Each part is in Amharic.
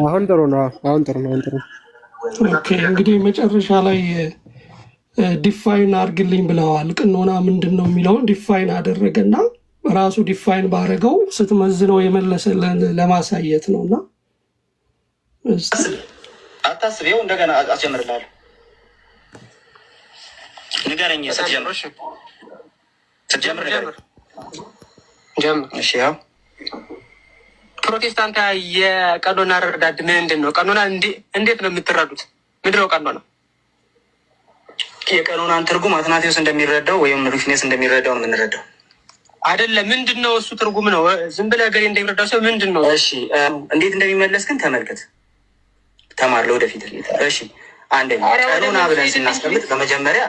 አሁን ጥሩ ነው። አሁን ጥሩ ነው። አሁን ጥሩ ነው። ኦኬ እንግዲህ መጨረሻ ላይ ዲፋይን አድርግልኝ ብለዋል። ቅኖና ምንድን ነው የሚለውን ዲፋይን አደረገና ራሱ ዲፋይን ባደረገው ስትመዝነው የመለሰልን ለማሳየት ነው። እና አታስብ፣ ይኸው እንደገና አስጀምርልሃለሁ። ንገረኝ ስትጀምር ጀምር። እሺ ያው ፕሮቴስታንት የቀኖና ረዳድ ምንድን ነው? ቀኖና እንዴት ነው የምትረዱት? ምንድን ነው ቀኖና? የቀኖናን ትርጉም አትናቴዎስ እንደሚረዳው ወይም ሩፊኔስ እንደሚረዳው ነው የምንረዳው። አይደለም። ምንድን ነው እሱ ትርጉም ነው? ዝም ብለህ ገሬ እንደሚረዳው ሰው ምንድን ነው? እሺ እንዴት እንደሚመለስ ግን ተመልከት፣ ተማር ለወደፊት። እሺ አንደኛ ቀኖና ብለን ስናስቀምጥ በመጀመሪያ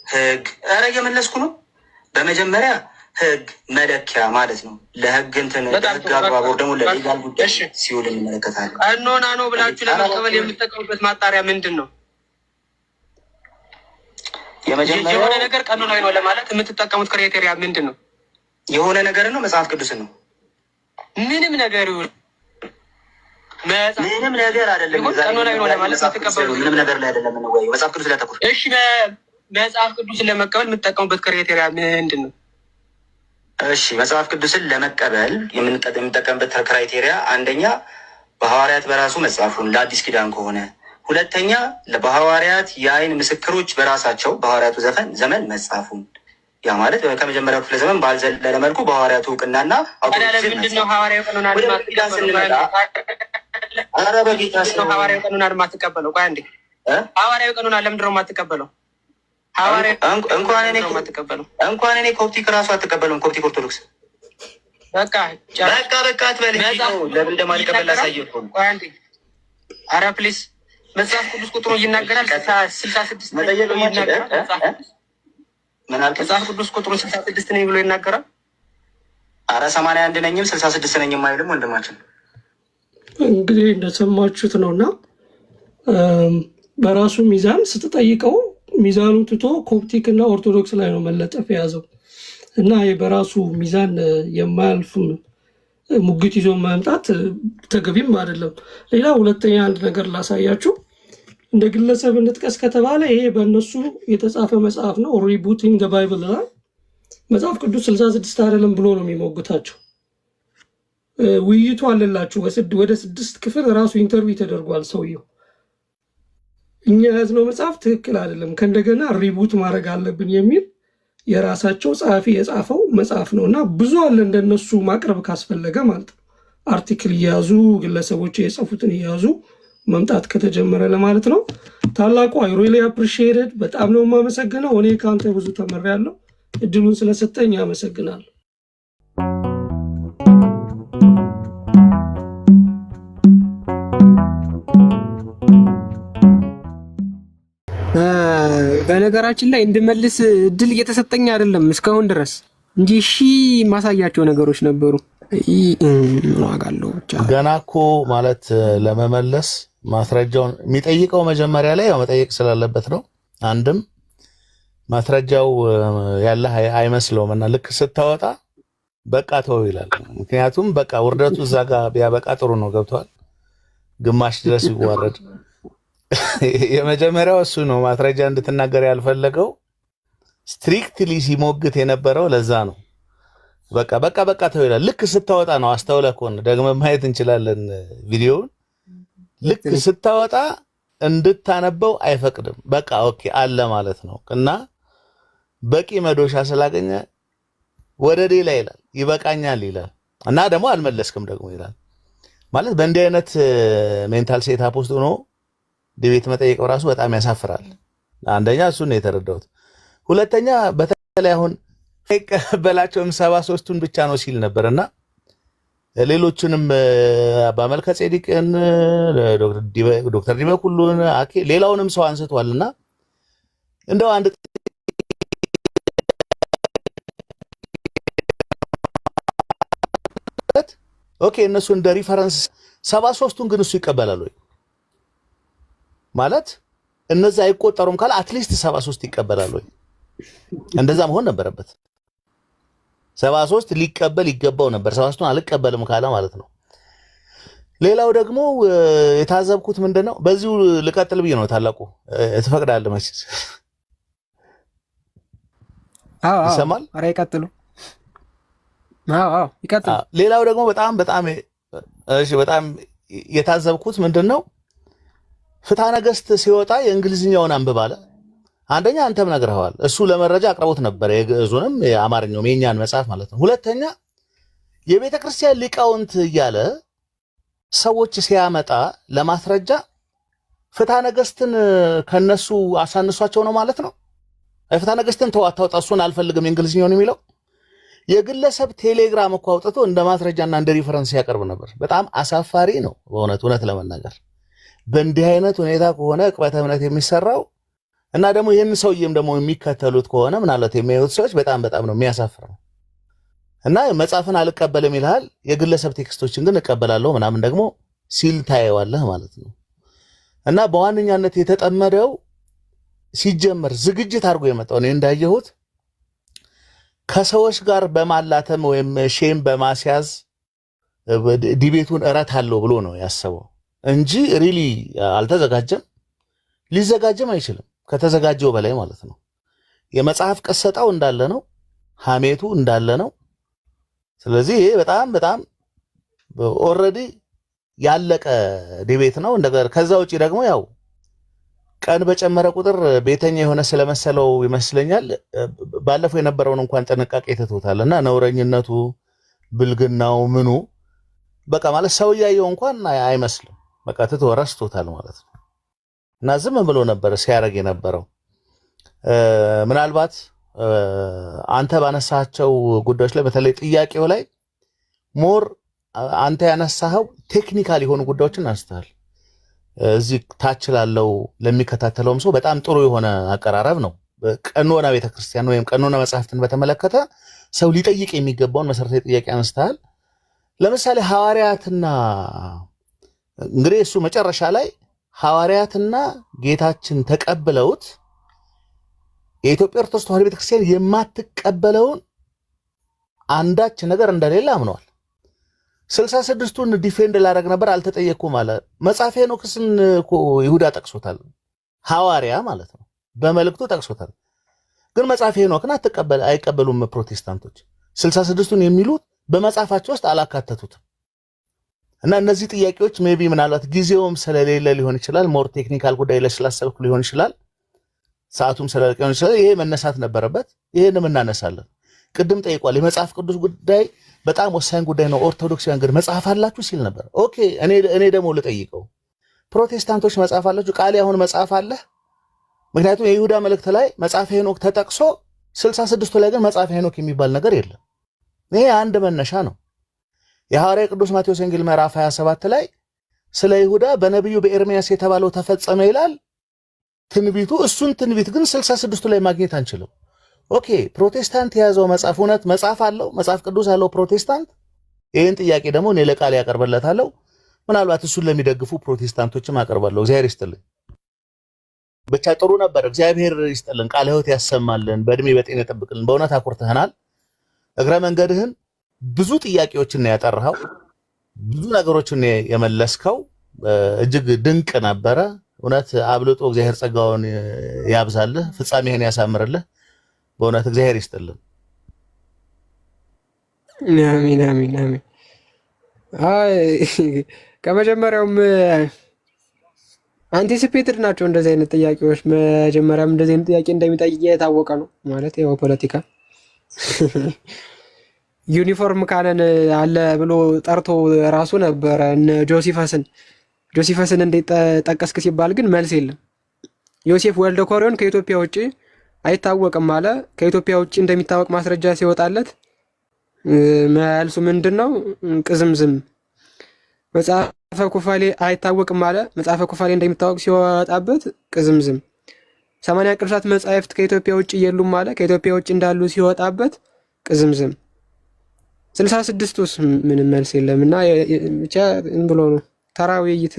ህግ፣ ኧረ እየመለስኩ ነው። በመጀመሪያ ህግ መለኪያ ማለት ነው። ለህግ እንትን ለህግ አግባቦር ደግሞ ለሌጋል ጉዳይ ሲውል እንመለከታለን። ቀኖና ነው ብላችሁ ለመቀበል የምትጠቀሙበት ማጣሪያ ምንድን ነው? የሆነ ነገር ቀኖናዊ ነው ለማለት የምትጠቀሙት ክራይቴሪያ ምንድን ነው? የሆነ ነገር ነው መጽሐፍ ቅዱስን ነው። ምንም ነገር ይሁን ምንም ነገር አይደለም። ቀኖናዊ ነው ለማለት የምትቀበሉ ምንም ነገር ላይ አይደለም ነው ወይ መጽሐፍ ቅዱስ ላይ ተቆር። እሺ መጽሐፍ ቅዱስን ለመቀበል የምትጠቀሙበት ክራይቴሪያ ምንድን ነው? እሺ መጽሐፍ ቅዱስን ለመቀበል የምንጠቀምበት ክራይቴሪያ አንደኛ በሐዋርያት በራሱ መጽሐፉን ለአዲስ ኪዳን ከሆነ፣ ሁለተኛ በሐዋርያት የአይን ምስክሮች በራሳቸው በሐዋርያቱ ዘመን መጽሐፉን፣ ያ ማለት ከመጀመሪያው ክፍለ ዘመን ባልዘለለ መልኩ በሐዋርያቱ እውቅናና ምንድነው ሐዋርያው ቀኖና ሐዋርያው ቀኖና የማትቀበለው? ቆይ አንዴ ሐዋርያው ቀኖና ለምንድን ነው የማትቀበለው? እንኳን እኔ ኮፕቲክ ራሱ አትቀበሉም። ኮፕቲክ ኦርቶዶክስ በቃ አትበል። ለምን እንደማልቀበል ላሳየህ እኮ ነው። ኧረ ፕሊዝ መጽሐፍ ቅዱስ ቁጥሩ ይናገራል። 66 መጽሐፍ ቅዱስ ቁጥሩ 66 ነኝ ብሎ ይናገራል። ኧረ 81 ነኝም 66 ነኝም አይልም ወንድማችን። እንግዲህ እንደሰማችሁት ነው። እና በራሱ ሚዛን ስትጠይቀው ሚዛኑን ትቶ ኮፕቲክ እና ኦርቶዶክስ ላይ ነው መለጠፍ የያዘው። እና በራሱ ሚዛን የማያልፍ ሙግት ይዞ መምጣት ተገቢም አይደለም። ሌላ ሁለተኛ አንድ ነገር ላሳያችሁ። እንደ ግለሰብ እንጥቀስ ከተባለ ይሄ በእነሱ የተጻፈ መጽሐፍ ነው። ሪቡቲንግ ዘ ባይብል ላይ መጽሐፍ ቅዱስ 66 አይደለም ብሎ ነው የሚሞግታቸው። ውይይቱ አለላችሁ ወደ 6 ክፍል ራሱ ኢንተርቪው ተደርጓል ሰውየው። እኛ ያዝነው መጽሐፍ ትክክል አይደለም፣ ከእንደገና ሪቡት ማድረግ አለብን የሚል የራሳቸው ጸሐፊ የጻፈው መጽሐፍ ነው። እና ብዙ አለ እንደነሱ ማቅረብ ካስፈለገ ማለት ነው። አርቲክል እየያዙ ግለሰቦች የጻፉትን እየያዙ መምጣት ከተጀመረ ለማለት ነው። ታላቁ አይ ሪሊ አፕሪሺየትድ፣ በጣም ነው የማመሰግነው። እኔ ከአንተ ብዙ ተመሪያለሁ። እድሉን ስለሰጠኝ አመሰግናለሁ። በነገራችን ላይ እንድመልስ እድል እየተሰጠኝ አይደለም እስካሁን ድረስ እንጂ ማሳያቸው ነገሮች ነበሩ። ዋጋለው ብቻ ገና እኮ ማለት ለመመለስ ማስረጃውን የሚጠይቀው መጀመሪያ ላይ ያው መጠየቅ ስላለበት ነው። አንድም ማስረጃው ያለ አይመስለውም እና ልክ ስታወጣ በቃ ተው ይላል። ምክንያቱም በቃ ውርደቱ እዛ ጋር ቢያበቃ ጥሩ ነው። ገብቷል። ግማሽ ድረስ ይዋረድ። የመጀመሪያው እሱ ነው። ማስረጃ እንድትናገር ያልፈለገው ስትሪክትሊ ሲሞግት የነበረው ለዛ ነው። በቃ ተው ይላል። ልክ ስታወጣ ነው። አስተውለህ ከሆነ ደግመህ ማየት እንችላለን ቪዲዮውን። ልክ ስታወጣ እንድታነበው አይፈቅድም። በቃ ኦኬ አለ ማለት ነው። እና በቂ መዶሻ ስላገኘ ወደ ሌላ ይላል፣ ይበቃኛል ይላል። እና ደግሞ አልመለስክም ደግሞ ይላል። ማለት በእንዲህ አይነት ሜንታል ሴታፕ ውስጥ ሆኖ ዲቤት መጠየቅ ራሱ በጣም ያሳፍራል። አንደኛ እሱን ነው የተረዳሁት። ሁለተኛ በተለይ አሁን አይቀበላቸውም 73ቱን ብቻ ነው ሲል ነበርና ሌሎቹንም አባ መልከ ጼዴቅን ዶክተር ዲበኩሉን ሌላውንም ሰው አንስቷልና እንደው አንድ ኦኬ እነሱ እንደ ሪፈረንስ 73ቱን ግን እሱ ይቀበላል ወይ ማለት እነዛ አይቆጠሩም ካለ አትሊስት 73 ይቀበላል ወይ? እንደዛ መሆን ነበረበት። 73 ሊቀበል ይገባው ነበር። 73ቱን አልቀበልም ካለ ማለት ነው። ሌላው ደግሞ የታዘብኩት ምንድነው፣ በዚሁ ልቀጥል ብዬ ነው። ታላቁ ትፈቅዳለህ መቼስ? ይሰማል? ኧረ ይቀጥሉ። ይቀጥሉ። ሌላው ደግሞ በጣም የታዘብኩት ምንድነው፣ ፍትሐ ነገሥት ሲወጣ የእንግሊዝኛውን አንብብ አለ። አንደኛ አንተም ነግረኸዋል፣ እሱ ለመረጃ አቅርቦት ነበር፣ የግዕዙንም የአማርኛውም የእኛን መጽሐፍ ማለት ነው። ሁለተኛ የቤተ ክርስቲያን ሊቃውንት እያለ ሰዎች ሲያመጣ ለማስረጃ ፍትሐ ነገሥትን ከነሱ አሳንሷቸው ነው ማለት ነው። ፍትሐ ነገሥትን ተው አታውጣ፣ እሱን አልፈልግም የእንግሊዝኛውን የሚለው የግለሰብ ቴሌግራም እኮ አውጥቶ እንደ ማስረጃና እንደ ሪፈረንስ ያቀርብ ነበር። በጣም አሳፋሪ ነው እውነት ለመናገር በእንዲህ አይነት ሁኔታ ከሆነ ዕቅበተ እምነት የሚሰራው እና ደግሞ ይህን ሰውዬም ደግሞ የሚከተሉት ከሆነ ምናልባት የሚያዩት ሰዎች በጣም ነው የሚያሳፍረው። እና መጽሐፍን አልቀበልም ይልሃል፣ የግለሰብ ቴክስቶችን ግን እቀበላለሁ ምናምን ደግሞ ሲል ታየዋለህ ማለት ነው። እና በዋነኛነት የተጠመደው ሲጀመር ዝግጅት አድርጎ የመጣው እኔ እንዳየሁት ከሰዎች ጋር በማላተም ወይም ሼም በማስያዝ ዲቤቱን እረታለሁ ብሎ ነው ያሰበው እንጂ ሪሊ አልተዘጋጀም፣ ሊዘጋጅም አይችልም ከተዘጋጀው በላይ ማለት ነው። የመጽሐፍ ቀሰጣው እንዳለ ነው፣ ሐሜቱ እንዳለ ነው። ስለዚህ ይሄ በጣም ኦልሬዲ ያለቀ ዲቤት ነው። እንደገና ከዛ ውጪ ደግሞ ያው ቀን በጨመረ ቁጥር ቤተኛ የሆነ ስለመሰለው ይመስለኛል ባለፈው የነበረውን እንኳን ጥንቃቄ ትቶታልና ነውረኝነቱ፣ ብልግናው፣ ምኑ በቃ ማለት ሰው ያየው እንኳን አይመስልም። በቃ ትቶ ረስቶታል ማለት ነው። እና ዝም ብሎ ነበር ሲያረግ የነበረው። ምናልባት አንተ ባነሳቸው ጉዳዮች ላይ በተለይ ጥያቄው ላይ ሞር አንተ ያነሳኸው ቴክኒካል የሆኑ ጉዳዮችን አንስተሃል። እዚህ ታች ላለው ለሚከታተለውም ሰው በጣም ጥሩ የሆነ አቀራረብ ነው። ቀኖና ቤተክርስቲያን ወይም ቀኖና መጽሐፍትን በተመለከተ ሰው ሊጠይቅ የሚገባውን መሰረታዊ ጥያቄ አንስተሃል። ለምሳሌ ሐዋርያትና እንግዲህ እሱ መጨረሻ ላይ ሐዋርያትና ጌታችን ተቀብለውት የኢትዮጵያ ኦርቶዶክስ ተዋሕዶ ቤተክርስቲያን የማትቀበለውን አንዳች ነገር እንደሌለ አምነዋል። 66ቱን ዲፌንድ ላደረግ ነበር አልተጠየቅኩም አለ። መጽሐፈ ሄኖክስን እኮ ይሁዳ ጠቅሶታል፣ ሐዋርያ ማለት ነው፣ በመልእክቱ ጠቅሶታል። ግን መጽሐፈ ሄኖክን አይቀበሉም ፕሮቴስታንቶች። 66ቱን የሚሉት በመጽሐፋቸው ውስጥ አላካተቱትም። እና እነዚህ ጥያቄዎች ሜቢ ምናልባት ጊዜውም ስለሌለ ሊሆን ይችላል፣ ሞር ቴክኒካል ጉዳይ ላይ ስላሰብኩ ሊሆን ይችላል፣ ሰዓቱም ስለሌለ ሊሆን ይችላል። ይሄ መነሳት ነበረበት። ይሄንም እናነሳለን። ቅድም ጠይቋል። የመጽሐፍ ቅዱስ ጉዳይ በጣም ወሳኝ ጉዳይ ነው። ኦርቶዶክሳውያን ግን መጽሐፍ አላችሁ ሲል ነበር። ኦኬ እኔ ደግሞ ልጠይቀው፣ ፕሮቴስታንቶች መጽሐፍ አላችሁ? ቃል አሁን መጽሐፍ አለ? ምክንያቱም የይሁዳ መልእክት ላይ መጽሐፈ ሄኖክ ተጠቅሶ 66ቱ ላይ ግን መጽሐፈ ሄኖክ የሚባል ነገር የለም። ይሄ አንድ መነሻ ነው። የሐዋርያ ቅዱስ ማቴዎስ ወንጌል ምዕራፍ 27 ላይ ስለ ይሁዳ በነቢዩ በኤርሚያስ የተባለው ተፈጸመ ይላል ትንቢቱ። እሱን ትንቢት ግን 66ቱ ላይ ማግኘት አንችልም። ኦኬ ፕሮቴስታንት የያዘው መጽሐፍ እውነት መጽሐፍ አለው? መጽሐፍ ቅዱስ አለው ፕሮቴስታንት? ይህን ጥያቄ ደግሞ እኔ ለቃል ያቀርበለታለሁ። ምናልባት እሱን ለሚደግፉ ፕሮቴስታንቶችም አቀርባለሁ። እግዚአብሔር ይስጥልን። ብቻ ጥሩ ነበር። እግዚአብሔር ይስጥልን፣ ቃለ ሕይወት ያሰማልን፣ በእድሜ በጤና ይጠብቅልን። በእውነት አኩርተህናል። እግረ መንገድህን ብዙ ጥያቄዎችን ያጠራኸው፣ ብዙ ነገሮችን የመለስከው እጅግ ድንቅ ነበረ። እውነት አብልጦ እግዚአብሔር ጸጋውን ያብዛልህ፣ ፍጻሜህን ያሳምርልህ። በእውነት እግዚአብሔር ይስጥልን። አሜን አሜን አሜን። ከመጀመሪያውም አንቲሲፔትድ ናቸው እንደዚህ አይነት ጥያቄዎች። መጀመሪያም እንደዚህ አይነት ጥያቄ እንደሚጠይቅ የታወቀ ነው ማለት ያው ፖለቲካ ዩኒፎርም ካለን አለ ብሎ ጠርቶ ራሱ ነበረ እነ ጆሲፈስን እንዴት ጠቀስክ ሲባል ግን መልስ የለም። ዮሴፍ ወልደ ኮሪዮን ከኢትዮጵያ ውጭ አይታወቅም አለ። ከኢትዮጵያ ውጭ እንደሚታወቅ ማስረጃ ሲወጣለት መልሱ ምንድን ነው? ቅዝምዝም። መጽሐፈ ኩፋሌ አይታወቅም አለ። መጽሐፈ ኩፋሌ እንደሚታወቅ ሲወጣበት ቅዝምዝም። 80 ቅዱሳት መጻሕፍት ከኢትዮጵያ ውጭ የሉም አለ። ከኢትዮጵያ ውጭ እንዳሉ ሲወጣበት ቅዝምዝም። 66ቱስ ምንም መልስ የለም። እና ብቻ ብሎ ነው ተራ ውይይት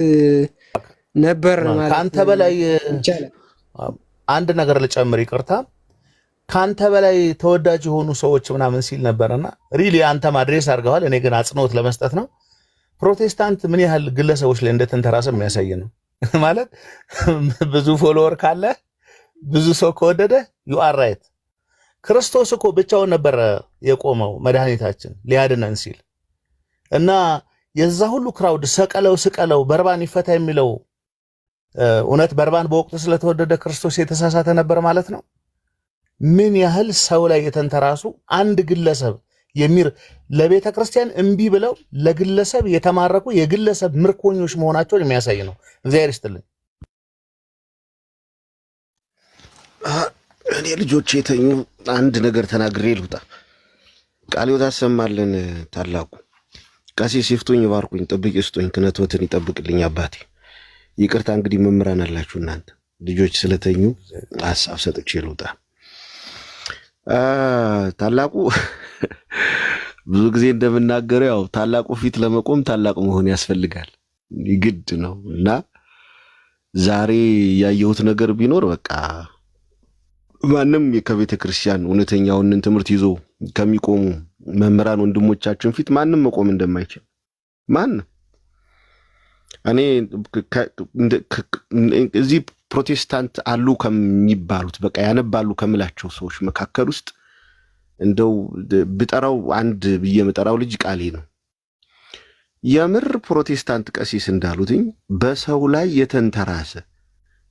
ነበር ማለት ከአንተ በላይ አንድ ነገር ልጨምር፣ ይቅርታ። ከአንተ በላይ ተወዳጅ የሆኑ ሰዎች ምናምን ሲል ነበርና ሪሊ አንተ ማድሬስ አድርገዋል። እኔ ግን አጽንኦት ለመስጠት ነው። ፕሮቴስታንት ምን ያህል ግለሰቦች ላይ እንደተንተራሰ የሚያሳይ ነው። ማለት ብዙ ፎሎወር ካለ ብዙ ሰው ከወደደ ዩ አር ራይት። ክርስቶስ እኮ ብቻውን ነበረ የቆመው መድኃኒታችን ሊያድነን ሲል እና የዛ ሁሉ ክራውድ ሰቀለው ስቀለው በርባን ይፈታ የሚለው እውነት በርባን በወቅቱ ስለተወደደ ክርስቶስ የተሳሳተ ነበር ማለት ነው? ምን ያህል ሰው ላይ የተንተራሱ አንድ ግለሰብ ለቤተ ክርስቲያን እምቢ ብለው ለግለሰብ የተማረኩ የግለሰብ ምርኮኞች መሆናቸውን የሚያሳይ ነው። እግዚአብሔር ይስጥልኝ። እኔ ልጆች የተኙ አንድ ነገር ተናግሬ ልውጣ። ቃልዮ ታሰማልን ታላቁ ቀሲስ ይፍቱኝ፣ ባርኩኝ፣ ጠብቂ ስጡኝ፣ ክህነቶትን ይጠብቅልኝ አባቴ። ይቅርታ እንግዲህ መምህራን አላችሁ እናንተ ልጆች ስለተኙ ሀሳብ ሰጥቼ ልውጣ። ታላቁ ብዙ ጊዜ እንደምናገረው ያው ታላቁ ፊት ለመቆም ታላቅ መሆን ያስፈልጋል፣ ግድ ነው እና ዛሬ ያየሁት ነገር ቢኖር በቃ ማንም ከቤተ ክርስቲያን እውነተኛውን ትምህርት ይዞ ከሚቆሙ መምህራን ወንድሞቻችን ፊት ማንም መቆም እንደማይችል ማንም እኔ እዚህ ፕሮቴስታንት አሉ ከሚባሉት በቃ ያነባሉ ከምላቸው ሰዎች መካከል ውስጥ እንደው ብጠራው አንድ ብዬ መጠራው ልጅ ቃሌ ነው። የምር ፕሮቴስታንት ቀሲስ እንዳሉትኝ በሰው ላይ የተንተራሰ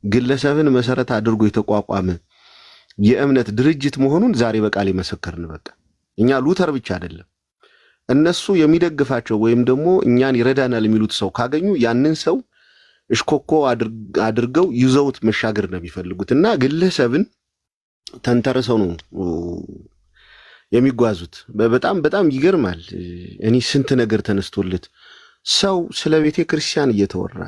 ግለሰብን መሰረት አድርጎ የተቋቋመ የእምነት ድርጅት መሆኑን ዛሬ በቃሌ መሰከርን። በቃ እኛ ሉተር ብቻ አይደለም እነሱ የሚደግፋቸው ወይም ደግሞ እኛን ይረዳናል የሚሉት ሰው ካገኙ ያንን ሰው እሽኮኮ አድርገው ይዘውት መሻገር ነው የሚፈልጉት እና ግለሰብን ተንተርሰው ነው የሚጓዙት። በጣም በጣም ይገርማል። እኔ ስንት ነገር ተነስቶለት ሰው ስለ ቤተ ክርስቲያን እየተወራ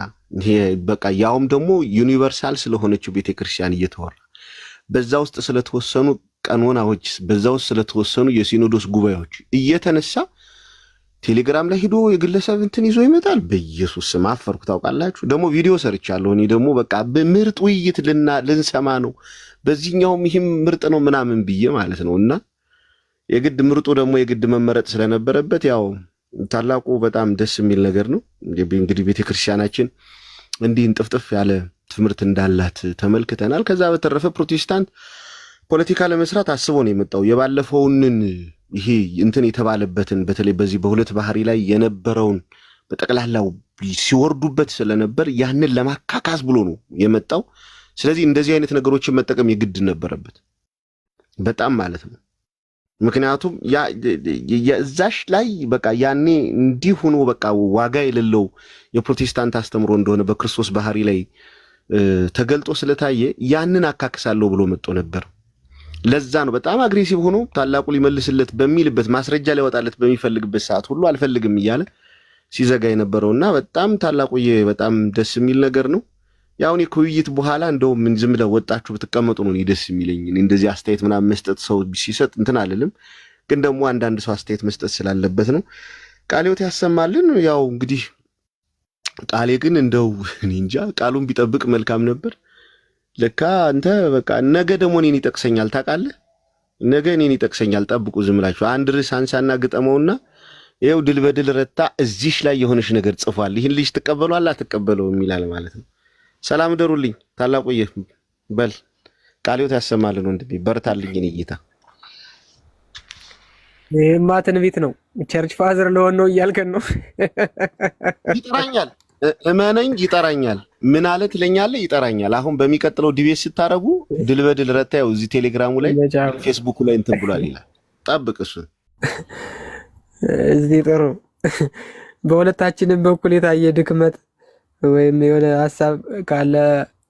በቃ ያውም ደግሞ ዩኒቨርሳል ስለሆነችው ቤተ ክርስቲያን እየተወራ በዛ ውስጥ ስለተወሰኑ ቀኖናዎች በዛ ውስጥ ስለተወሰኑ የሲኖዶስ ጉባኤዎች እየተነሳ ቴሌግራም ላይ ሄዶ የግለሰብ ይዞ ይመጣል። በኢየሱስ ስም አፈርኩ። ታውቃላችሁ ደግሞ ቪዲዮ ሰርቻለሁ እኔ ደግሞ በቃ በምርጥ ውይይት ልንሰማ ነው በዚህኛውም ይህም ምርጥ ነው ምናምን ብዬ ማለት ነው እና የግድ ምርጡ ደግሞ የግድ መመረጥ ስለነበረበት ያው ታላቁ በጣም ደስ የሚል ነገር ነው። እንግዲህ ቤተክርስቲያናችን እንዲህ እንጥፍጥፍ ያለ ትምህርት እንዳላት ተመልክተናል። ከዛ በተረፈ ፕሮቴስታንት ፖለቲካ ለመስራት አስቦ ነው የመጣው። የባለፈውን ይሄ የተባለበትን በተለይ በዚህ በሁለት ባህሪ ላይ የነበረውን በጠቅላላው ሲወርዱበት ስለነበር ያንን ለማካካስ ብሎ ነው የመጣው። ስለዚህ እንደዚህ አይነት ነገሮችን መጠቀም የግድ ነበረበት በጣም ማለት ነው። ምክንያቱም የዛሽ ላይ በቃ ያኔ እንዲህ ሆኖ በቃ ዋጋ የሌለው የፕሮቴስታንት አስተምሮ እንደሆነ በክርስቶስ ባህሪ ላይ ተገልጦ ስለታየ ያንን አካክሳለሁ ብሎ መጥቶ ነበር። ለዛ ነው በጣም አግሬሲቭ ሆኖ ታላቁ ሊመልስለት በሚልበት ማስረጃ ሊያወጣለት በሚፈልግበት ሰዓት ሁሉ አልፈልግም እያለ ሲዘጋ የነበረውና በጣም ታላቁዬ በጣም ደስ የሚል ነገር ነው። ያው እኔ ከውይይት በኋላ እንደውም ምን ዝም ብለው ወጣችሁ ብትቀመጡ ነው ደስ የሚለኝ። እንደዚህ አስተያየት ምናምን መስጠት ሰው ሲሰጥ እንትን አልልም፣ ግን ደግሞ አንዳንድ ሰው አስተያየት መስጠት ስላለበት ነው። ቃልዮት ያሰማልን። ያው እንግዲህ ቃሌ ግን እንደው እኔ እንጃ ቃሉን ቢጠብቅ መልካም ነበር። ለካ አንተ በቃ ነገ ደግሞ እኔን ይጠቅሰኛል ታውቃለህ። ነገ እኔን ይጠቅሰኛል። ጠብቁ ዝም ብላችሁ አንድ ርዕስ አንሳና ግጠመውና ይኸው ድል በድል ረታ እዚሽ ላይ የሆነች ነገር ጽፏል። ይህን ልጅ ትቀበሏል አትቀበለውም ይላል ማለት ነው። ሰላም ደሩልኝ ታላቁዬ በል ቃልዮት ያሰማልን ወንድሜ በርታልኝ። እኔ ጌታ ይሄማ ትንቢት ነው። ቸርች ፋዘር ለሆነ ነው እያልከን ነው። ይጠራኛል፣ እመነኝ ይጠራኛል። ምን አለ ትለኛለህ? ይጠራኛል። አሁን በሚቀጥለው ዲቤት ስታረጉ ድል በድል ረታ ያው እዚህ ቴሌግራሙ ላይ ፌስቡክ ላይ እንትን ብሏል ይላል። ጠብቅ እሱን እዚህ ጥሩ በሁለታችንም በኩል የታየ ድክመት ወይም የሆነ ሀሳብ ካለ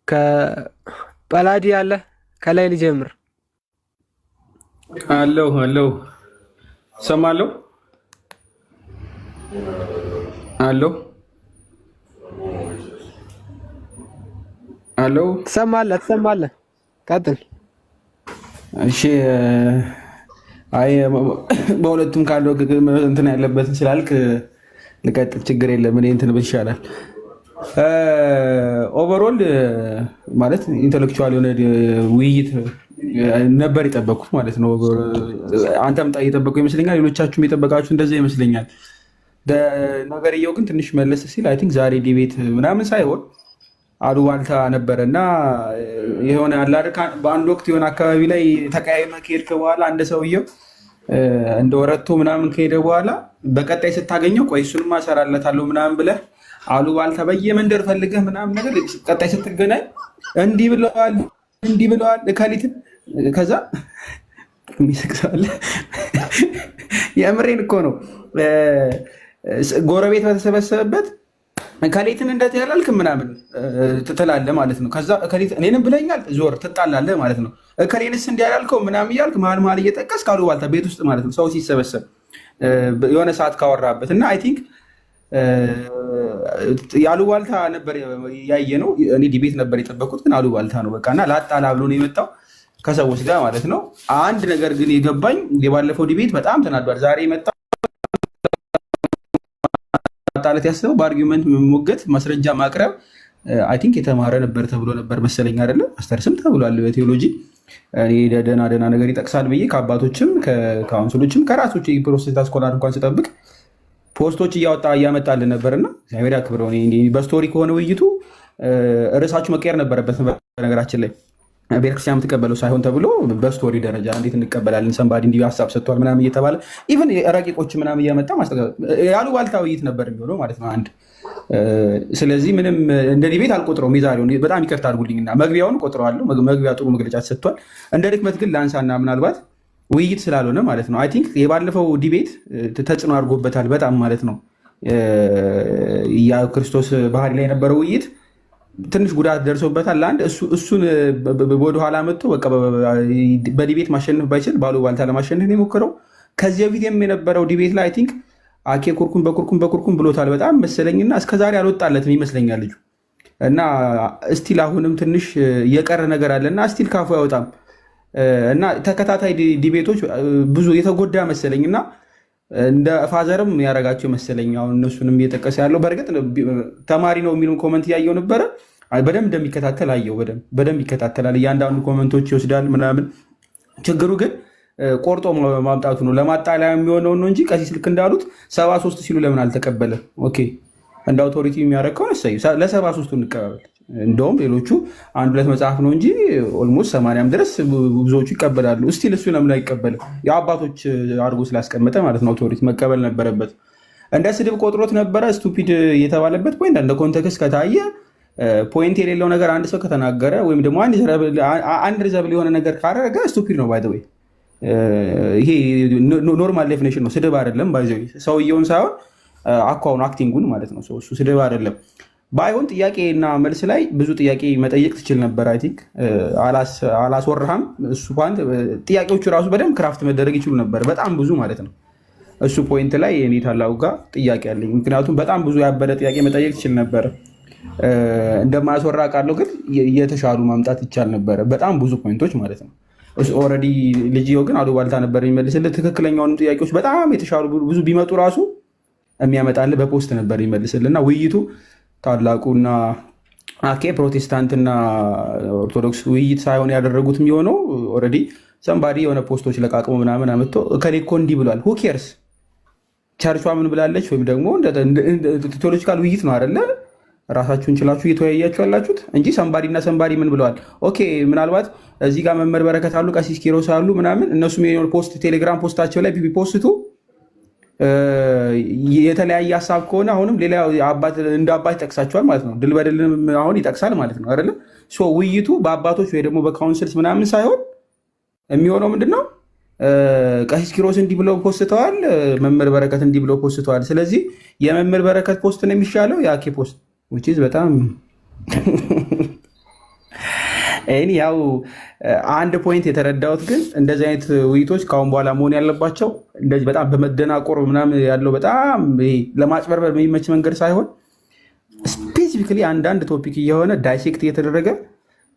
ከጳላዲ አለ ከላይ ልጀምር። አለው ሰማለው አለው ትሰማለህ ቀጥል። እሺ አይ በሁለቱም ካለው እንትን ያለበትን ስላልክ ልቀጥል፣ ችግር የለም። እኔ እንትን ብል ይሻላል። ኦቨርኦል ማለት ኢንተሌክቹዋል የሆነ ውይይት ነበር የጠበቅኩት ማለት ነው። አንተም የጠበቀው ይመስለኛል፣ ሌሎቻችሁም የጠበቃችሁ እንደዛ ይመስለኛል። ነገርየው ግን ትንሽ መለስ ሲል አይ ቲንክ ዛሬ ዲቤት ምናምን ሳይሆን አሉባልታ ነበረ እና የሆነ አላርካ በአንድ ወቅት የሆነ አካባቢ ላይ ተቀያይመ ከሄድክ በኋላ አንድ ሰውየው እንደ ወረቶ ምናምን ከሄደ በኋላ በቀጣይ ስታገኘው ቆይ እሱንማ እሰራለታለሁ ምናምን ብለህ አሉባልታ በየመንደር ፈልገህ ምናምን ነገር ቀጣይ ስትገናኝ እንዲህ ብለዋል እከሊትን ከዛ የሚስቅሰዋለ የምሬን እኮ ነው። ጎረቤት በተሰበሰበበት እከሌትን እንደት ያላልክ ምናምን ትላለህ ማለት ነው። ከዛ እኔንም ብለኛል ዞር ትጣላለህ ማለት ነው። እከሌንስ እንዲያላልከው ምናምን እያልክ መሀል እየጠቀስክ አሉባልታ ቤት ውስጥ ማለት ነው። ሰው ሲሰበሰብ የሆነ ሰዓት ካወራበት እና አይ ቲንክ የአሉባልታ ነበር ያየ ነው። እኔ ዲቤት ነበር የጠበቁት ግን አሉባልታ ነው በቃ እና ላጣላ ብሎ ነው የመጣው ከሰዎች ጋር ማለት ነው። አንድ ነገር ግን የገባኝ የባለፈው ዲቤት በጣም ተናዷል። ዛሬ የመጣ ጣለት ያስበው በአርጊመንት መሞገት ማስረጃ ማቅረብ አይ ቲንክ የተማረ ነበር ተብሎ ነበር መሰለኝ አይደለም ማስተርስም ተብሏል በቴዎሎጂ እኔ ደህና ነገር ይጠቅሳል ብዬ ከአባቶችም ከካውንስሎችም ከራሶች የፕሮቴስታንት ስኮላር እንኳን ስጠብቅ ፖስቶች እያመጣልን ነበርና እግዚአብሔር ያክብረው። በስቶሪ ከሆነ ውይይቱ ርዕሳችሁ መቀየር ነበረበት በነገራችን ላይ ቤተክርስቲያን የምትቀበለው ሳይሆን ተብሎ በስቶሪ ደረጃ እንዴት እንቀበላለን ሰንባዲ እንዲህ ሀሳብ ሰጥቷል ምናምን እየተባለ ኢቨን ረቂቆች ምናምን እያመጣ ያሉባልታ ውይይት ነበር የሚሆነው ማለት ነው አንድ። ስለዚህ ምንም እንደ ዲቤት አልቆጥረውም። የዛሬውን በጣም ይቅርታ አድርጉልኝና መግቢያውን ቆጥረዋለሁ። መግቢያ ጥሩ መግለጫ ተሰጥቷል። እንደ ድክመት ግን ላንሳና ምናልባት ውይይት ስላልሆነ ማለት ነው አይ ቲንክ የባለፈው ዲቤት ተጽዕኖ አድርጎበታል በጣም ማለት ነው። ክርስቶስ ባህሪ ላይ የነበረው ውይይት ትንሽ ጉዳት ደርሶበታል። ለአንድ እሱን ወደኋላ መጥቶ በዲቤት ማሸነፍ ባይችል ባሉባልታ ለማሸነፍ ነው የሞከረው። ከዚህ በፊት የነበረው ዲቤት ላይ አይ ቲንክ አኬ ኩርኩም ብሎታል በጣም መሰለኝና እስከዛሬ አልወጣለትም ይመስለኛል ልጁ እና እስቲል አሁንም ትንሽ የቀረ ነገር አለና እስቲል ካፉ አይወጣም እና ተከታታይ ዲቤቶች ብዙ የተጎዳ መሰለኝና እንደ ፋዘርም ያረጋቸው መሰለኝ። አሁን እነሱንም እየጠቀሰ ያለው በእርግጥ ተማሪ ነው የሚሉ ኮመንት እያየው ነበረ። በደንብ እንደሚከታተል አየው። በደንብ ይከታተላል፣ እያንዳንዱ ኮመንቶች ይወስዳል ምናምን። ችግሩ ግን ቆርጦ ማምጣቱ ነው። ለማጣለያ የሚሆነው ነው እንጂ ቀሲስ ልክ እንዳሉት 73 ሲሉ ለምን አልተቀበለ? ኦኬ እንደ አውቶሪቲ የሚያረከው እሰዩ ለ73ቱ እንቀበል። እንደውም ሌሎቹ አንድ ሁለት መጽሐፍ ነው እንጂ ኦልሞስት 80 ድረስ ብዙዎቹ ይቀበላሉ። እስቲል እሱ ለምን አይቀበልም? የአባቶች አድርጎ ስላስቀመጠ ማለት ነው። አውቶሪቲ መቀበል ነበረበት። እንደ ስድብ ቆጥሮት ነበረ። ስቱፒድ የተባለበት ፖይንት እንደ ኮንቴክስት ከታየ ፖይንት የሌለው ነገር አንድ ሰው ከተናገረ ወይም ደግሞ አንድ ሪዘብል የሆነ ነገር ካደረገ ስቱፒድ ነው። ባይ ዘ ወይ ይሄ ኖርማል ዴፊኒሽን ነው፣ ስድብ አይደለም። ባይ ዘ ወይ ሰውየውን ሳይሆን አኳውን አክቲንጉን ማለት ነው። እሱ ስድብ አይደለም። ባይሆን ጥያቄና መልስ ላይ ብዙ ጥያቄ መጠየቅ ትችል ነበር። አይ ቲንክ አላስወራህም። እሱ ፖይንት ጥያቄዎቹ ራሱ በደንብ ክራፍት መደረግ ይችሉ ነበር፣ በጣም ብዙ ማለት ነው። እሱ ፖይንት ላይ እኔ ታላቁ ጋር ጥያቄ አለኝ። ምክንያቱም በጣም ብዙ ያበደ ጥያቄ መጠየቅ ትችል ነበር። እንደማያስወራ ቃለው ግን የተሻሉ ማምጣት ይቻል ነበረ፣ በጣም ብዙ ፖይንቶች ማለት ነው። ኦልሬዲ ልጅየው ግን አሉባልታ ነበር የሚመልስልህ። ትክክለኛውንም ጥያቄዎች በጣም የተሻሉ ብዙ ቢመጡ ራሱ የሚያመጣልህ በፖስት ነበር የሚመልስልህ እና ውይይቱ ታላቁና አኬ ፕሮቴስታንትና ኦርቶዶክስ ውይይት ሳይሆን ያደረጉት የሚሆነው ኦልሬዲ ሰንባዲ የሆነ ፖስቶች ለቃቅሞ ምናምን አመጥቶ እከሌ እኮ እንዲህ ብሏል። ሁ ኬርስ ቸርቿ ምን ብላለች? ወይም ደግሞ ቴዎሎጂካል ውይይት ነው አይደለ? ራሳችሁን ችላችሁ እየተወያያችሁ ያላችሁት እንጂ ሰንባዲና ሰንባዲ ምን ብለዋል? ኦኬ ምናልባት እዚህ ጋር መምህር በረከት አሉ፣ ቀሲስ ኪሮስ አሉ ምናምን እነሱም ፖስት ቴሌግራም ፖስታቸው ላይ ቢፖስቱ የተለያየ ሀሳብ ከሆነ አሁንም ሌላ እንደ አባት ይጠቅሳቸዋል ማለት ነው። ድል በድልም አሁን ይጠቅሳል ማለት ነው አይደለም። ውይይቱ በአባቶች ወይ ደግሞ በካውንስልስ ምናምን ሳይሆን የሚሆነው ምንድነው? ቀሲስ ኪሮስ እንዲህ ብለው ፖስተዋል፣ መምህር በረከት እንዲህ ብለው ፖስተዋል። ስለዚህ የመምህር በረከት ፖስት ነው የሚሻለው የአኬ ፖስት በጣም ያው አንድ ፖይንት የተረዳሁት ግን እንደዚህ አይነት ውይይቶች ከአሁን በኋላ መሆን ያለባቸው እንደዚህ በጣም በመደናቆር ምናምን ያለው በጣም ለማጭበርበር በሚመች መንገድ ሳይሆን ስፔሲፊካሊ አንዳንድ ቶፒክ እየሆነ ዳይሴክት እየተደረገ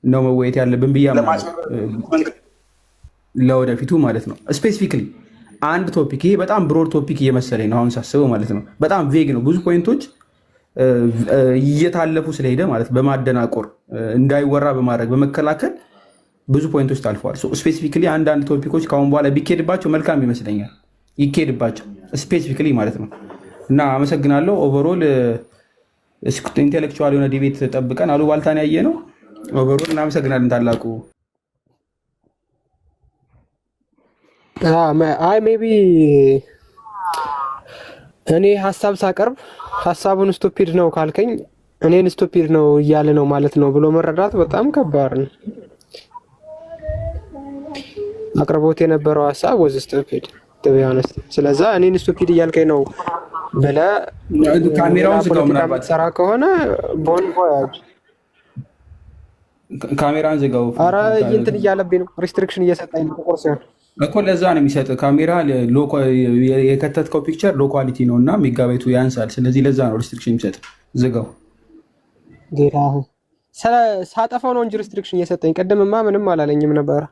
ነው መወየት ያለብን ብያ ለወደፊቱ ማለት ነው። ስፔሲፊካሊ አንድ ቶፒክ ይሄ በጣም ብሮድ ቶፒክ እየመሰለኝ ነው አሁን ሳስበው ማለት ነው። በጣም ቬግ ነው። ብዙ ፖይንቶች እየታለፉ ስለሄደ ማለት በማደናቆር እንዳይወራ በማድረግ በመከላከል ብዙ ፖይንቶች ታልፈዋል። ስፔሲፊካሊ አንዳንድ ቶፒኮች ከአሁን በኋላ ቢኬድባቸው መልካም ይመስለኛል። ይኬድባቸው ስፔሲፊካሊ ማለት ነው። እና አመሰግናለሁ። ኦቨሮል ኢንቴሌክቹዋል የሆነ ዲቤት ጠብቀን አሉባልታን ያየ ነው። ኦቨሮል እናመሰግናለን ታላቁ። አይ ሜቢ እኔ ሀሳብ ሳቀርብ ሀሳቡን ስቱፒድ ነው ካልከኝ እኔን ስቱፒድ ነው እያለ ነው ማለት ነው ብሎ መረዳት በጣም ከባድ ነው። አቅርቦት የነበረው ሀሳብ ወዝ ስቱፒድ ቢሆንስ። ስለዛ እኔን ስቱፒድ እያልከኝ ነው ብለህ ካሜራውን ዝጋው። ምናልባት ሰራ ከሆነ ቦን ቮያጅ ካሜራን ዝጋው። ኧረ እንትን እያለብኝ ነው፣ ሪስትሪክሽን እየሰጠኝ ነው። ጥቁር ሲሆን እኮ ለዛ ነው የሚሰጥ ካሜራ። የከተትከው ፒክቸር ሎ ኳሊቲ ነው እና ሜጋባይቱ ያንሳል። ስለዚህ ለዛ ነው ሪስትሪክሽን የሚሰጥ። ዝጋው። ጌታ ሳጠፋው ነው እንጂ ሪስትሪክሽን እየሰጠኝ። ቅድምማ ምንም አላለኝም ነበር።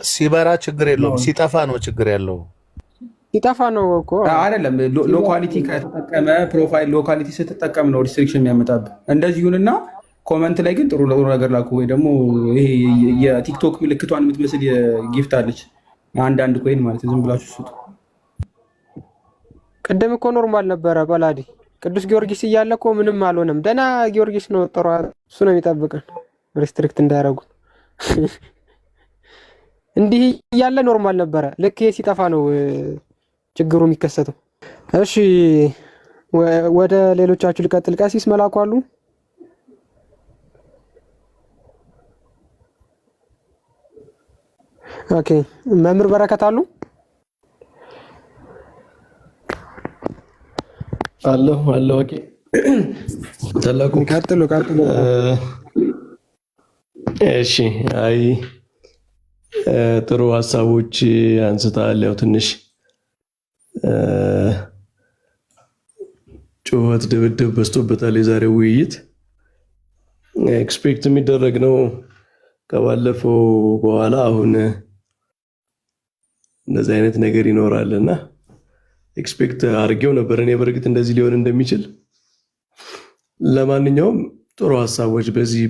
ሲበራ ችግር የለውም፣ ሲጠፋ ነው ችግር ያለው። ሲጠፋ ነው እኮ አይደለም። ሎ ኳሊቲ ከተጠቀመ ፕሮፋይል ሎ ኳሊቲ ስትጠቀም ነው ሪስትሪክሽን የሚያመጣብህ። እንደዚሁንና ኮመንት ላይ ግን ጥሩ ነገር ላኩ። ወይ ደግሞ ይሄ የቲክቶክ ምልክቷን የምትመስል ጊፍት አለች፣ አንዳንድ ኮይን ማለት ዝም ብላችሁ ስጡ። ቅድም እኮ ኖርማል ነበረ። በላዲ ቅዱስ ጊዮርጊስ እያለ እኮ ምንም አልሆነም። ደህና ጊዮርጊስ ነው ጥሩ፣ እሱ ነው የሚጠብቀን ሪስትሪክት እንዳያደርጉ። እንዲህ እያለ ኖርማል ነበረ። ልክ ሲጠፋ ነው ችግሩ የሚከሰተው። እሺ ወደ ሌሎቻችሁ ልቀጥል። ቀሲስ መላኩ አሉ? ኦኬ መምህር በረከት አሉ? አለሁ። ኦኬ ተላቁ ቀጥሉ። እሺ አይ ጥሩ ሀሳቦች አንስተሃል። ያው ትንሽ ጩኸት፣ ድብድብ በዝቶበታል የዛሬው ውይይት። ኤክስፔክት የሚደረግ ነው ከባለፈው በኋላ አሁን እንደዚህ አይነት ነገር ይኖራልና ኤክስፔክት አድርጌው ነበር እኔ በእርግጥ እንደዚህ ሊሆን እንደሚችል። ለማንኛውም ጥሩ ሀሳቦች በዚህ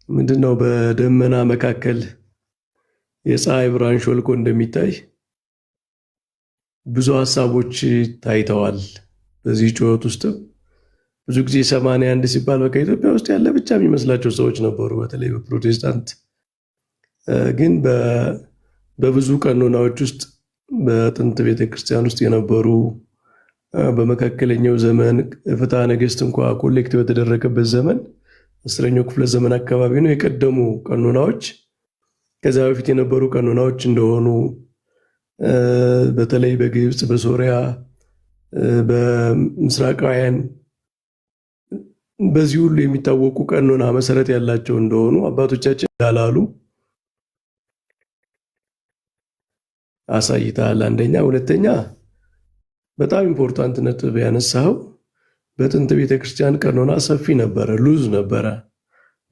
ምንድነው በደመና መካከል የፀሐይ ብርሃን ሾልኮ እንደሚታይ ብዙ ሀሳቦች ታይተዋል። በዚህ ጩኸት ውስጥ ብዙ ጊዜ 81 ሲባል በቃ ኢትዮጵያ ውስጥ ያለ ብቻ የሚመስላቸው ሰዎች ነበሩ፣ በተለይ በፕሮቴስታንት። ግን በብዙ ቀኖናዎች ውስጥ በጥንት ቤተክርስቲያን ውስጥ የነበሩ በመካከለኛው ዘመን ፍትሐ ነገሥት እንኳ ኮሌክት በተደረገበት ዘመን 10ኛው ክፍለ ዘመን አካባቢ ነው የቀደሙ ቀኖናዎች ከዚያ በፊት የነበሩ ቀኖናዎች እንደሆኑ በተለይ በግብፅ፣ በሶሪያ፣ በምስራቃውያን በዚህ ሁሉ የሚታወቁ ቀኖና መሰረት ያላቸው እንደሆኑ አባቶቻችን ያላሉ አሳይተሃል። አንደኛ። ሁለተኛ በጣም ኢምፖርታንት ነጥብ ያነሳው በጥንት ቤተክርስቲያን ቀኖና ሰፊ ነበረ፣ ሉዝ ነበረ።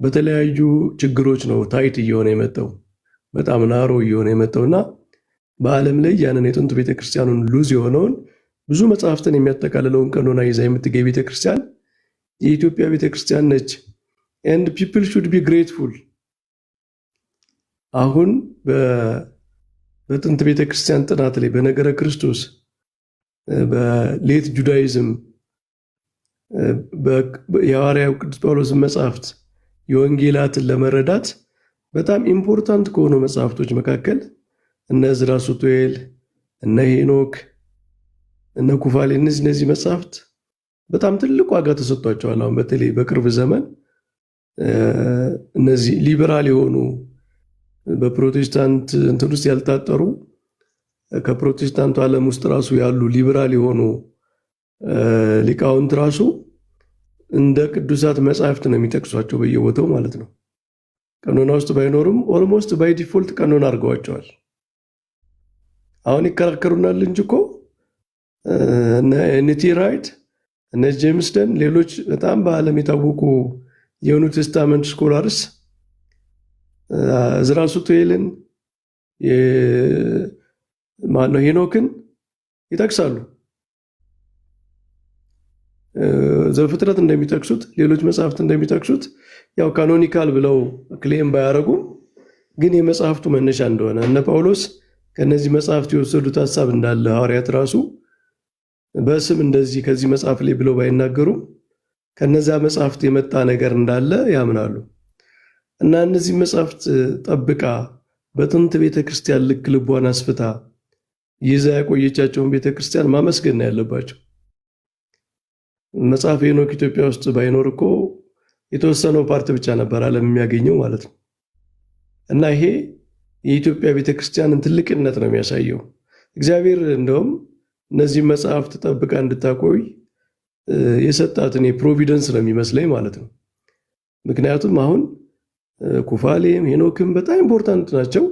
በተለያዩ ችግሮች ነው ታይት እየሆነ የመጣው፣ በጣም ናሮ እየሆነ የመጣውና በዓለም ላይ ያንን የጥንት ቤተክርስቲያኑን ሉዝ የሆነውን ብዙ መጽሐፍትን የሚያጠቃልለውን ቀኖና ይዛ የምትገኝ ቤተክርስቲያን የኢትዮጵያ ቤተክርስቲያን ነች። and people should be grateful። አሁን በጥንት ቤተክርስቲያን ጥናት ላይ በነገረ ክርስቶስ፣ በሌት ጁዳይዝም፣ የሐዋርያው ቅዱስ ጳውሎስን መጽሐፍት የወንጌላትን ለመረዳት በጣም ኢምፖርታንት ከሆኑ መጽሐፍቶች መካከል እነ ዕዝራ፣ ሱቱኤል፣ እነ ሄኖክ፣ እነ ኩፋሌ እነዚህ መጽሐፍት በጣም ትልቅ ዋጋ ተሰጥቷቸዋል። አሁን በተለይ በቅርብ ዘመን እነዚህ ሊበራል የሆኑ በፕሮቴስታንት እንትን ውስጥ ያልታጠሩ ከፕሮቴስታንቱ ዓለም ውስጥ ራሱ ያሉ ሊበራል የሆኑ ሊቃውንት ራሱ እንደ ቅዱሳት መጽሐፍት ነው የሚጠቅሷቸው በየቦታው ማለት ነው። ቀኖና ውስጥ ባይኖሩም ኦልሞስት ባይ ዲፎልት ቀኖና አድርገዋቸዋል። አሁን ይከራከሩናል እንጂ እኮ እነ ኤንቲ ራይት፣ እነ ጄምስ ደን፣ ሌሎች በጣም በዓለም የታወቁ የኒው ቴስታመንት ስኮላርስ ዕዝራ፣ ሱቱኤልን፣ ማነው ሄኖክን ይጠቅሳሉ። ዘፍጥረት እንደሚጠቅሱት ሌሎች መጽሐፍት እንደሚጠቅሱት ያው ካኖኒካል ብለው ክሌም ባያደርጉም ግን የመጽሐፍቱ መነሻ እንደሆነ እነ ጳውሎስ ከነዚህ መጽሐፍት የወሰዱት ሐሳብ እንዳለ ሐዋርያት ራሱ በስም እንደዚህ ከዚህ መጽሐፍ ላይ ብለው ባይናገሩም ከነዛ መጽሐፍት የመጣ ነገር እንዳለ ያምናሉ። እና እነዚህ መጽሐፍት ጠብቃ በጥንት ቤተክርስቲያን ልክ ልቧን አስፍታ ይዛ ያቆየቻቸውን ቤተክርስቲያን ማመስገን ነው ያለባቸው። መጽሐፈ ሄኖክ ኢትዮጵያ ውስጥ ባይኖር እኮ የተወሰነው ፓርት ብቻ ነበር ዓለም የሚያገኘው ማለት ነው። እና ይሄ የኢትዮጵያ ቤተክርስቲያንን ትልቅነት ነው የሚያሳየው። እግዚአብሔር እንደውም እነዚህ መጽሐፍት ጠብቃ እንድታቆይ የሰጣትን የፕሮቪደንስ ነው የሚመስለኝ ማለት ነው። ምክንያቱም አሁን ኩፋሌም ሄኖክም በጣም ኢምፖርታንት ናቸው።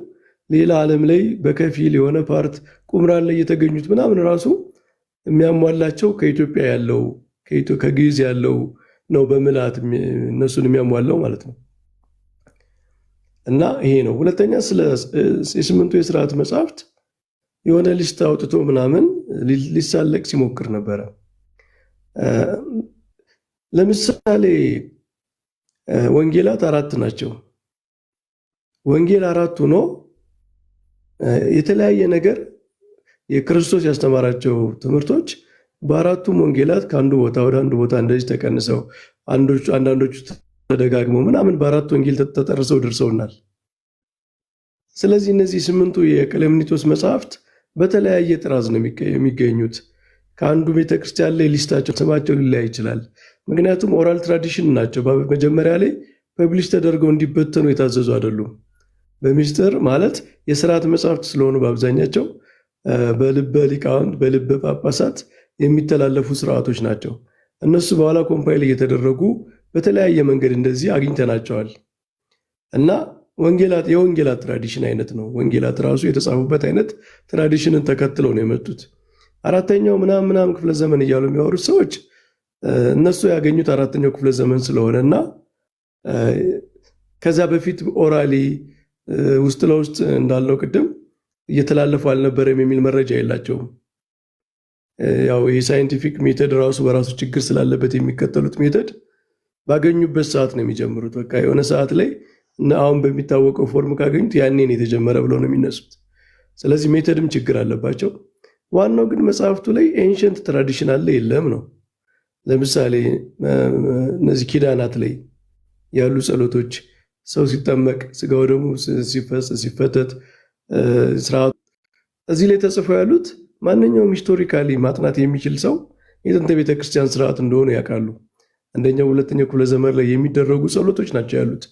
ሌላ ዓለም ላይ በከፊል የሆነ ፓርት ቁምራን ላይ የተገኙት ምናምን ራሱ የሚያሟላቸው ከኢትዮጵያ ያለው ከግዕዝ ያለው ነው በምልአት እነሱን የሚያሟላው ማለት ነው። እና ይሄ ነው። ሁለተኛ ስለ የስምንቱ የሥርዓት መጽሐፍት የሆነ ሊስት አውጥቶ ምናምን ሊሳለቅ ሲሞክር ነበረ። ለምሳሌ ወንጌላት 4 ናቸው። ወንጌል 4 ሆኖ የተለያየ ነገር የክርስቶስ ያስተማራቸው ትምህርቶች በአራቱም ወንጌላት ከአንዱ ቦታ ወደ አንዱ ቦታ እንደዚህ ተቀንሰው አንዳንዶቹ ተደጋግመው ምናምን በአራት ወንጌል ተጠርሰው ደርሰውናል። ስለዚህ እነዚህ 8ቱ የቀሌምኒጦስ መጽሐፍት በተለያየ ጥራዝ ነው የሚገኙት። ከአንዱ ቤተክርስቲያን ላይ ሊስታቸው ስማቸው ሊለያይ ይችላል። ምክንያቱም ኦራል ትራዲሽን ናቸው። መጀመሪያ ላይ ፐብሊሽ ተደርገው እንዲበተኑ የታዘዙ አይደሉም። በሚስጥር ማለት የሥርዓት መጽሐፍት ስለሆኑ በአብዛኛቸው በልበ ሊቃውንት በልበ ጳጳሳት የሚተላለፉ ስርዓቶች ናቸው። እነሱ በኋላ ኮምፓይል እየተደረጉ በተለያየ መንገድ እንደዚህ አግኝተናቸዋል። እና የወንጌላት ትራዲሽን አይነት ነው። ወንጌላት ራሱ የተጻፉበት አይነት ትራዲሽንን ተከትለው ነው የመጡት። አራተኛው ምናምን ክፍለ ዘመን እያሉ የሚያወሩት ሰዎች እነሱ ያገኙት አራተኛው ክፍለ ዘመን ስለሆነ እና ከዛ በፊት ኦራሊ ውስጥ ለውስጥ እንዳልነው ቅድም እየተላለፉ አልነበረም የሚል መረጃ የላቸውም። ያው የሳይንቲፊክ ሜተድ ራሱ በራሱ ችግር ስላለበት የሚከተሉት ሜተድ ባገኙበት ሰዓት ነው የሚጀምሩት። በቃ የሆነ ሰዓት ላይ አሁን በሚታወቀው ፎርም ካገኙት ያኔን የተጀመረ ብለው ነው የሚነሱት። ስለዚህ ሜተድም ችግር አለባቸው። ዋናው ግን መጽሐፍቱ ላይ ኤንሸንት ትራዲሽን አለ የለም ነው። ለምሳሌ እነዚህ ኪዳናት ላይ ያሉ ጸሎቶች፣ ሰው ሲጠመቅ ስጋው ደግሞ ሲፈተት ስርዓቱ እዚህ ላይ ተጽፎ ያሉት ማንኛውም ሂስቶሪካሊ ማጥናት የሚችል ሰው የጥንት ቤተክርስቲያን ስርዓት እንደሆኑ ያውቃሉ። አንደኛው ሁለተኛው ክፍለ ዘመን ላይ የሚደረጉ ጸሎቶች ናቸው ያሉት።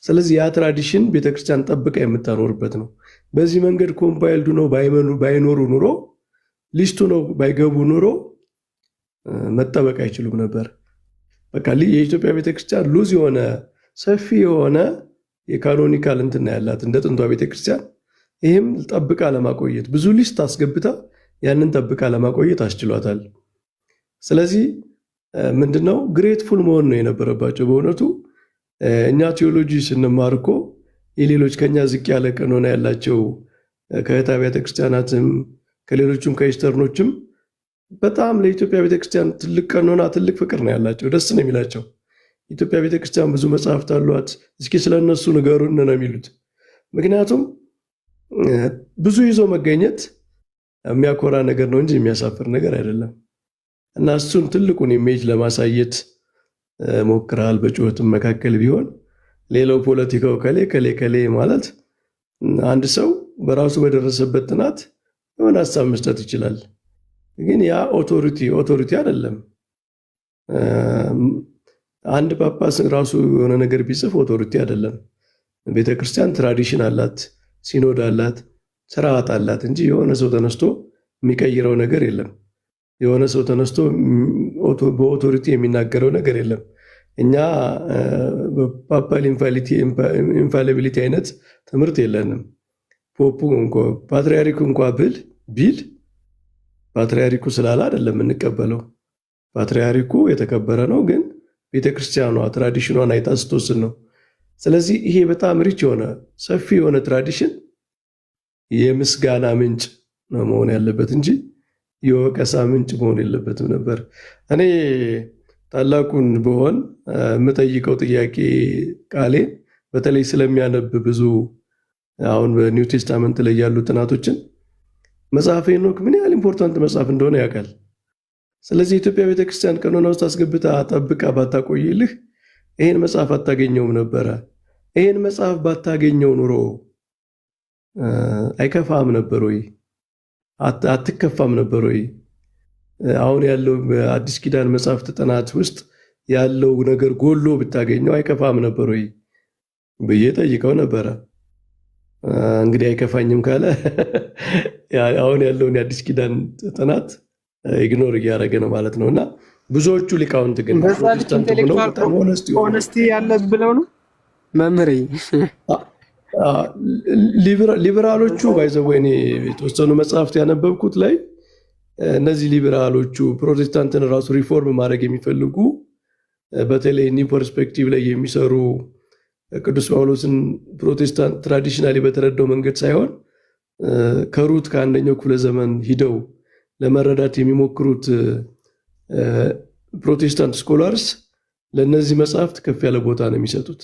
ስለዚህ ያ ትራዲሽን ቤተክርስቲያን ጠብቃ የምታኖርበት ነው። በዚህ መንገድ ኮምፓይልዱ ነው ባይኖሩ ኑሮ ሊስቱ ነው ባይገቡ ኑሮ መጠበቅ አይችሉም ነበር። በቃ የኢትዮጵያ ቤተክርስቲያን ሉዝ የሆነ ሰፊ የሆነ የካኖኒካል እንትና ያላት እንደ ጥንቷ ቤተክርስቲያን ይህም ጠብቃ ለማቆየት ብዙ ሊስት አስገብታ ያንን ጠብቃ ለማቆየት አስችሏታል። ስለዚህ ምንድነው ግሬትፉል መሆን ነው የነበረባቸው። በእውነቱ እኛ ቴዎሎጂ ስንማር እኮ የሌሎች ከኛ ዝቅ ያለ ቀኖና ያላቸው ከእህት አብያተ ክርስቲያናትም ከሌሎቹም ከኢስተርኖችም በጣም ለኢትዮጵያ ቤተክርስቲያን ትልቅ ቀኖና ትልቅ ፍቅር ነው ያላቸው። ደስ ነው የሚላቸው። ኢትዮጵያ ቤተክርስቲያን ብዙ መጽሐፍት አሏት፣ እስኪ ስለነሱ ንገሩን ነው የሚሉት። ምክንያቱም ብዙ ይዞ መገኘት የሚያኮራ ነገር ነው እንጂ የሚያሳፍር ነገር አይደለም። እና እሱን ትልቁን ኢሜጅ ለማሳየት ሞክረሃል። በጩኸትም መካከል ቢሆን ሌላው ፖለቲካው ከሌ ማለት አንድ ሰው በራሱ በደረሰበት ጥናት የሆነ ሀሳብ መስጠት ይችላል። ግን ያ ኦቶሪቲ አይደለም። አንድ ጳጳስ ራሱ የሆነ ነገር ቢጽፍ ኦቶሪቲ አይደለም። ቤተክርስቲያን ትራዲሽን አላት፣ ሲኖድ አላት፣ ስርዓት አላት እንጂ የሆነ ሰው ተነስቶ የሚቀይረው ነገር የለም። የሆነ ሰው ተነስቶ በኦቶሪቲ የሚናገረው ነገር የለም። እኛ በፓፓል ኢንፋሊቢሊቲ አይነት ትምህርት የለንም። ፖፑ ፓትሪያርኩ እንኳ ቢል ፓትሪያርኩ ስላለ አይደለም የምንቀበለው። ፓትሪያርኩ የተከበረ ነው፣ ግን ቤተክርስቲያኗ ትራዲሽኗን አይታ ስትወስን ነው። ስለዚህ ይሄ በጣም ሪች የሆነ ሰፊ የሆነ ትራዲሽን የምስጋና ምንጭ ነው መሆን ያለበት እንጂ የወቀሳ ምንጭ መሆን የለበትም ነበር። እኔ ታላቁን ብሆን የምጠይቀው ጥያቄ ቃሌን በተለይ ስለሚያነብ ብዙ አሁን በኒው ቴስታመንት ላይ ያሉ ጥናቶችን መጽሐፈ ሄኖክ ምን ያህል ኢምፖርታንት መጽሐፍ እንደሆነ ያውቃል። ስለዚህ የኢትዮጵያ ቤተክርስቲያን ቀኖና ውስጥ አስገብታ ጠብቃ ባታቆይልህ ይህን መጽሐፍ አታገኘውም ነበረ። ይህን መጽሐፍ ባታገኘው ኑሮ አይከፋም ነበር ወይ? አትከፋም ነበር ወይ? አሁን ያለው በአዲስ ኪዳን መጽሐፍት ጥናት ውስጥ ያለው ነገር ጎሎ ብታገኘው አይከፋም ነበር ወይ ብዬ ጠይቀው ነበረ። እንግዲህ አይከፋኝም ካለ አሁን ያለውን የአዲስ ኪዳን ጥናት ኢግኖር እያደረገ ነው ማለት ነው። እና ብዙዎቹ ሊቃውንት ግን ሆነስቲ ያለ ብለው ነው መምህር ሊበራሎቹ ባይዘው እኔ የተወሰኑ መጽሐፍት ያነበብኩት ላይ እነዚህ ሊበራሎቹ ፕሮቴስታንትን ራሱ ሪፎርም ማድረግ የሚፈልጉ በተለይ ኒው ፐርስፔክቲቭ ላይ የሚሰሩ ቅዱስ ጳውሎስን ፕሮቴስታንት ትራዲሽናሊ በተረዳው መንገድ ሳይሆን ከሩት ከአንደኛው ክፍለ ዘመን ሂደው ለመረዳት የሚሞክሩት ፕሮቴስታንት ስኮላርስ ለእነዚህ መጽሐፍት ከፍ ያለ ቦታ ነው የሚሰጡት።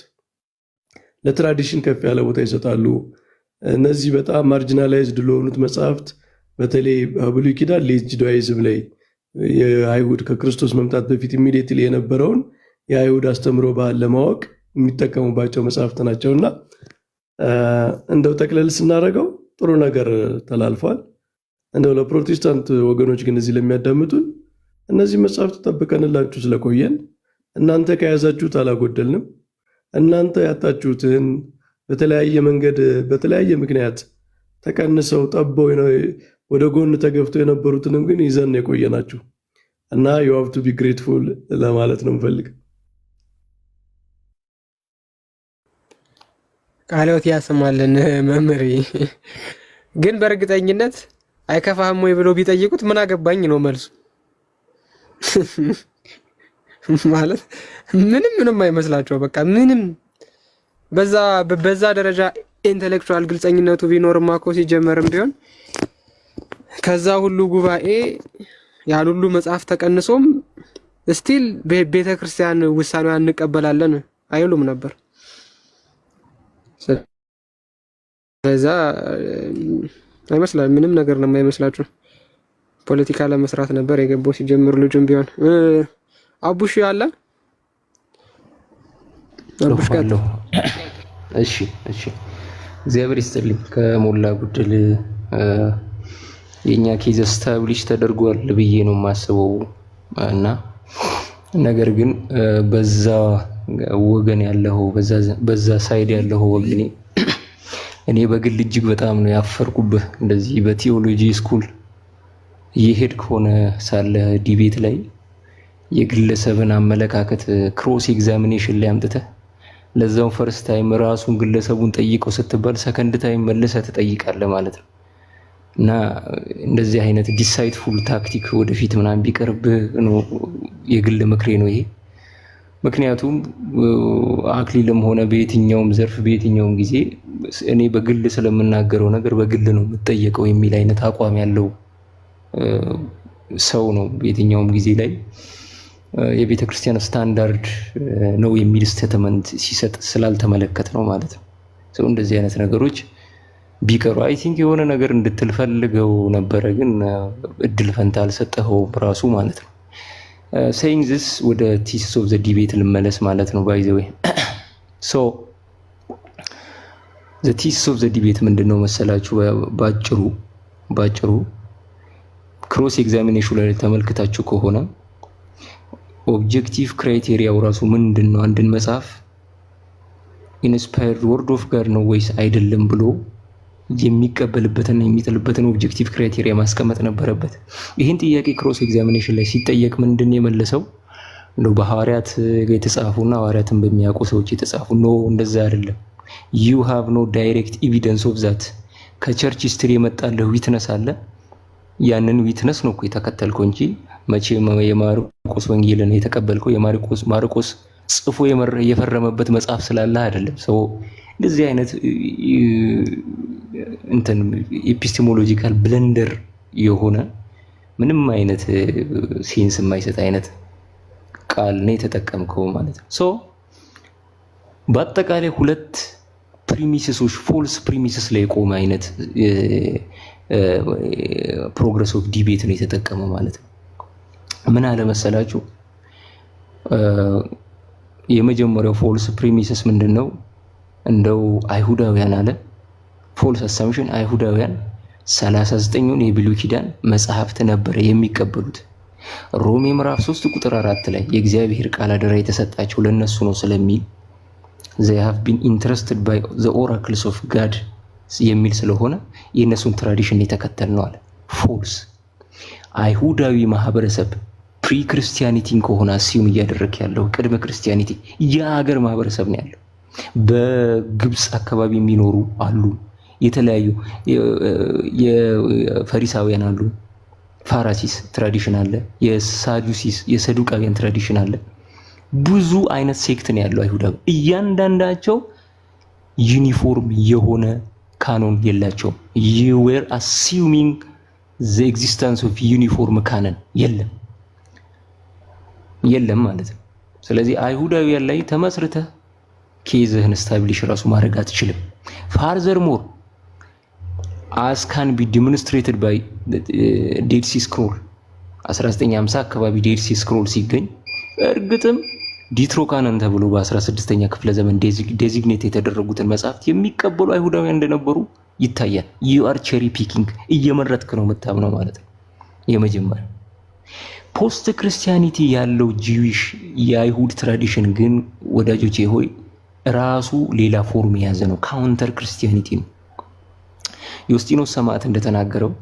ለትራዲሽን ከፍ ያለ ቦታ ይሰጣሉ። እነዚህ በጣም ማርጂናላይዝድ ለሆኑት መጽሐፍት በተለይ በብሉይ ኪዳን ሌት ጁዳይዝም ላይ የአይሁድ ከክርስቶስ መምጣት በፊት ኢሚዲየትሊ የነበረውን የአይሁድ አስተምሮ ባህል ለማወቅ የሚጠቀሙባቸው መጽሐፍት ናቸውና እንደው ጠቅለል ስናደርገው ጥሩ ነገር ተላልፏል። እንደው ለፕሮቴስታንት ወገኖች ግን እዚህ ለሚያዳምጡን እነዚህ መጽሐፍት ጠብቀንላችሁ ስለቆየን እናንተ ከያዛችሁት አላጎደልንም። እናንተ ያጣችሁትን በተለያየ መንገድ በተለያየ ምክንያት ተቀንሰው ጠበው ወደ ጎን ተገፍተው የነበሩትንም ግን ይዘን የቆየናችሁ እና you have to be grateful ለማለት ነው የምፈልግ። ቃልዎት ያሰማልን መምህር። ግን በእርግጠኝነት አይከፋህም ወይ ብሎ ቢጠይቁት ምን አገባኝ ነው መልሱ። ማለት ምንም አይመስላቸው። በቃ ምንም በዛ ደረጃ ኢንተሌክቹዋል ግልጸኝነቱ ቢኖርማ እኮ ሲጀመርም ቢሆን ከዛ ሁሉ ጉባኤ ያሉ ሁሉ መጽሐፍ ተቀንሶም ስቲል ቤተክርስቲያን ውሳኔዋን እንቀበላለን አይሉም ነበር። ስለዛ አይመስላል ምንም ነገር ነው የማይመስላችሁ። ፖለቲካ ለመስራት ነበር የገባው ሲጀምር ልጁም ቢሆን አቡሽ ያለ አቡሽ ጋር እሺ እግዚአብሔር ይስጥልኝ። ከሞላ ጎደል የኛ ኬዝ ስታብሊሽ ተደርጓል ብዬ ነው የማስበው እና ነገር ግን በዛ ወገን ያለው በዛ ሳይድ ያለው ወገኔ እኔ በግል እጅግ በጣም ነው ያፈርኩብህ። እንደዚህ በቲዮሎጂ ስኩል እየሄድክ ሆነ ሳለ ዲቤት ላይ የግለሰብን አመለካከት ክሮስ ኤግዛሚኔሽን ላይ አምጥተህ ለዛው ፈርስት ታይም ራሱን ግለሰቡን ጠይቀው ስትባል ሰከንድ ታይም መልሰህ ትጠይቃለህ ማለት ነው። እና እንደዚህ አይነት ዲሳይትፉል ታክቲክ ወደፊት ምናምን ቢቀርብህ ነው የግል ምክሬ ነው ይሄ። ምክንያቱም አክሊልም ሆነ በየትኛውም ዘርፍ በየትኛውም ጊዜ እኔ በግል ስለምናገረው ነገር በግል ነው የምጠየቀው የሚል አይነት አቋም ያለው ሰው ነው በየትኛውም ጊዜ ላይ የቤተ ክርስቲያን ስታንዳርድ ነው የሚል ስቴትመንት ሲሰጥ ስላልተመለከት ነው ማለት ነው። ሰው እንደዚህ አይነት ነገሮች ቢቀሩ አይ ቲንክ የሆነ ነገር እንድትልፈልገው ነበረ፣ ግን እድል ፈንታ አልሰጠኸውም ራሱ ማለት ነው። saying this ወደ thesis of the debate ልመለስ ማለት ነው። by the way so the thesis of the debate ምንድነው መሰላችሁ? ባጭሩ ክሮስ ኤግዛሚኔሽን ላይ ተመልክታችሁ ከሆነ ኦብጀክቲቭ ክራይቴሪያው ራሱ ምንድነው? አንድን መጽሐፍ ኢንስፓየርድ ወርድ ኦፍ ጋድ ነው ወይስ አይደለም ብሎ የሚቀበልበትና የሚጥልበትን ኦብጀክቲቭ ክራይቴሪያ ማስቀመጥ ነበረበት። ይህን ጥያቄ ክሮስ ኤግዛሚኔሽን ላይ ሲጠየቅ ምንድን የመለሰው እንደው በሐዋርያት የተጻፉና ሐዋርያትን በሚያውቁ ሰዎች የተጻፉ ኖ እንደዛ አይደለም። you have no direct evidence of that ከቸርች ሂስትሪ የመጣልህ ዊትነስ አለ። ያንን ዊትነስ ነው እኮ የተከተልከው እንጂ መቼም የማርቆስ ወንጌልን የተቀበልከው ማርቆስ ጽፎ የፈረመበት መጽሐፍ ስላለ አይደለም። ሰው እንደዚህ አይነት እንትን ኤፒስቴሞሎጂካል ብለንደር የሆነ ምንም አይነት ሴንስ የማይሰጥ አይነት ቃል ነው የተጠቀምከው ማለት ነው። ሶ በአጠቃላይ ሁለት ፕሪሚሲሶች ፎልስ ፕሪሚሲስ ላይ የቆመ አይነት ፕሮግረስ ኦፍ ዲቤት ነው የተጠቀመው ማለት ነው። ምን አለ መሰላችሁ? የመጀመሪያው ፎልስ ፕሪሚስስ ምንድነው? እንደው አይሁዳውያን አለ ፎልስ አሳምፕሽን አይሁዳውያን 39ን የብሉይ ኪዳን መጽሐፍት ነበረ የሚቀበሉት። ሮሜ ምዕራፍ 3 ቁጥር 4 ላይ የእግዚአብሔር ቃል አደራ የተሰጣቸው ለነሱ ነው ስለሚል they have been interested by the oracles of God የሚል ስለሆነ የነሱን ትራዲሽን የተከተል ነው አለ። ፎልስ አይሁዳዊ ማህበረሰብ ፕሪ ክርስቲያኒቲን ከሆነ አሲዩም እያደረክ ያለው ቅድመ ክርስቲያኒቲ የሀገር ማህበረሰብ ነው ያለው። በግብጽ አካባቢ የሚኖሩ አሉ፣ የተለያዩ የፈሪሳውያን አሉ፣ ፋራሲስ ትራዲሽን አለ፣ የሳዱሲስ የሰዱቃውያን ትራዲሽን አለ። ብዙ አይነት ሴክት ነው ያለው አይሁዳዊ። እያንዳንዳቸው ዩኒፎርም የሆነ ካኖን የላቸውም። you were assuming the existence of uniform canon የለም ማለት ነው። ስለዚህ አይሁዳውያን ላይ ተመስርተህ ኬዝህን ስታብሊሽ ራሱ ማድረግ አትችልም። ፋርዘር ሞር as can be demonstrated by ዴድ ሲ ስክሮል 1950 አካባቢ ዴድ ሲ ስክሮል ሲገኝ እርግጥም ዲትሮካነን ተብሎ በ16ኛ ክፍለ ዘመን ዴዚግኔት የተደረጉትን መጽሐፍት የሚቀበሉ አይሁዳውያን እንደነበሩ ይታያል። you are cherry picking እየመረጥክ ነው የምታምነው ማለት ነው። የመጀመሪያ ፖስት ክርስቲያኒቲ ያለው ጂዊሽ የአይሁድ ትራዲሽን ግን ወዳጆቼ ሆይ ራሱ ሌላ ፎርም የያዘ ነው። ካውንተር ክርስቲያኒቲ ነው። ዮስጢኖስ ሰማዕት እንደተናገረው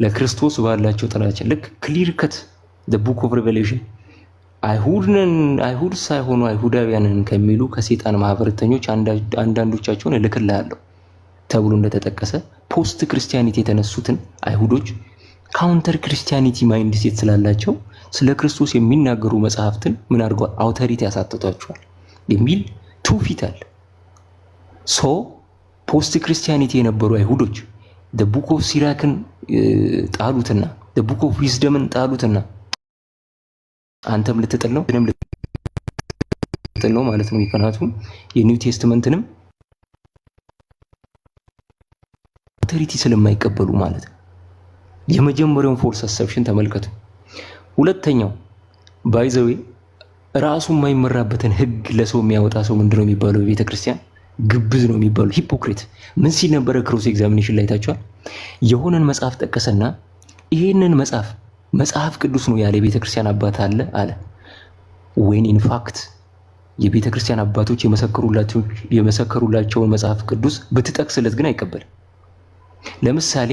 ለክርስቶስ ባላቸው ጥላቻ ልክ ክሊር ከት the book of revelation አይሁድ ሳይሆኑ አይሁዳውያንን ከሚሉ ከሰይጣን ማህበረተኞች አንዳንዶቻቸውን እልክልሃለሁ ተብሎ እንደተጠቀሰ ፖስት ክርስቲያኒቲ የተነሱትን አይሁዶች ካውንተር ክርስቲያኒቲ ማይንድ ሴት ስላላቸው ስለ ክርስቶስ የሚናገሩ መጽሐፍትን ምን አድርገዋል? አውቶሪቲ ያሳጥቷቸዋል የሚል ትውፊት አለ። ሶ ፖስት ክርስቲያኒቲ የነበሩ አይሁዶች the book of ሲራክን ጣሉትና the book of wisdomን ጣሉትና አንተም ልትጥል ነው እኔም ልትጥል ነው ማለት ነው። ምክንያቱም የኒው ቴስትመንትንም አውቶሪቲ ስለማይቀበሉ ማለት ነው። የመጀመሪያውን ፎልስ አሰፕሽን ተመልከቱ። ሁለተኛው ባይ ዘ ዌይ ራሱ የማይመራበትን ህግ ለሰው የሚያወጣ ሰው ምንድነው የሚባለው? በቤተ ክርስቲያን ግብዝ ነው የሚባለው፣ ሂፖክሪት። ምን ሲል ነበረ? ክሮስ ኤግዛሚኔሽን ላይ ታችኋል። የሆነን መጽሐፍ ጠቀሰና ይሄንን መጽሐፍ ቅዱስ ነው ያለ የቤተ ክርስቲያን አባት አለ when in fact የቤተ ክርስቲያን አባቶች የመሰከሩላቸውን መጽሐፍ ቅዱስ ብትጠቅስለት ግን አይቀበልም። ለምሳሌ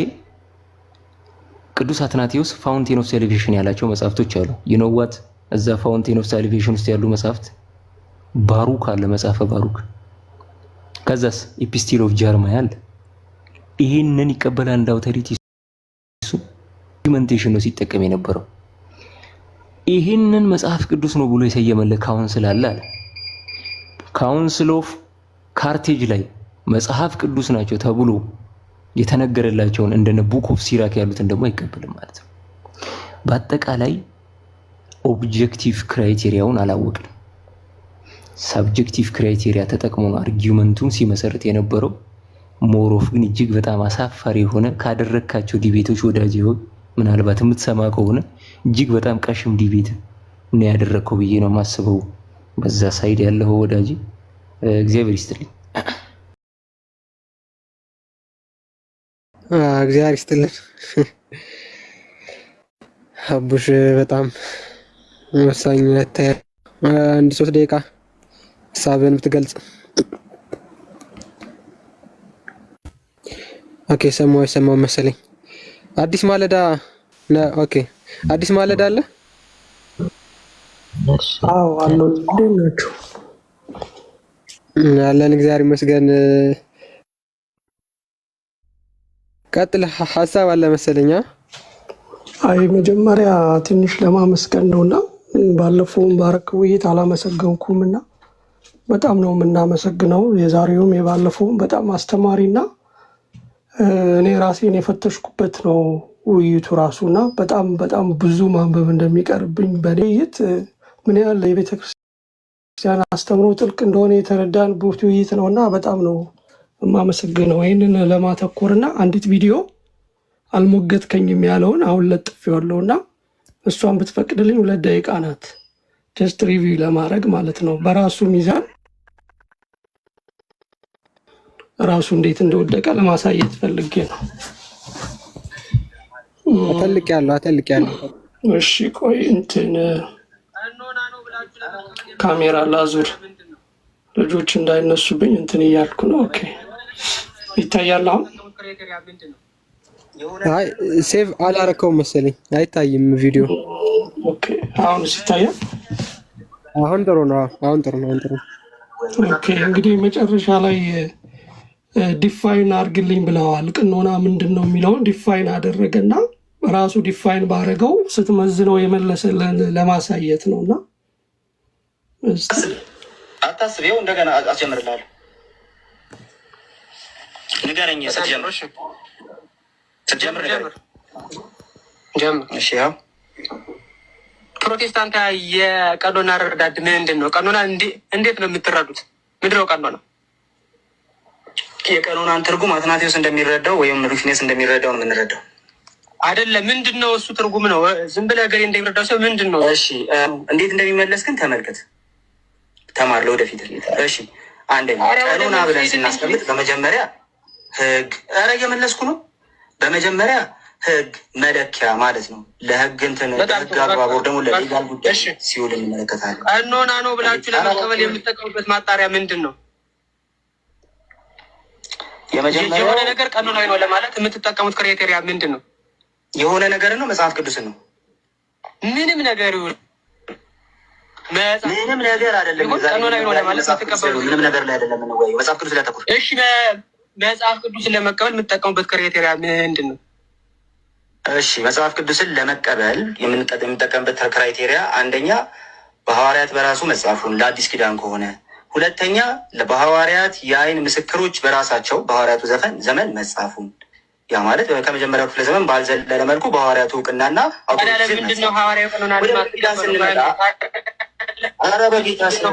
ቅዱስ አትናቴዎስ ፋውንቴን ኦፍ ሳልቬሽን ያላቸው መጽሐፍቶች አሉ። you know what እዛ ፋውንቴን ኦፍ ሳልቬሽን ውስጥ ያሉ መጽሐፍት ባሩክ አለ፣ መጽሐፈ ባሩክ። ከዛስ ኤፒስቲል ኦፍ ጀርማያ አለ። ይሄንን ይቀበላል እንደ አውቶሪቲ። ዶክመንቴሽን ነው ሲጠቀም የነበረው። ይሄንን መጽሐፍ ቅዱስ ነው ብሎ የሰየመለት ካውንስል አለ። ካውንስል ኦፍ ካርቴጅ ላይ መጽሐፍ ቅዱስ ናቸው ተብሎ የተነገረላቸውን እንደነ ቡክ ኦፍ ሲራክ ያሉትን ደግሞ አይቀበልም ማለት ነው። በአጠቃላይ ኦብጀክቲቭ ክራይቴሪያውን አላወቅንም። ሳብጀክቲቭ ክራይቴሪያ ተጠቅሞ ነው አርጊውመንቱን ሲመሰርት የነበረው። ሞሮፍ ግን እጅግ በጣም አሳፋሪ የሆነ ካደረካቸው ዲቤቶች ወዳጅ ሆይ ምናልባት የምትሰማ ከሆነ እጅግ በጣም ቀሽም ዲቤት ነው ያደረከው ብዬ ነው ማስበው። በዛ ሳይድ ያለው ወዳጅ እግዚአብሔር ይስጥልኝ። እግዚአብሔር ይስጥልን። አቡሽ በጣም ወሳኝ ነህ። አንድ 3 ደቂቃ ሀሳብህን ብትገልጽ። ኦኬ ሰማው መሰለኝ። አዲስ ማለዳ ኦኬ አዲስ ማለዳ አለ። አዎ አለው። እንዴት ናችሁ? አለን እግዚአብሔር ይመስገን። ቀጥል፣ ሀሳብ አለ መሰለኝ። አይ መጀመሪያ ትንሽ ለማመስገን ነውና ባለፈውም ባረክ ውይይት አላመሰገንኩምና በጣም ነው የምናመሰግነው። የዛሬውም የባለፈውም በጣም አስተማሪና እኔ ራሴን የፈተሽኩበት ነው ውይይቱ ራሱና በጣም ብዙ ማንበብ እንደሚቀርብኝ በውይይት ምን ያህል የቤተ ክርስቲያን አስተምሮ ጥልቅ እንደሆነ የተረዳንበት ውይይት ነውና በጣም ነው የማመሰግነው። ይህንን ለማተኮርና አንዲት ቪዲዮ አልሞገትከኝም ያለውን አሁን ለጥፌዋለሁና እሷን ብትፈቅድልኝ 2 ደቂቃ ናት። ጀስት ሪቪው ለማድረግ ማለት ነው። በራሱ ሚዛን ራሱ እንዴት እንደወደቀ ለማሳየት ፈልጌ ነው። አተልቅ ያለው። እሺ ቆይ እንትን ካሜራ ላዙር፣ ልጆች እንዳይነሱብኝ እንትን እያልኩ ነው። ኦኬ ይታያል አሁን? አይ ሴቭ አላረከው መሰለኝ አይታይም ቪዲዮ። ኦኬ አሁንስ ይታያል? አሁን ጥሩ ነው። አሁን ጥሩ ነው። ኦኬ እንግዲህ መጨረሻ ላይ ዲፋይን አድርግልኝ ብለዋል። ቀኖና ምንድን ነው የሚለውን ዲፋይን አደረገና ራሱ ዲፋይን ባደረገው ስትመዝነው የመለሰልን ለማሳየት ነው። እና አታስቤው እንደገና አስጀምርልሃለሁ። ንገረኝ ስትጀምር ጀምር። እሺ ያው ፕሮቴስታንት የቀኖና ረዳድ ምንድን ነው? ቀኖና እንዴት ነው የምትረዱት? ምንድን ነው ቀኖና? የቀኖናን ትርጉም አትናቴዎስ እንደሚረዳው ወይም ሩፊኔስ እንደሚረዳው ነው የምንረዳው። አይደለም። ምንድን ነው እሱ ትርጉም ነው? ዝም ብለህ ገሌ እንደሚረዳው ሰው ምንድን ነው? እሺ እንዴት እንደሚመለስ ግን ተመልከት፣ ተማር ለወደፊት። እሺ አንደኛ ቀኖና ብለን ስናስቀምጥ በመጀመሪያ ህግ፣ ኧረ እየመለስኩ ነው። በመጀመሪያ ህግ መለኪያ ማለት ነው። ለህግ እንትን ህግ አግባብ ደግሞ ለሌጋል ጉዳይ ሲውል እንመለከታለን። ቀኖና ነው ብላችሁ ለመቀበል የምትጠቀሙበት ማጣሪያ ምንድን ነው? የሆነ ነገር ቀኖናዊ ነው ለማለት የምትጠቀሙት ክራይቴሪያ ምንድን ነው? የሆነ ነገር ነው መጽሐፍ ቅዱስን ነው። ምንም ነገር ምንም ነገር አይደለም። ቀኖናዊ ነው ለማለት የምትቀበሉት ምንም ነገር ላይ አይደለም ነው ወይ መጽሐፍ ቅዱስ ላይ ተኩር። እሺ መጽሐፍ ቅዱስን ለመቀበል የምትጠቀሙበት ክራይቴሪያ ምንድን ነው? እሺ መጽሐፍ ቅዱስን ለመቀበል የምንጠቀምበት ክራይቴሪያ አንደኛ በሐዋርያት በራሱ መጽሐፉን ለአዲስ ኪዳን ከሆነ፣ ሁለተኛ በሐዋርያት የአይን ምስክሮች በራሳቸው በሐዋርያቱ ዘመን መጽሐፉን፣ ያ ማለት ከመጀመሪያው ክፍለ ዘመን ባልዘለለ መልኩ በሐዋርያቱ እውቅናና ምንድነው ሐዋርያው ቀኖና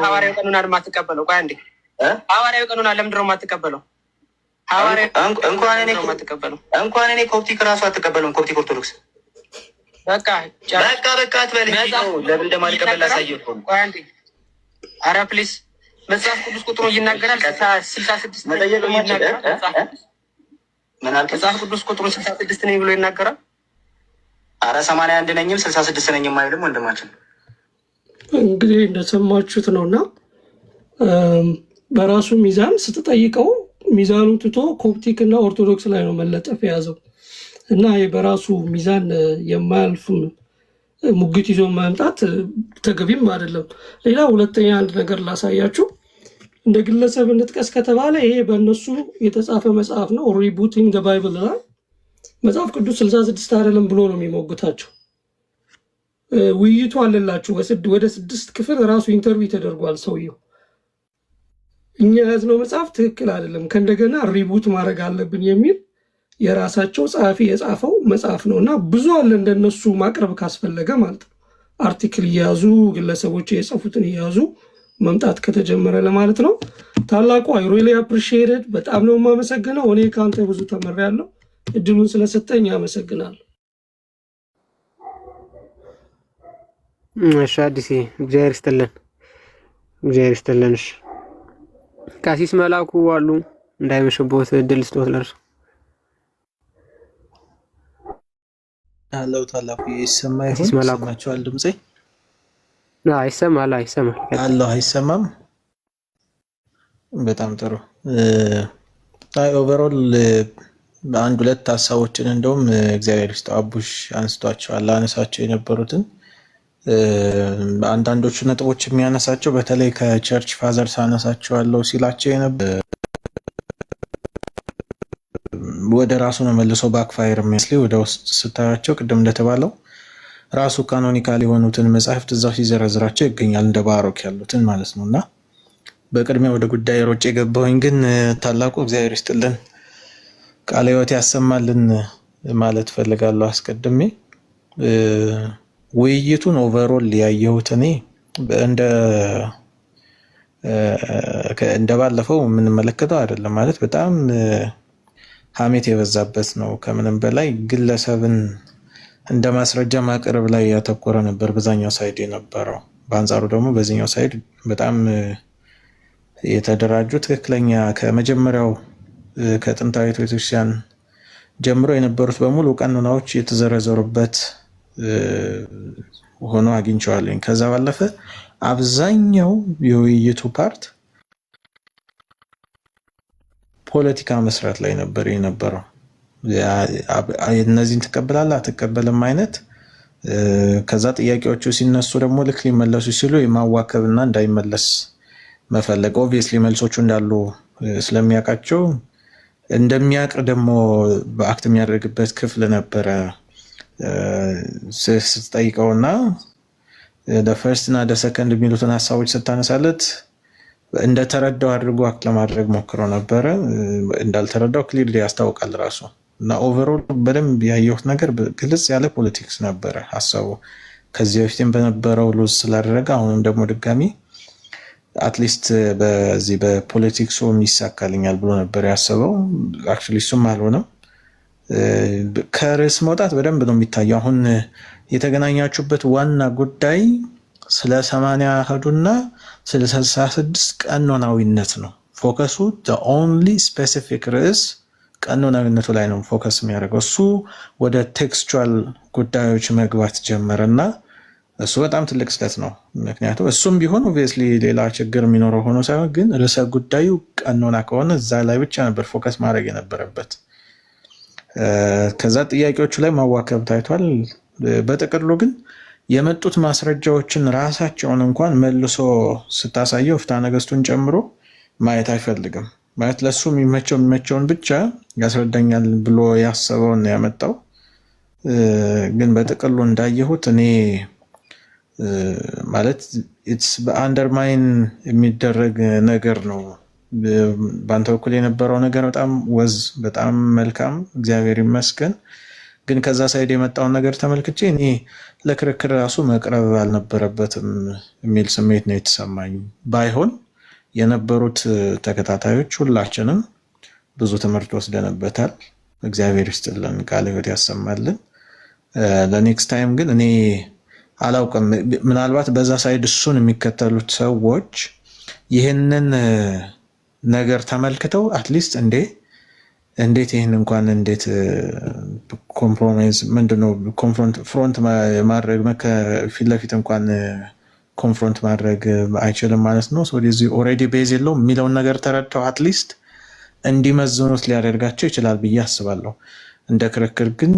ሐዋርያው ቀኖና የማትቀበለው? ቆይ አንዴ ሐዋርያው ቀኖና ለምንድን ነው የማትቀበለው? እንኳን እኔ ኮፕቲክ ራሱ አትቀበለውም። ኮፕቲክ ኦርቶዶክስ በቃ አትበል እንጂ ነው ለምን እንደማልቀበል ላሳየው እኮ ነው። ኧረ ፕሊዝ መጽሐፍ ቅዱስ ቁጥሩ ይናገራል። 66 መጽሐፍ ቅዱስ ቁጥሩ 66 ነኝ ብሎ ይናገራል። ኧረ 81 ነኝም 66 ነኝም አይልም ወንድማችን። እንግዲህ እንደሰማችሁት ነው። እና በራሱ ሚዛን ስትጠይቀው ሚዛኑ ትቶ ኮፕቲክ እና ኦርቶዶክስ ላይ ነው መለጠፍ የያዘው። እና ይህ በራሱ ሚዛን የማያልፍም ሙግት ይዞ መምጣት ተገቢም አይደለም። ሌላ ሁለተኛ አንድ ነገር ላሳያችሁ። እንደ ግለሰብ እንጥቀስ ከተባለ ይሄ በእነሱ የተጻፈ መጽሐፍ ነው። ሪቡቲንግ ዘ ባይብል ላይ መጽሐፍ ቅዱስ 66 አይደለም ብሎ ነው የሚሞግታቸው። ውይይቱ አለላችሁ ወደ 6 ክፍል ራሱ ኢንተርቪው ተደርጓል ሰውየው። እኛ ያዝነው መጽሐፍ ትክክል አይደለም፣ ከእንደገና ሪቡት ማድረግ አለብን የሚል የራሳቸው ጸሐፊ የጻፈው መጽሐፍ ነው። እና ብዙ አለ እንደነሱ ማቅረብ ካስፈለገ ማለት ነው። አርቲክል እየያዙ ግለሰቦች የጻፉትን እየያዙ መምጣት ከተጀመረ ለማለት ነው። ታላቁ አይ ሪሊ አፕሪሺየትድ፣ በጣም ነው የማመሰግነው። እኔ ከአንተ ብዙ ተመሪያለሁ። እድሉን ስለሰጠኝ አመሰግናለሁ። እሺ አዲስ እግዚአብሔር ይስጥልን፣ እግዚአብሔር ይስጥልን። እሺ ቀሲስ መላኩ አሉ፣ እንዳይመሽቦት እድል ስጦት ለርሱ። አለው ታላቁ ይሰማ ይሁን ይሰማችኋል? ድምጼ ይሰማል? ይሰማል አለው አይሰማም? በጣም ጥሩ። ኦቨርኦል አንድ ሁለት ሀሳቦችን እንደውም እግዚአብሔር ይስጠው አቡሽ አንስቷቸዋል። አነሳቸው የነበሩትን አንዳንዶቹ ነጥቦች የሚያነሳቸው በተለይ ከቸርች ፋዘርስ አነሳቸዋለሁ ሲላቸው የነበረ ወደ ራሱ ነው መልሶ ባክፋየር የሚመስል ወደ ውስጥ ስታያቸው ቅድም እንደተባለው ራሱ ካኖኒካል የሆኑትን መጽሐፍት እዛው ሲዘረዝራቸው ይገኛል፣ እንደ ባሮክ ያሉትን ማለት ነው። እና በቅድሚያ ወደ ጉዳይ ሮጬ የገባሁኝ ግን ታላቁ እግዚአብሔር ይስጥልን ቃለ ሕይወት ያሰማልን ማለት ፈልጋለሁ። አስቀድሜ ውይይቱን ኦቨርኦል ያየሁት እኔ እንደ ባለፈው የምንመለከተው አይደለም። ማለት በጣም ሀሜት የበዛበት ነው። ከምንም በላይ ግለሰብን እንደ ማስረጃ ማቅረብ ላይ ያተኮረ ነበር በዛኛው ሳይድ የነበረው። በአንጻሩ ደግሞ በዚህኛው ሳይድ በጣም የተደራጁ ትክክለኛ ከመጀመሪያው ከጥንታዊት ቤተክርስቲያን ጀምሮ የነበሩት በሙሉ ቀኖናዎች የተዘረዘሩበት ሆኖ አግኝቼዋለሁ። ከዛ ባለፈ አብዛኛው የውይይቱ ፓርት ፖለቲካ መስራት ላይ ነበር የነበረው። እነዚህን ትቀበላለህ አትቀበልም አይነት። ከዛ ጥያቄዎቹ ሲነሱ ደግሞ ልክ ሊመለሱ ሲሉ የማዋከብና እንዳይመለስ መፈለግ። ኦብቪየስሊ መልሶቹ እንዳሉ ስለሚያውቃቸው እንደሚያውቅ ደግሞ በአክት የሚያደርግበት ክፍል ነበረ ስትጠይቀውና ለፈርስት እና ለሰከንድ የሚሉትን ሀሳቦች ስታነሳለት እንደተረዳው አድርጎ አክት ለማድረግ ሞክሮ ነበረ። እንዳልተረዳው ክሊርሊ ያስታውቃል ራሱ እና ኦቨርኦል በደንብ ያየሁት ነገር ግልጽ ያለ ፖለቲክስ ነበረ ሀሳቡ። ከዚህ በፊትም በነበረው ሉዝ ስላደረገ አሁንም ደግሞ ድጋሚ አትሊስት በዚህ በፖለቲክሱ ይሳካልኛል ብሎ ነበር ያሰበው። አክቹዋሊ እሱም አልሆነም። ከርዕስ መውጣት በደንብ ነው የሚታየው። አሁን የተገናኛችሁበት ዋና ጉዳይ ስለ 80 አሐዱና ስለ 66 ቀኖናዊነት ነው ፎከሱ። ኦንሊ ስፔሲፊክ ርዕስ ቀኖናዊነቱ ላይ ነው ፎከስ የሚያደርገው። እሱ ወደ ቴክስቹዋል ጉዳዮች መግባት ጀመረና እሱ በጣም ትልቅ ስህተት ነው። ምክንያቱም እሱም ቢሆን ኦብቪየስሊ ሌላ ችግር የሚኖረው ሆኖ ሳይሆን ግን ርዕሰ ጉዳዩ ቀኖና ከሆነ እዛ ላይ ብቻ ነበር ፎከስ ማድረግ የነበረበት። ከዛ ጥያቄዎቹ ላይ ማዋከብ ታይቷል። በጥቅሉ ግን የመጡት ማስረጃዎችን ራሳቸውን እንኳን መልሶ ስታሳየው ፍትሐ ነገሥቱን ጨምሮ ማየት አይፈልግም። ማለት ለሱ የሚመቸውን ብቻ ያስረዳኛል ብሎ ያሰበውን ያመጣው። ግን በጥቅሉ እንዳየሁት እኔ ማለት በአንደርማይን የሚደረግ ነገር ነው። በአንተ በኩል የነበረው ነገር በጣም መልካም እግዚአብሔር ይመስገን። ግን ከዛ ሳይድ የመጣውን ነገር ተመልክቼ እኔ ለክርክር ራሱ መቅረብ አልነበረበትም የሚል ስሜት ነው የተሰማኝ። ባይሆን የነበሩት ተከታታዮች ሁላችንም ብዙ ትምህርት ወስደንበታል። እግዚአብሔር ይስጥልን፣ ቃለ ሕይወት ያሰማልን። ለኔክስት ታይም ግን እኔ አላውቅም፣ ምናልባት በዛ ሳይድ እሱን የሚከተሉት ሰዎች ይህንን ነገር ተመልክተው አትሊስት እንዴት ይህን እንኳን እንዴት ኮምፕሮማይዝ ምንድነው ፍሮንት ማድረግ ፊት ለፊት እንኳን ኮንፍሮንት ማድረግ አይችልም ማለት ነው። ስለዚህ ኦልሬዲ ቤዝ የለውም የሚለውን ነገር ተረድተው አትሊስት እንዲመዝኑት ሊያደርጋቸው ይችላል ብዬ አስባለሁ። እንደ ክርክር ግን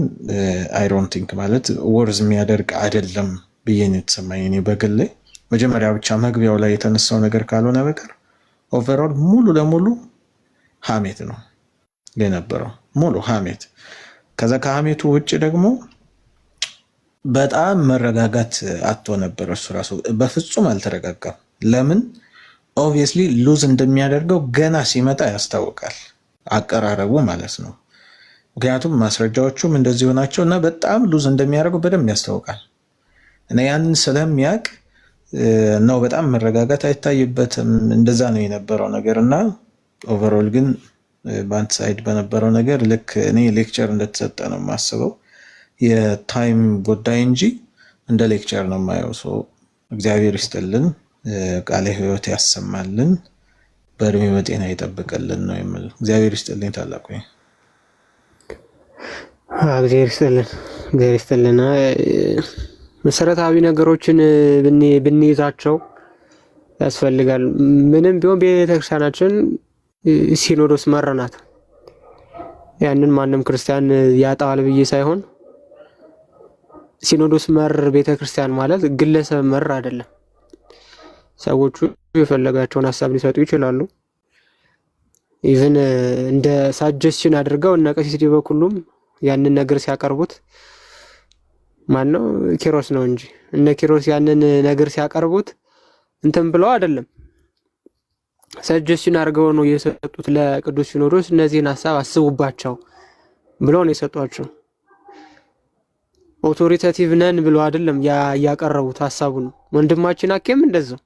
አይ ዶንት ቲንክ ማለት ወርዝ የሚያደርግ አይደለም ብዬ ነው የተሰማኝ። እኔ በግሌ መጀመሪያ ብቻ መግቢያው ላይ የተነሳው ነገር ካልሆነ በቀር ኦቨርኦል ሙሉ ለሙሉ ሀሜት ነው የነበረው፣ ሙሉ ሀሜት። ከዛ ከሀሜቱ ውጭ ደግሞ በጣም መረጋጋት አጥቶ ነበር። እሱ ራሱ በፍጹም አልተረጋጋም። ለምን? ኦብቪየስሊ ሉዝ እንደሚያደርገው ገና ሲመጣ ያስታውቃል፣ አቀራረቡ ማለት ነው። ምክንያቱም ማስረጃዎቹም እንደዚህ ናቸው እና በጣም ሉዝ እንደሚያደርገው በደንብ ያስታውቃል። እና ያንን ስለሚያውቅ ነው በጣም መረጋጋት አይታይበትም። እንደዛ ነው የነበረው ነገር እና ኦቨርኦል ግን በአንድ ሳይድ በነበረው ነገር ልክ እኔ ሌክቸር እንደተሰጠ ነው የማስበው። የታይም ጉዳይ እንጂ እንደ ሌክቸር ነው የማየው። እግዚአብሔር ይስጥልን፣ ቃለ ሕይወት ያሰማልን፣ በእድሜ በጤና ይጠብቅልን ነው የምል። እግዚአብሔር ይስጥልኝ ታላቁ። እግዚአብሔር ይስጥልን። መሰረታዊ ነገሮችን ብንይዛቸው ያስፈልጋል። ምንም ቢሆን ቤተክርስቲያናችን ሲኖዶስ መር ናት። ያንን ማንም ክርስቲያን ያጣዋል ብዬ ሳይሆን ሲኖዶስ መር ቤተክርስቲያን ማለት ግለሰብ መር አይደለም። ሰዎቹ የፈለጋቸውን ሀሳብ ሊሰጡ ይችላሉ። ኢቭን እንደ ሳጀስሽን አድርገው እነ ቀሲስ ዲበኩሉም ያንን ነገር ሲያቀርቡት ማነው ኪሮስ ነው እንጂ እነ ኪሮስ ያንን ነገር ሲያቀርቡት እንትን ብለው አይደለም፣ ሰጀስሽን አድርገው ነው የሰጡት ለቅዱስ ሲኖዶስ። እነዚህን ሀሳብ አስቡባቸው ብለው ነው የሰጧቸው። ኦቶሪቴቲቭ ነን ብለው አይደለም ያቀረቡት ሀሳቡን። ወንድማችን አኬም እንደዛው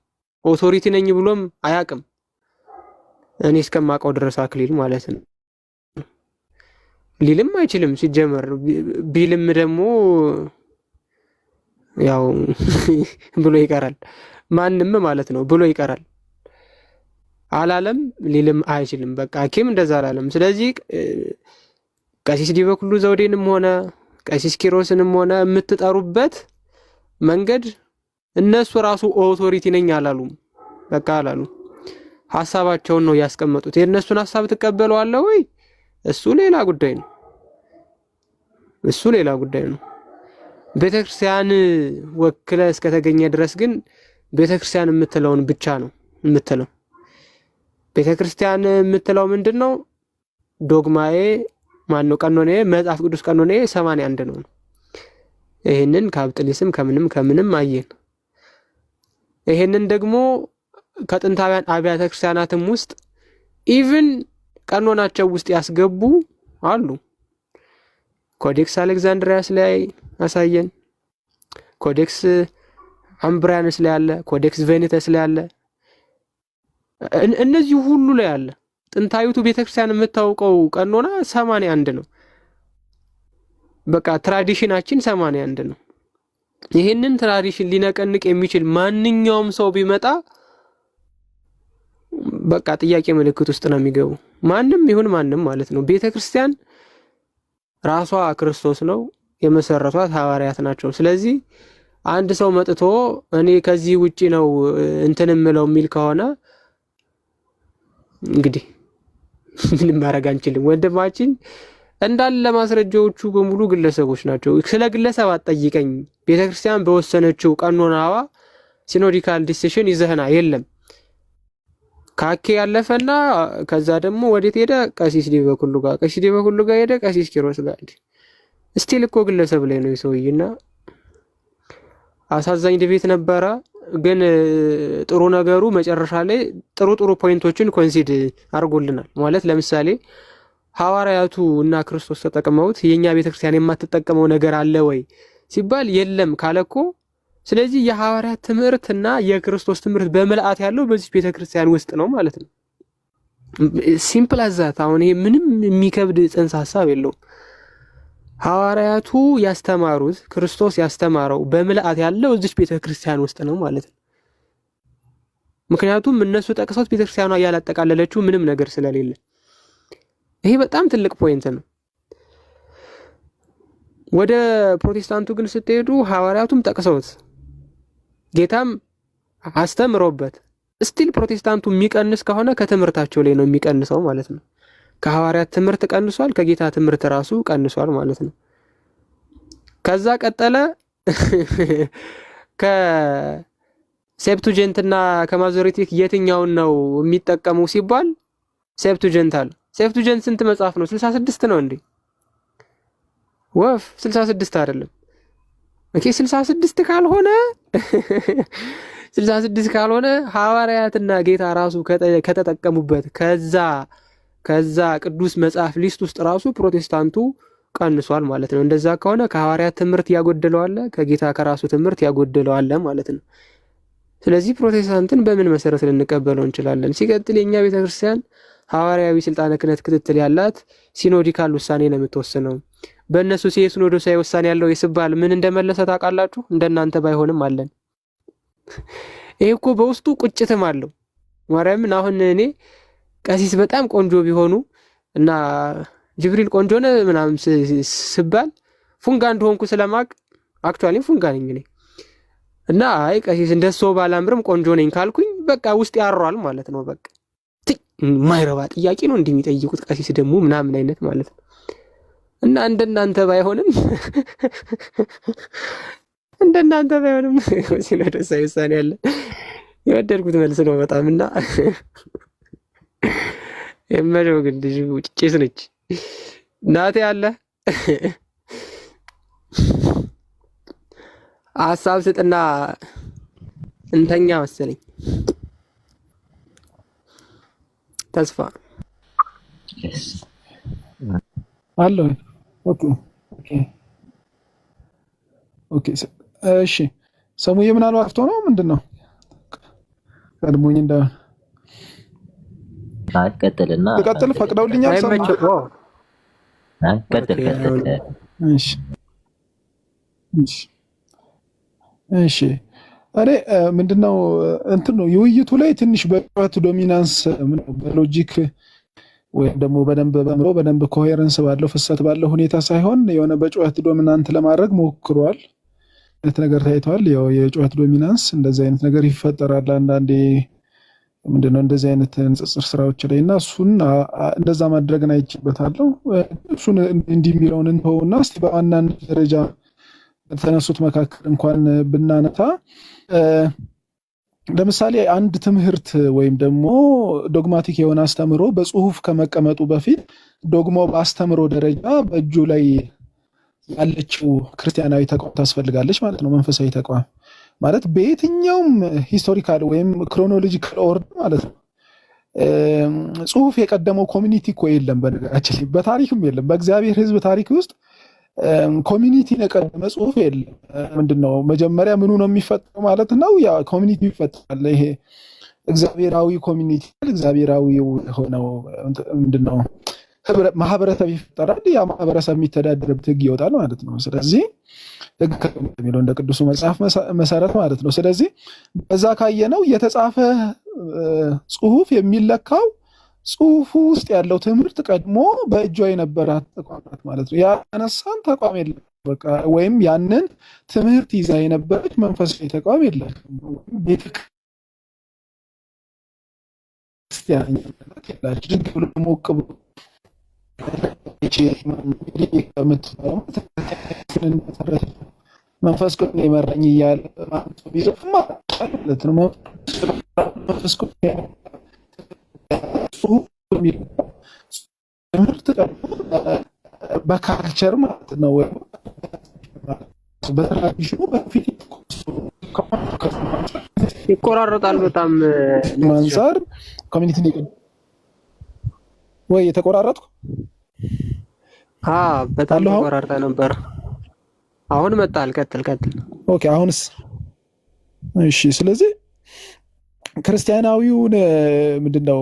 ኦቶሪቲ ነኝ ብሎም አያውቅም፣ እኔ እስከማውቀው ድረስ አክሊል ማለት ነው። ሊልም አይችልም ሲጀመር። ቢልም ደግሞ ያው ብሎ ይቀራል። ማንም ማለት ነው ብሎ ይቀራል። አላለም ሊልም አይችልም። በቃ ሐኪም እንደዛ አላለም። ስለዚህ ቀሲስ ዲበኩሉ ዘውዴንም ሆነ ቀሲስ ኪሮስንም ሆነ የምትጠሩበት መንገድ እነሱ ራሱ ኦቶሪቲ ነኝ አላሉም። በቃ አላሉ። ሐሳባቸውን ነው ያስቀመጡት። የእነሱን ሐሳብ ትቀበለዋለህ ወይ? እሱ ሌላ ጉዳይ ነው። እሱ ሌላ ጉዳይ ነው። ቤተክርስቲያን ወክለ እስከተገኘ ድረስ ግን ቤተክርስቲያን የምትለውን ብቻ ነው የምትለው። ቤተክርስቲያን የምትለው ምንድነው? ዶግማዬ ማነው? ቀኖኔ መጽሐፍ ቅዱስ ቀኖኔ 81 ነው። ይሄንን ከአብጥሊስም ከምንም አየን። ይሄንን ደግሞ ከጥንታውያን አብያተ ክርስቲያናትም ውስጥ ኢቭን ቀኖናቸው ውስጥ ያስገቡ አሉ። ኮዴክስ አሌክዛንድሪያስ ላይ አሳየን። ኮዴክስ አምብሪያንስ ላይ አለ። ኮዴክስ ቬኔተስ ላይ አለ። እነዚህ ሁሉ ላይ አለ። ጥንታዊቱ ቤተክርስቲያን የምታውቀው ቀኖና 81 ነው። በቃ ትራዲሽናችን 81 ነው። ይሄንን ትራዲሽን ሊነቀንቅ የሚችል ማንኛውም ሰው ቢመጣ በቃ ጥያቄ ምልክት ውስጥ ነው የሚገቡ። ማንም ይሁን ማንም ማለት ነው። ቤተክርስቲያን ራሷ ክርስቶስ ነው የመሰረቷት፣ ሐዋርያት ናቸው። ስለዚህ አንድ ሰው መጥቶ እኔ ከዚህ ውጪ ነው እንትን ምለው የሚል ከሆነ እንግዲህ ምንም ማድረግ አንችልም። ወንድማችን እንዳለ ማስረጃዎቹ በሙሉ ግለሰቦች ናቸው። ስለ ግለሰብ አትጠይቀኝ። ቤተክርስቲያን በወሰነችው ቀኖናዋ ሲኖዲካል ዲሲሽን ይዘህና የለም ካኬ ያለፈና ከዛ ደግሞ ወዴት ሄደ? ቀሲስ ዲበኩሉ ጋር ሄደ፣ ቀሲስ ኪሮስ ጋር ስቲል እኮ ግለሰብ ላይ ነው ሰውዬና አሳዛኝ ድቤት ነበረ። ግን ጥሩ ነገሩ መጨረሻ ላይ ጥሩ ፖይንቶችን ኮንሲድ አድርጎልናል። ማለት ለምሳሌ ሐዋርያቱ እና ክርስቶስ ተጠቅመውት የኛ ቤተክርስቲያን የማትጠቀመው ነገር አለ ወይ ሲባል የለም ካለኮ፣ ስለዚህ የሐዋርያት ትምህርትና የክርስቶስ ትምህርት በመልአት ያለው በዚህ ቤተክርስቲያን ውስጥ ነው ማለት ነው። ሲምፕል አዛት። አሁን ይሄ ምንም የሚከብድ ጽንሰ ሐሳብ የለውም። ሐዋርያቱ ያስተማሩት ክርስቶስ ያስተማረው በመልአት ያለው እዚህ ቤተክርስቲያን ውስጥ ነው ማለት ነው። ምክንያቱም እነሱ ጠቅሰውት ቤተክርስቲያኗ ያላጠቃለለችው ምንም ነገር ስለሌለ፣ ይሄ በጣም ትልቅ ፖይንት ነው። ወደ ፕሮቴስታንቱ ግን ስትሄዱ ሐዋርያቱም ጠቅሰውት ጌታም አስተምሮበት ስቲል ፕሮቴስታንቱ የሚቀንስ ከሆነ ከትምህርታቸው ላይ ነው የሚቀንሰው ማለት ነው። ከሐዋርያት ትምህርት ቀንሷል፣ ከጌታ ትምህርት ራሱ ቀንሷል ማለት ነው። ከዛ ቀጠለ ከሴፕቱጀንትና ከማዞሪቲክ የትኛውን ነው የሚጠቀሙ ሲባል ሴፕቱጀንት አለ። ሴፕቱጀንት ስንት መጽሐፍ ነው? 66 ነው እንዴ? ወፍ 66 አይደለም። ኦኬ 66 ካልሆነ ሐዋርያትና ጌታ ራሱ ከተጠቀሙበት ከዛ ቅዱስ መጽሐፍ ሊስት ውስጥ ራሱ ፕሮቴስታንቱ ቀንሷል ማለት ነው። እንደዛ ከሆነ ከሐዋርያት ትምህርት ያጎደለው አለ፣ ከጌታ ከራሱ ትምህርት ያጎደለው አለ ማለት ነው። ስለዚህ ፕሮቴስታንትን በምን መሰረት ልንቀበለው እንችላለን? ሲቀጥል የኛ ቤተክርስቲያን ሐዋርያዊ ስልጣነ ክህነት ክትትል ያላት ሲኖዲካል ውሳኔ ነው የምትወስነው። በእነሱ ሲኖዶሳዊ ውሳኔ ያለው ይስባል ምን እንደመለሰ ታውቃላችሁ? እንደናንተ ባይሆንም አለን። ይሄ እኮ በውስጡ ቁጭትም አለው። ማርያምን አሁን እኔ ቀሲስ በጣም ቆንጆ ቢሆኑ እና ጅብሪል ቆንጆ ነው ምናምን ስባል ፉንጋ እንደሆንኩ ስለማቅ አክቹአሊ ፉንጋ ነኝ እኔ እና አይ ቀሲስ እንደሱ ባላምርም ቆንጆ ነኝ ካልኩኝ በቃ ውስጥ ያሯል ማለት ነው። በቃ ማይረባ ጥያቄ ነው እንደሚጠይቁት ቀሲስ ደግሞ ምናምን አይነት ማለት ነው። እና እንደናንተ ባይሆንም ሲኖዶሳዊ ውሳኔ ያለ የወደድኩት መልስ ነው በጣም እና የመረው ግን ልጅ ጭስ ነች ናቴ አለ ሀሳብ ስጥና እንተኛ መሰለኝ። ተስፋ አለ። ኦኬ እሺ። ሰሙዬ ምናልባት አፍቶ ነው ምንድን ነው ቀድሞኝ እንደ ቀጥልና ቀጥል ፈቅደውልኛል። ቀጥል ቀጥል። እሺ እሺ እሺ እኔ ምንድነው እንትን ነው የውይይቱ ላይ ትንሽ በጩኸት ዶሚናንስ በሎጂክ ወይም ደግሞ በደንብ በምሮ በደንብ ኮሄረንስ ባለው ፍሰት ባለው ሁኔታ ሳይሆን የሆነ በጩኸት ዶሚናንት ለማድረግ ሞክሯል። አይነት ነገር ታይቷል። ያው የጩኸት ዶሚናንስ እንደዚህ አይነት ነገር ይፈጠራል አንዳንዴ ምንድነው እንደዚህ አይነት ንጽጽር ስራዎች ላይ እና እሱን እንደዛ ማድረግን አይችበታለሁ። እሱን እንዲህ የሚለውን እንተውና እስቲ በዋናነት ደረጃ ተነሱት መካከል እንኳን ብናነሳ ለምሳሌ አንድ ትምህርት ወይም ደግሞ ዶግማቲክ የሆነ አስተምሮ በጽሁፍ ከመቀመጡ በፊት ዶግማው በአስተምሮ ደረጃ በእጁ ላይ ያለችው ክርስቲያናዊ ተቋም ታስፈልጋለች ማለት ነው። መንፈሳዊ ተቋም ማለት በየትኛውም ሂስቶሪካል ወይም ክሮኖሎጂካል ኦርደር ማለት ነው። ጽሁፍ የቀደመው ኮሚኒቲ እኮ የለም፣ በነገራችን ላይ በታሪክም የለም። በእግዚአብሔር ሕዝብ ታሪክ ውስጥ ኮሚኒቲ የቀደመ ጽሁፍ የለም። ምንድነው መጀመሪያ ምኑ ነው የሚፈጠረው ማለት ነው? ያ ኮሚኒቲ ይፈጠራል። ይሄ እግዚአብሔራዊ ኮሚኒቲ የሚባል የሆነው ምንድነው ማህበረሰብ ይፈጠራል። ያ ማህበረሰብ የሚተዳደርበት ህግ ይወጣል ማለት ነው። ስለዚህ ህግ ከሚለው እንደ ቅዱሱ መጽሐፍ መሰረት ማለት ነው። ስለዚህ በዛ ካየነው የተጻፈ ጽሁፍ የሚለካው ጽሁፉ ውስጥ ያለው ትምህርት ቀድሞ በእጇ የነበራት ተቋማት ማለት ነው። ያነሳን ተቋም የለም በቃ ወይም ያንን ትምህርት ይዛ የነበረች መንፈሳዊ ተቋም የለም። ቤተክርስቲያን ያላች ድግ ብሎ ሞቅ ብሎ መንፈስ ቅዱስ የመራኝ እያለ ቢጽፍማ ማለት ነው። መንፈስ ቅዱስ ትምህርት በካልቸር ማለት ነው በትራዲሽኑ በፊት ይቆራረጣል በጣም አንፃር ኮሚኒቲ ወይ የተቆራረጥኩ በጣም ተቆራርጠ ነበር። አሁን መጣል። ቀጥል። ኦኬ አሁንስ? እሺ ስለዚህ ክርስቲያናዊውን ምንድነው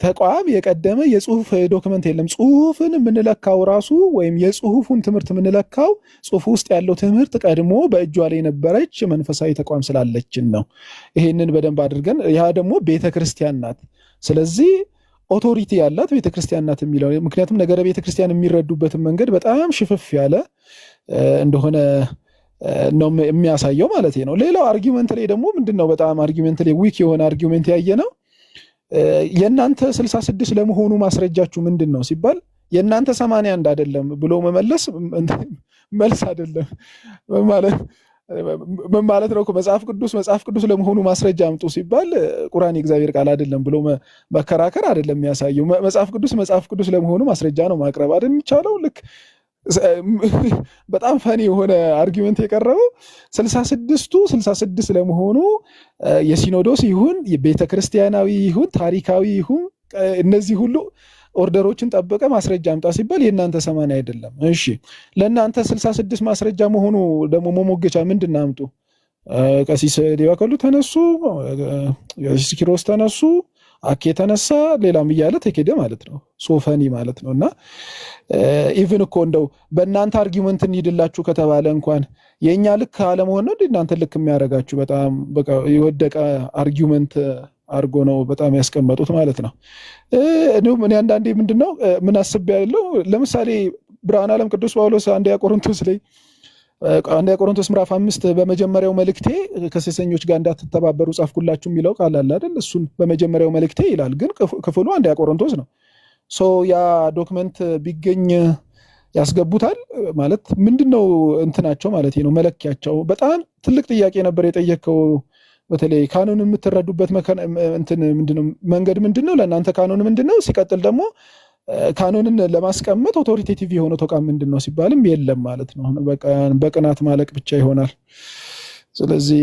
ተቋም የቀደመ የጽሁፍ ዶክመንት የለም። ጽሁፍን የምንለካው ራሱ ወይም የጽሁፉን ትምህርት የምንለካው ጽሁፍ ውስጥ ያለው ትምህርት ቀድሞ በእጇ ላይ የነበረች መንፈሳዊ ተቋም ስላለችን ነው። ይሄንን በደንብ አድርገን ያ ደግሞ ቤተክርስቲያን ናት። ስለዚህ ኦቶሪቲ ያላት ቤተክርስቲያን ናት የሚለው ምክንያቱም ነገረ ቤተክርስቲያን የሚረዱበትን መንገድ በጣም ሽፍፍ ያለ እንደሆነ ነው የሚያሳየው ማለት ነው። ሌላው አርጊውመንት ላይ ደግሞ ምንድነው በጣም አርጊውመንት ላይ ዊክ የሆነ አርጊውመንት ያየነው የእናንተ 66 ለመሆኑ ማስረጃችሁ ምንድን ነው ሲባል የእናንተ 81 አይደለም ብሎ መመለስ መልስ አይደለም ምን ማለት ነው? መጽሐፍ ቅዱስ ለመሆኑ ማስረጃ አምጡ ሲባል ቁርአን የእግዚአብሔር ቃል አይደለም ብሎ መከራከር አይደለም የሚያሳየው። መጽሐፍ ቅዱስ ለመሆኑ ማስረጃ ነው ማቅረብ አይደል የሚቻለው። ልክ በጣም ፈኒ የሆነ አርጊውመንት የቀረበው 66 ለመሆኑ የሲኖዶስ ይሁን የቤተክርስቲያናዊ ይሁን ታሪካዊ ይሁን እነዚህ ሁሉ ኦርደሮችን ጠበቀ ማስረጃ አምጣ ሲባል የእናንተ 80 አይደለም። እሺ ለእናንተ 66 ማስረጃ መሆኑ ደግሞ መሞገቻ ምንድን ነው? አምጡ። ቀሲስ ዲያቆኑ ተነሱ፣ ቀሲስ ኪሮስ ተነሱ፣ አኬ ተነሳ፣ ሌላም እያለ ተኬደ ማለት ነው። ሶፈኒ ማለት ነው። እና ኢቭን እኮ እንደው በእናንተ አርጊውመንት እንሂድላችሁ ከተባለ እንኳን የእኛ ልክ አለመሆን ነው እናንተ ልክ የሚያደርጋችሁ በጣም በቃ የወደቀ አርጊውመንት አርጎ ነው በጣም ያስቀመጡት ማለት ነው። እኔ አንዳንዴ ምንድነው ምን አስቤያለሁ፣ ለምሳሌ ብርሃነ ዓለም ቅዱስ ጳውሎስ አንደኛ ቆሮንቶስ ምዕራፍ 5 በመጀመሪያው መልእክቴ ከሴሰኞች ጋር እንዳትተባበሩ ጻፍኩላችሁ የሚለው ቃል አለ አይደል? እሱን በመጀመሪያው መልእክቴ ይላል፣ ግን ክፍሉ አንደኛ ቆሮንቶስ ነው። ያ ዶክመንት ቢገኝ ያስገቡታል ማለት ምንድነው እንትናቸው ማለት ነው መለኪያቸው። በጣም ትልቅ ጥያቄ ነበር የጠየቀው። በተለይ ካኖን የምትረዱበት መንገድ ምንድነው? ለእናንተ ካኖን ምንድነው? ሲቀጥል ደግሞ ካኖንን ለማስቀመጥ ኦቶሪቴቲቭ የሆነ ተቋም ምንድነው ሲባልም የለም ማለት ነው። በቅናት ማለቅ ብቻ ይሆናል። ስለዚህ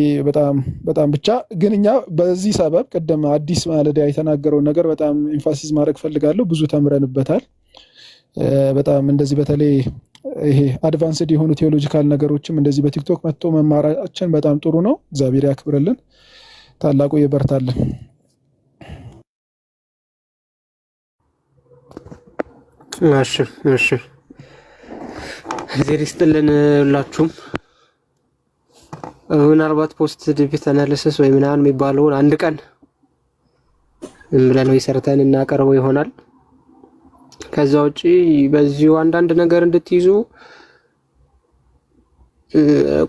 በጣም ብቻ ግን እኛ በዚህ ሰበብ ቅድም አዲስ ማለዳ የተናገረውን ነገር በጣም ኤምፋሲዝ ማድረግ ፈልጋለሁ። ብዙ ተምረንበታል። በጣም እንደዚህ በተለይ ይሄ አድቫንስድ የሆኑ ቴዎሎጂካል ነገሮችም እንደዚህ በቲክቶክ መጥቶ መማራችን በጣም ጥሩ ነው። እግዚአብሔር ያክብርልን፣ ታላቁ ይበርታልን። እሺ እሺ፣ እግዜር ይስጥልን ሁላችሁም። ምናልባት ፖስት ዲቪት አናሊሲስ ወይ ምናምን የሚባለውን አንድ ቀን ብለን ወይ ሰርተን እናቀርበው ይሆናል። ከዛ ውጪ በዚሁ አንዳንድ ነገር እንድትይዙ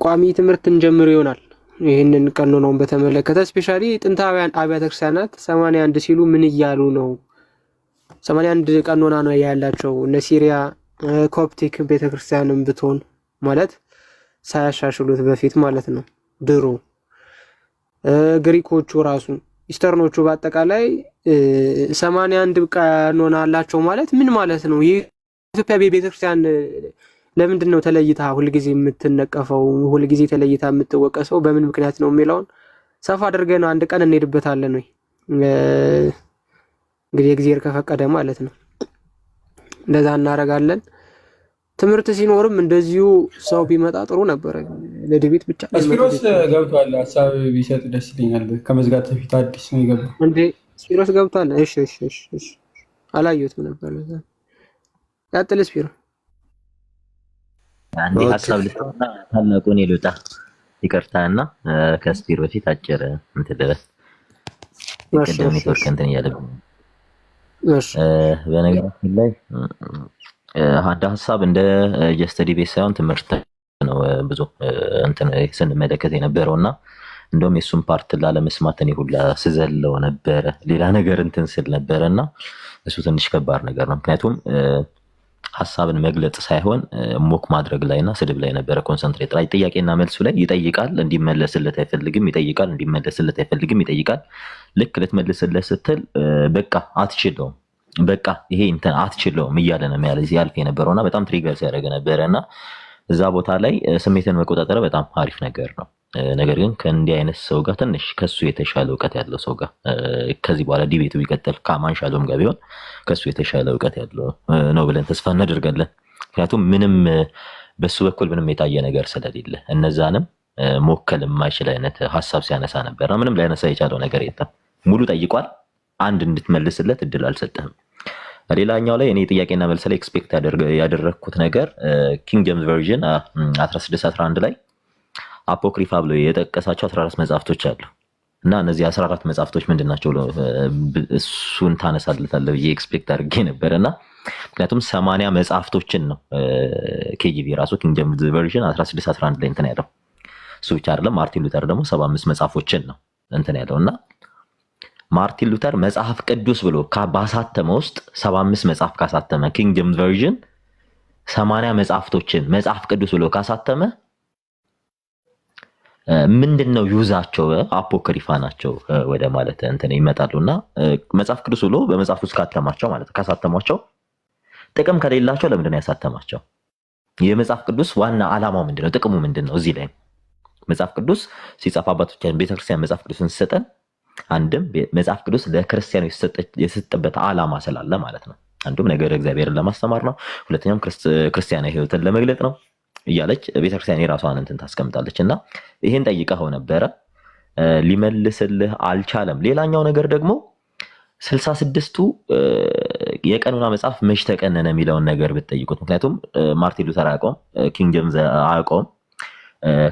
ቋሚ ትምህርት እንጀምር ይሆናል። ይህንን ቀኖናውን በተመለከተ ስፔሻሊ ጥንታውያን አብያተ ክርስቲያናት 81 ሲሉ ምን እያሉ ነው? 81 ቀኖና ነው ያላቸው። እነ ሲሪያ ኮፕቲክ ቤተክርስቲያንም ብትሆን ማለት ሳያሻሽሉት በፊት ማለት ነው። ድሮ ግሪኮቹ ራሱ ኢስተርኖቹ በአጠቃላይ 81 ቀኖና አላቸው ማለት ምን ማለት ነው? የኢትዮጵያ ቤተክርስቲያን ለምንድን ነው ተለይታ ሁልጊዜ የምትነቀፈው? ሁልጊዜ ተለይታ የምትወቀሰው በምን ምክንያት ነው የሚለውን ሰፋ አድርገን አንድ ቀን እንሄድበታለን። ወይ እንግዲህ እግዚአብሔር ከፈቀደ ማለት ነው እንደዛ እናደርጋለን። ትምህርት ሲኖርም እንደዚሁ ሰው ቢመጣ ጥሩ ነበረ። ለዲቤት ብቻ ስፒሮስ ገብቷል። ሀሳብ ቢሰጥ ደስ ይለኛል። ከመዝጋት በፊት አዲስ ነው የገባው እንዴ? ስፒሮስ ገብቷል። እሺ እሺ እሺ፣ አላየሁትም ነበር። ለዛ ቀጥል ስፒሮ። አንዴ ሀሳብ ልስጥና ታላቁን ይሉጣ ይቅርታና ከስፒሮ በፊት አጭር እንትን ልበል። ቅድም ኔትወርክ እንትን እያለብኝ በነገራችን ላይ አንድ ሀሳብ እንደ ጀስት ዲቤት ሳይሆን ትምህርት ነው ብዙ እንትን ስንመለከት የነበረው እና እንደውም የእሱን ፓርት ላለመስማት እኔ ሁላ ስዘለው ነበረ፣ ሌላ ነገር እንትን ስል ነበረ እና እሱ ትንሽ ከባድ ነገር ነው። ምክንያቱም ሀሳብን መግለጽ ሳይሆን ሞክ ማድረግ ላይ እና ስድብ ላይ ነበረ ኮንሰንትሬት ላይ። ጥያቄና መልሱ ላይ ይጠይቃል፣ እንዲመለስለት አይፈልግም፣ ይጠይቃል፣ እንዲመለስለት አይፈልግም፣ ይጠይቃል። ልክ ልትመልስለት ስትል በቃ አትችለውም፣ በቃ ይሄ እንትን አትችለውም እያለ ነው ያልፍ የነበረውና በጣም ትሪገር ሲያደርግ ነበረ እና እዛ ቦታ ላይ ስሜትን መቆጣጠር በጣም አሪፍ ነገር ነው። ነገር ግን ከእንዲህ አይነት ሰው ጋር ትንሽ ከሱ የተሻለ እውቀት ያለው ሰው ጋር ከዚህ በኋላ ዲቤቱ ቢቀጥል ከማንሻሎም ጋር ቢሆን ከሱ የተሻለ እውቀት ያለው ነው ብለን ተስፋ እናደርጋለን። ምክንያቱም ምንም በሱ በኩል ምንም የታየ ነገር ስለሌለ እነዛንም መወከል የማይችል አይነት ሀሳብ ሲያነሳ ነበር። ምንም ሊያነሳ የቻለው ነገር የለም። ሙሉ ጠይቋል፣ አንድ እንድትመልስለት እድል አልሰጠህም። ሌላኛው ላይ እኔ ጥያቄና መልስ ላይ ኤክስፔክት ያደረግኩት ነገር ኪንግ ጄምስ ቨርዥን 1611 ላይ አፖክሪፋ ብሎ የጠቀሳቸው 14 መጽሐፍቶች አሉ እና እነዚህ 14 መጽሐፍቶች ምንድን ናቸው? እሱን ታነሳለታለህ ብዬ ኤክስፔክት አድርጌ ነበር እና ምክንያቱም 80 መጽሐፍቶችን ነው ኬጂቪ ራሱ ኪንግ ጄምስ ቨርዥን 1611 ላይ እንትን ያለው። እሱ ብቻ አይደለም፣ ማርቲን ሉተር ደግሞ 75 መጽሐፎችን ነው እንትን ያለው እና ማርቲን ሉተር መጽሐፍ ቅዱስ ብሎ ባሳተመ ውስጥ 75 መጽሐፍ ካሳተመ ኪንግ ጄምስ ቨርዥን 80 መጽሐፍቶችን መጽሐፍ ቅዱስ ብሎ ካሳተመ ምንድን ነው ዩዛቸው? አፖክሪፋ ናቸው ወደ ማለት እንትን ይመጣሉና መጽሐፍ ቅዱስ ብሎ በመጽሐፍ ውስጥ ካተማቸው ማለት ካሳተሟቸው ጥቅም ከሌላቸው ለምንድን ነው ያሳተማቸው? የመጽሐፍ ቅዱስ ዋና ዓላማው ምንድነው? ጥቅሙ ምንድነው? እዚህ ላይ መጽሐፍ ቅዱስ ሲጻፍ አባቶቻችን ቤተክርስቲያን መጽሐፍ ቅዱስን ሲሰጠን አንድም መጽሐፍ ቅዱስ ለክርስቲያኖች የሰጠበት ዓላማ ስላለ ማለት ነው። አንዱም ነገር እግዚአብሔርን ለማስተማር ነው፣ ሁለተኛም ክርስቲያናዊ ሕይወትን ለመግለጥ ነው እያለች ቤተክርስቲያን የራሷን እንትን ታስቀምጣለች እና ይሄን ጠይቀኸው ነበረ፣ ሊመልስልህ አልቻለም። ሌላኛው ነገር ደግሞ 66ቱ የቀኖና መጽሐፍ መች ተቀነነ የሚለውን ነገር ብትጠይቁት፣ ምክንያቱም ማርቲን ሉተር አያውቀውም፣ ኪንግ ጄምስ አያውቀውም።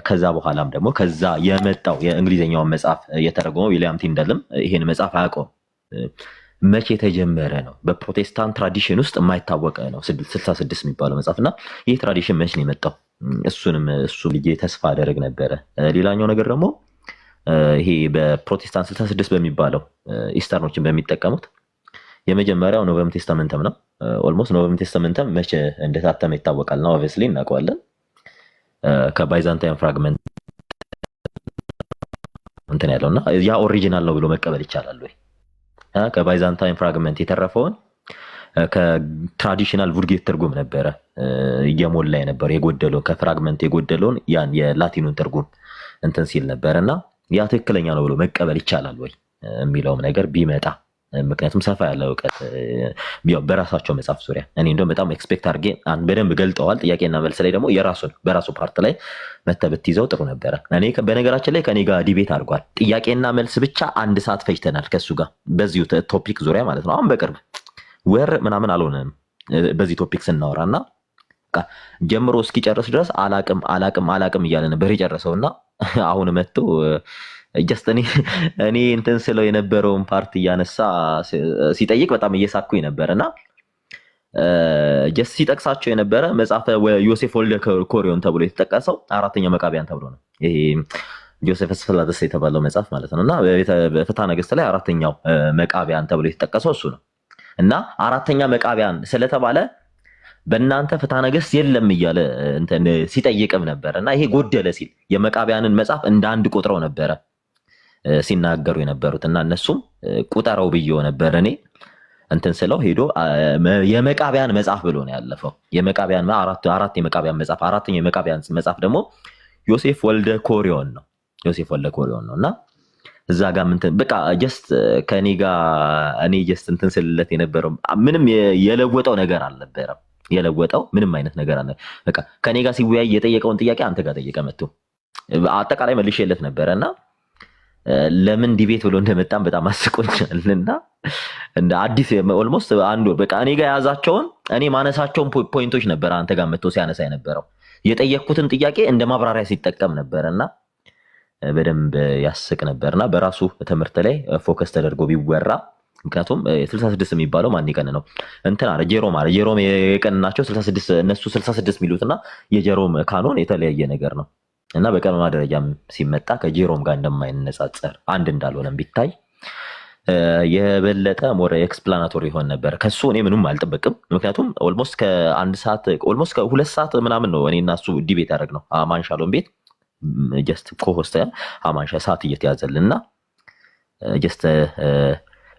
ከዛ በኋላም ደግሞ ከዛ የመጣው የእንግሊዝኛውን መጽሐፍ የተረጎመው ዊሊያም ቲንደልም ይሄን መጽሐፍ አያውቀውም። መቼ የተጀመረ ነው? በፕሮቴስታንት ትራዲሽን ውስጥ የማይታወቀ ነው 66 የሚባለው መጽሐፍ እና ይህ ትራዲሽን መች ነው የመጣው? እሱንም እሱ ልጄ ተስፋ አደረግ ነበረ። ሌላኛው ነገር ደግሞ ይሄ በፕሮቴስታንት 66 በሚባለው ኢስተርኖችን በሚጠቀሙት የመጀመሪያው ኖቨም ቴስተመንተም ነው። ኦልሞስት ኖቨም ቴስተመንተም መቼ እንደታተመ ይታወቃል ነው ኦብቪየስሊ እናውቀዋለን። ከባይዛንታይን ፍራግመንት እንትን ያለውና ያ ኦሪጂናል ነው ብሎ መቀበል ይቻላል ወይ? ከባይዛንታይን ፍራግመንት የተረፈውን ከትራዲሽናል vulgate ትርጉም ነበረ እየሞላ የነበረ የጎደለውን ከፍራግመንት የጎደለውን ያን የላቲኑን ትርጉም እንትን ሲል ነበር እና ያ ትክክለኛ ነው ብሎ መቀበል ይቻላል ወይ የሚለውም ነገር ቢመጣ፣ ምክንያቱም ሰፋ ያለ እውቀት በራሳቸው መጽሐፍ ዙሪያ እኔ እንደውም በጣም ኤክስፔክት አድርጌ በደንብ ገልጠዋል። ጥያቄና መልስ ላይ ደግሞ በራሱ ፓርት ላይ መተህ ብትይዘው ጥሩ ነበረ። እኔ በነገራችን ላይ ከኔ ጋር ዲቤት አድርጓል። ጥያቄና መልስ ብቻ 1 ሰዓት ፈጅተናል ከሱ ጋር በዚሁ ቶፒክ ዙሪያ ማለት ነው። አሁን በቅርብ ወር ምናምን አልሆነም በዚህ ቶፒክ ስናወራና ጀምሮ እስኪጨርስ ድረስ አላቅም እያለ ነበር የጨረሰውና አሁን መጥቶ ጀስት እኔ እንትን ስለው የነበረውን ፓርት እያነሳ ሲጠይቅ በጣም እየሳኩኝ ነበርና ጀስት ሲጠቅሳቸው የነበረ መጽሐፈ ዮሴፍ ወልደ ኮሪዮን ተብሎ የተጠቀሰው አራተኛ መቃቢያን ተብሎ ነው። ይሄ ጆሴፈስ ፍላደስ የተባለው መጽሐፍ ማለት ነውና በፍትሐ ነገሥት ላይ አራተኛው መቃቢያን ተብሎ የተጠቀሰው እሱ ነው። እና አራተኛ መቃቢያን ስለተባለ በእናንተ ፍትሐ ነገሥት የለም እያለ እንትን ሲጠይቅም ነበር እና ይሄ ጎደለ ሲል የመቃቢያንን መጽሐፍ እንደ አንድ ቁጥረው ነበረ ሲናገሩ የነበሩት እና እነሱም ቁጠረው ብዬው ነበር እኔ እንትን ስለው ሄዶ የመቃቢያን መጽሐፍ ብሎ ነው ያለፈው። የመቃቢያን አራት የመቃቢያን መጽሐፍ አራተኛው የመቃቢያን መጽሐፍ ደግሞ ዮሴፍ ወልደ ኮሪዮን ነው። ዮሴፍ ወልደ ኮሪዮን ነው እና እዛ ጋር ምን በቃ ጀስት ከኔ ጋር እኔ ጀስት እንትን ስልለት የነበረው ምንም የለወጠው ነገር አልነበረም። የለወጠው ምንም አይነት ነገር አለ በቃ ከኔ ጋር ሲወያይ የጠየቀውን ጥያቄ አንተ ጋር ጠየቀ መጥቶ አጠቃላይ መልሼለት ነበርና ለምን ዲቤት ብሎ እንደመጣም በጣም አስቆኛልና እንደ አዲስ ኦልሞስት አንዱ በቃ እኔ ጋር ያዛቸውን እኔ ማነሳቸውን ፖይንቶች ነበር አንተ ጋር መጥቶ ሲያነሳ የነበረው የጠየቅኩትን ጥያቄ እንደ ማብራሪያ ሲጠቀም ነበርና በደንብ ያስቅ ነበርና በራሱ ትምህርት ላይ ፎከስ ተደርጎ ቢወራ ምክንያቱም 66 የሚባለው ማን ይቀን ነው እንትን አረ ጄሮም የቀንናቸው 66 እነሱ 66 ሚሉትና የጄሮም ካኖን የተለያየ ነገር ነው እና በቀኖና ደረጃም ሲመጣ ከጄሮም ጋር እንደማይነጻጸር አንድ እንዳልሆነም ቢታይ የበለጠ ሞር ኤክስፕላናቶሪ ይሆን ነበር። ከሱ እኔ ምንም አልጠበቅም። ምክንያቱም ኦልሞስት ከአንድ ሰዓት ኦልሞስት ከሁለት ሰዓት ምናምን ነው እኔና እሱ ዲቤት ያደረግነው አማንሻሎም ቤት ጀስት ኮሆስት አማንሻ ሰዓት እየተያዘልና ጀስት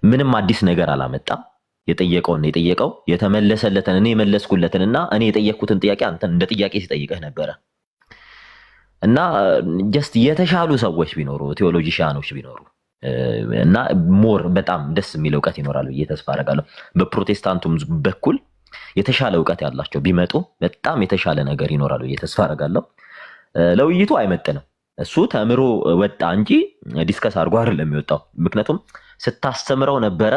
ምንም አዲስ ነገር አላመጣም። የጠየቀው የተመለሰለትን እኔ የመለስኩለትን እና እኔ የጠየቅኩትን ጥያቄ አንተን እንደ ጥያቄ ሲጠይቅህ ነበረ እና ጀስት የተሻሉ ሰዎች ቢኖሩ ቴዎሎጂሻኖች ቢኖሩ እና ሞር በጣም ደስ የሚል እውቀት ይኖራል ብዬ ተስፋ አደርጋለሁ። በፕሮቴስታንቱም በኩል የተሻለ እውቀት ያላቸው ቢመጡ በጣም የተሻለ ነገር ይኖራል ብዬ ተስፋ አደርጋለሁ። ለውይይቱ አይመጥንም። እሱ ተምሮ ወጣ እንጂ ዲስከስ አድርጎ አይደለም የሚወጣው። ምክንያቱም ስታስተምረው ነበረ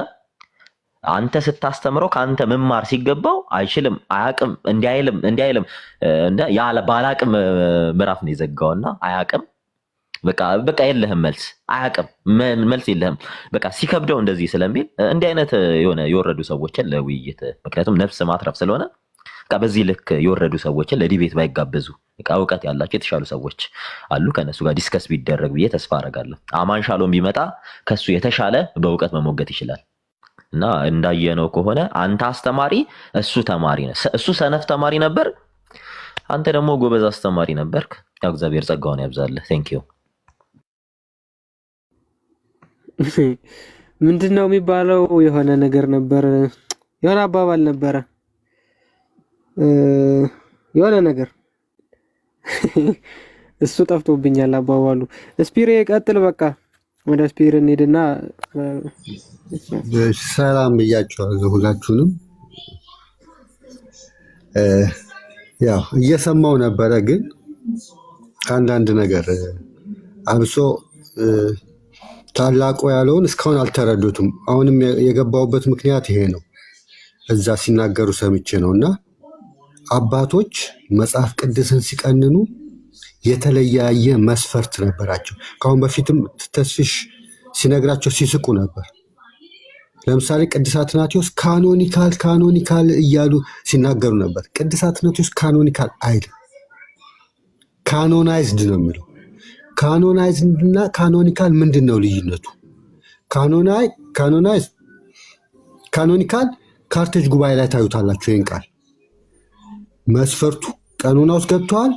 አንተ ስታስተምረው ከአንተ መማር ሲገባው አይችልም አያቅም እንዲያይልም ባላቅም ምዕራፍ ነው የዘጋውና አያቅም በቃ የለህም መልስ አያቅም መልስ የለህም በቃ ሲከብደው እንደዚህ ስለሚል እንዲህ አይነት የሆነ የወረዱ ሰዎችን ለውይይት ምክንያቱም ነፍስ ማትረፍ ስለሆነ በቃ በዚህ ልክ የወረዱ ሰዎችን ለዲቤት ባይጋበዙ በቃ እውቀት ያላቸው የተሻሉ ሰዎች አሉ ከነሱ ጋር ዲስከስ ቢደረግ ብዬ ተስፋ አደርጋለሁ። አማንሻሎም ቢመጣ ከሱ የተሻለ በእውቀት መሞገት ይችላል እና እንዳየነው ከሆነ አንተ አስተማሪ እሱ ተማሪ ነው። እሱ ሰነፍ ተማሪ ነበር፣ አንተ ደግሞ ጎበዝ አስተማሪ ነበርክ። ያው እግዚአብሔር ጸጋውን ያብዛልህ። ቴንክ ዩ። ምንድነው የሚባለው? የሆነ ነገር ነበር፣ የሆነ አባባል ነበረ፣ የሆነ ነገር እሱ ጠፍቶብኛል አባባሉ። ስፒሬ ቀጥል፣ በቃ ወደ ስፒር እንሂድና ሰላም ብያቸዋለሁ ሁላችሁንም። ያው እየሰማው ነበረ፣ ግን አንዳንድ ነገር አብሶ ታላቁ ያለውን እስካሁን አልተረዱትም። አሁንም የገባውበት ምክንያት ይሄ ነው። እዛ ሲናገሩ ሰምቼ ነው። እና አባቶች መጽሐፍ ቅዱስን ሲቀንኑ የተለያየ መስፈርት ነበራቸው። ከአሁን በፊትም ተስፊሽ ሲነግራቸው ሲስቁ ነበር። ለምሳሌ ቅዱስ አትናቴዎስ ካኖኒካል እያሉ ሲናገሩ ነበር። ቅዱስ አትናቴዎስ ካኖኒካል አይልም፣ ካኖናይዝድ ነው የሚለው። ካኖናይዝድ እና ካኖኒካል ምንድን ነው ልዩነቱ? ካኖኒካል ካርቴጅ ጉባኤ ላይ ታዩታላችሁ። ይህን ቃል መስፈርቱ ቀኖና ውስጥ ገብተዋል፣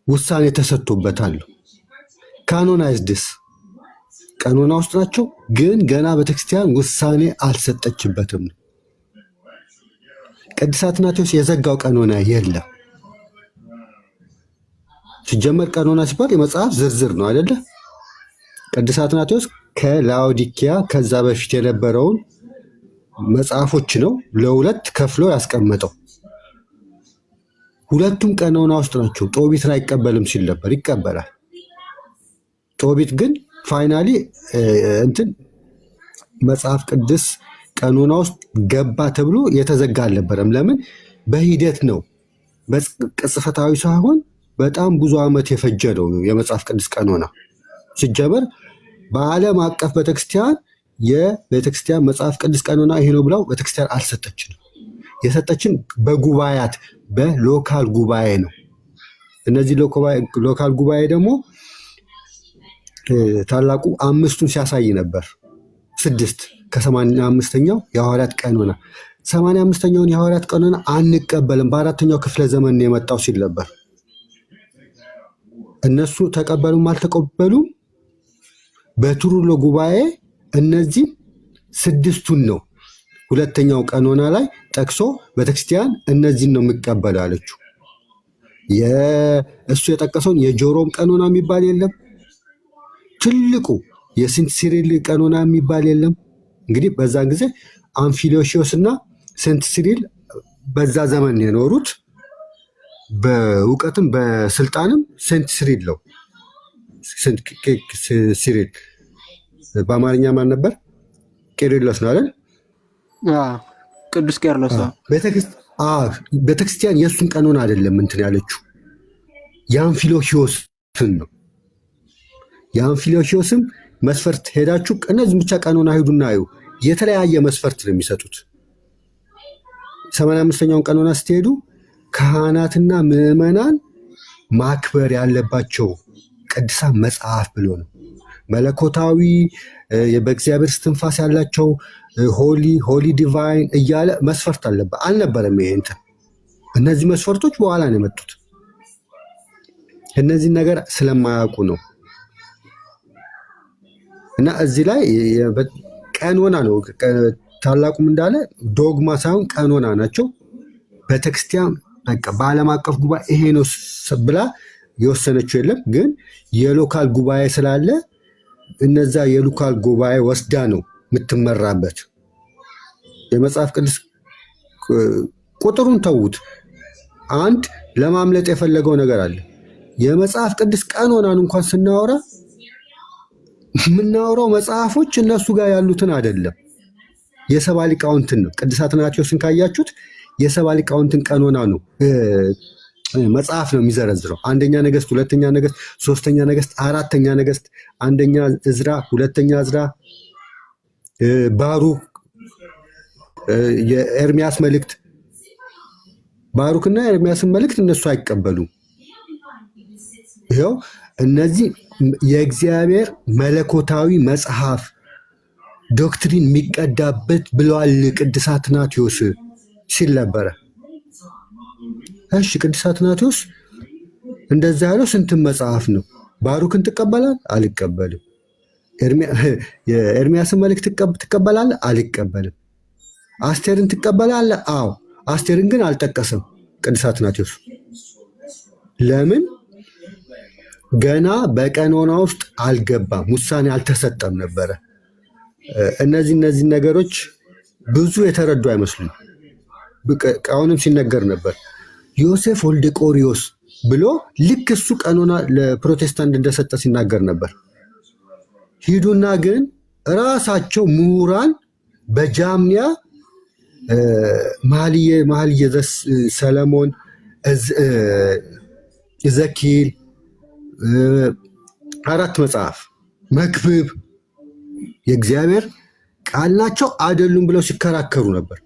ውሳኔ ተሰጥቶበታል። ካኖናይዝድስ ቀኖና ውስጥ ናቸው፣ ግን ገና ቤተክርስቲያን ውሳኔ አልሰጠችበትም። ቅዱስ አትናቴዎስ የዘጋው ቀኖና የለም። ሲጀመር ቀኖና ሲባል የመጽሐፍ ዝርዝር ነው አይደለ? ቅዱስ አትናቴዎስ ከላውዲኪያ ከዛ በፊት የነበረውን መጽሐፎች ነው ለሁለት ከፍሎ ያስቀመጠው። ሁለቱም ቀኖና ውስጥ ናቸው። ጦቢት ላይ አይቀበልም ሲል ነበር፣ ይቀበላል። ጦቢት ግን ፋይናሊ እንትን መጽሐፍ ቅዱስ ቀኖና ውስጥ ገባ ተብሎ የተዘጋ አልነበረም። ለምን? በሂደት ነው፣ በቅጽፈታዊ ሳይሆን በጣም ብዙ ዓመት የፈጀ ነው የመጽሐፍ ቅዱስ ቀኖና። ሲጀመር በዓለም አቀፍ ቤተክርስቲያን የቤተክርስቲያን መጽሐፍ ቅዱስ ቀኖና ይሄ ነው ብለው ቤተክርስቲያን አልሰጠችንም። የሰጠችን በጉባኤያት በሎካል ጉባኤ ነው። እነዚህ ሎካል ጉባኤ ደግሞ ታላቁ አምስቱን ሲያሳይ ነበር። 6 ከ85ኛው የሐዋርያት ቀኖና 85ኛውን የሐዋርያት ቀኖና አንቀበልም፣ በአራተኛው ክፍለ ዘመን የመጣው ሲል ነበር። እነሱ ተቀበሉም አልተቀበሉም በቱሩሎ ጉባኤ እነዚህ 6ቱን ነው ሁለተኛው ቀኖና ላይ ጠቅሶ ቤተክርስቲያን እነዚህን ነው የሚቀበለው አለችው። እሱ የጠቀሰውን የጆሮም ቀኖና የሚባል የለም። ትልቁ የሴንት ሲሪል ቀኖና የሚባል የለም። እንግዲህ በዛን ጊዜ አንፊሎሺዮስ እና ሴንት ሲሪል በዛ ዘመን የኖሩት በእውቀትም በስልጣንም ሴንት ሲሪል ነው። ሲሪል በአማርኛ ማን ነበር? ቄርሎስ ነው አይደል? ቅዱስ ቄርሎስ። ቤተክርስቲያን የእሱን ቀኖና አይደለም እንትን ያለችው የአንፊሎሺዮስን ነው። የአንፊሎሺዮስም መስፈርት ሄዳችሁ እነዚህም ብቻ ቀኖና ሂዱና አዩ። የተለያየ መስፈርት ነው የሚሰጡት። 85ኛውን ቀኖና ስትሄዱ ካህናትና ምዕመናን ማክበር ያለባቸው ቅዱሳን መጽሐፍ ብሎ ነው። መለኮታዊ በእግዚአብሔር እስትንፋስ ያላቸው ሆሊ ዲቫይን እያለ መስፈርት አልነበረም። ይሄ እንትን እነዚህ መስፈርቶች በኋላ ነው የመጡት። እነዚህ ነገር ስለማያውቁ ነው። እና እዚህ ላይ ቀኖና ነው። ታላቁም እንዳለ ዶግማ ሳይሆን ቀኖና ናቸው። ቤተክርስቲያን በቃ በዓለም አቀፍ ጉባኤ ይሄ ነው ብላ የወሰነችው የለም። ግን የሎካል ጉባኤ ስላለ እነዛ የሎካል ጉባኤ ወስዳ ነው የምትመራበት። የመጽሐፍ ቅዱስ ቁጥሩን ተዉት። አንድ ለማምለጥ የፈለገው ነገር አለ። የመጽሐፍ ቅዱስ ቀኖናን እንኳን ስናወራ የምናወራው መጽሐፎች እነሱ ጋር ያሉትን አይደለም፣ የሰባ ሊቃውንትን ነው። ቅዱሳት አትናቴዎስን ካያችሁት የሰባ ሊቃውንትን ቀኖና ነው መጽሐፍ ነው የሚዘረዝረው። አንደኛ ነገስት፣ ሁለተኛ ነገስት፣ ሶስተኛ ነገስት፣ አራተኛ ነገስት፣ አንደኛ እዝራ፣ ሁለተኛ እዝራ፣ ባሩክ፣ የኤርሚያስ መልእክት። ባሩክና የኤርሚያስን መልእክት እነሱ አይቀበሉም። ይኸው እነዚህ የእግዚአብሔር መለኮታዊ መጽሐፍ ዶክትሪን የሚቀዳበት ብለዋል ቅዱስ አትናቴዎስ ሲል ነበረ። እሺ ቅዱስ አትናቴዎስ እንደዛ ያለው ስንትን መጽሐፍ ነው? ባሩክን ትቀበላል? አልቀበልም። የኤርሚያስን መልእክት ትቀበላል? አልቀበልም። አስቴርን ትቀበላል? አዎ። አስቴርን ግን አልጠቀሰም ቅዱስ አትናቴዎስ። ለምን? ገና በቀኖና ውስጥ አልገባም፣ ውሳኔ አልተሰጠም ነበረ። እነዚህ ነገሮች ብዙ የተረዱ አይመስሉም። አሁንም ሲነገር ነበር ዮሴፍ ወልደ ቆሪዮስ ብሎ ልክ እሱ ቀኖና ለፕሮቴስታንት እንደሰጠ ሲናገር ነበር። ሂዱና ግን ራሳቸው ምሁራን በጃምኒያ መኃልየ ሰለሞን፣ ዘኪል 4 መጽሐፍ መክብብ የእግዚአብሔር ቃል ናቸው አይደሉም ብለው ሲከራከሩ ነበር።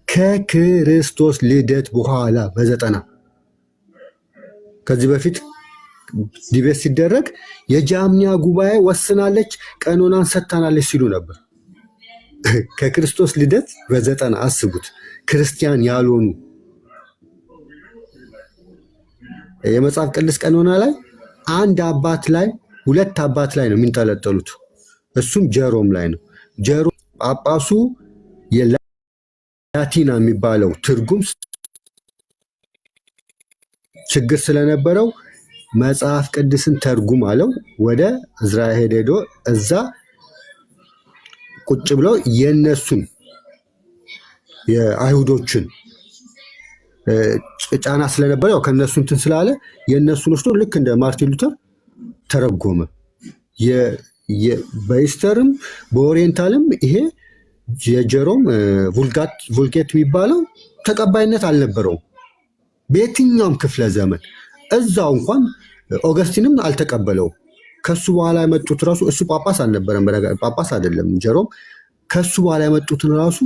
ከክርስቶስ ልደት በኋላ በ90 ከዚህ በፊት ዲቤት ሲደረግ የጃምኒያ ጉባኤ ወስናለች፣ ቀኖናን ሰጥታናለች ሲሉ ነበር። ከክርስቶስ ልደት በ90 አስቡት። ክርስቲያን ያልሆኑ የመጽሐፍ ቅዱስ ቀኖና ላይ አንድ አባት ላይ 2 አባት ላይ ነው የሚንጠለጠሉት። እሱም ጀሮም ላይ ነው። ጀሮም ጳጳሱ የላቲና የሚባለው ትርጉም ችግር ስለነበረው መጽሐፍ ቅዱስን ተርጉም አለው። ወደ እስራኤል ሄዶ እዛ ቁጭ ብለው የነሱን የአይሁዶችን ጫና ስለነበረ ያው ከነሱ እንትን ስላለ የነሱን ወስዶ ልክ እንደ ማርቲን ሉተር ተረጎመ። በኢስተርም በኦሪየንታልም ይሄ የጀሮም ቮልጌት የሚባለው ተቀባይነት አልነበረውም በየትኛውም ክፍለ ዘመን። እዛው እንኳን ኦገስቲንም አልተቀበለውም። ከሱ በኋላ የመጡት ራሱ እሱ ጳጳስ አልነበረም፣ ጳጳስ አይደለም ጀሮም። ከሱ በኋላ የመጡትን ራሱ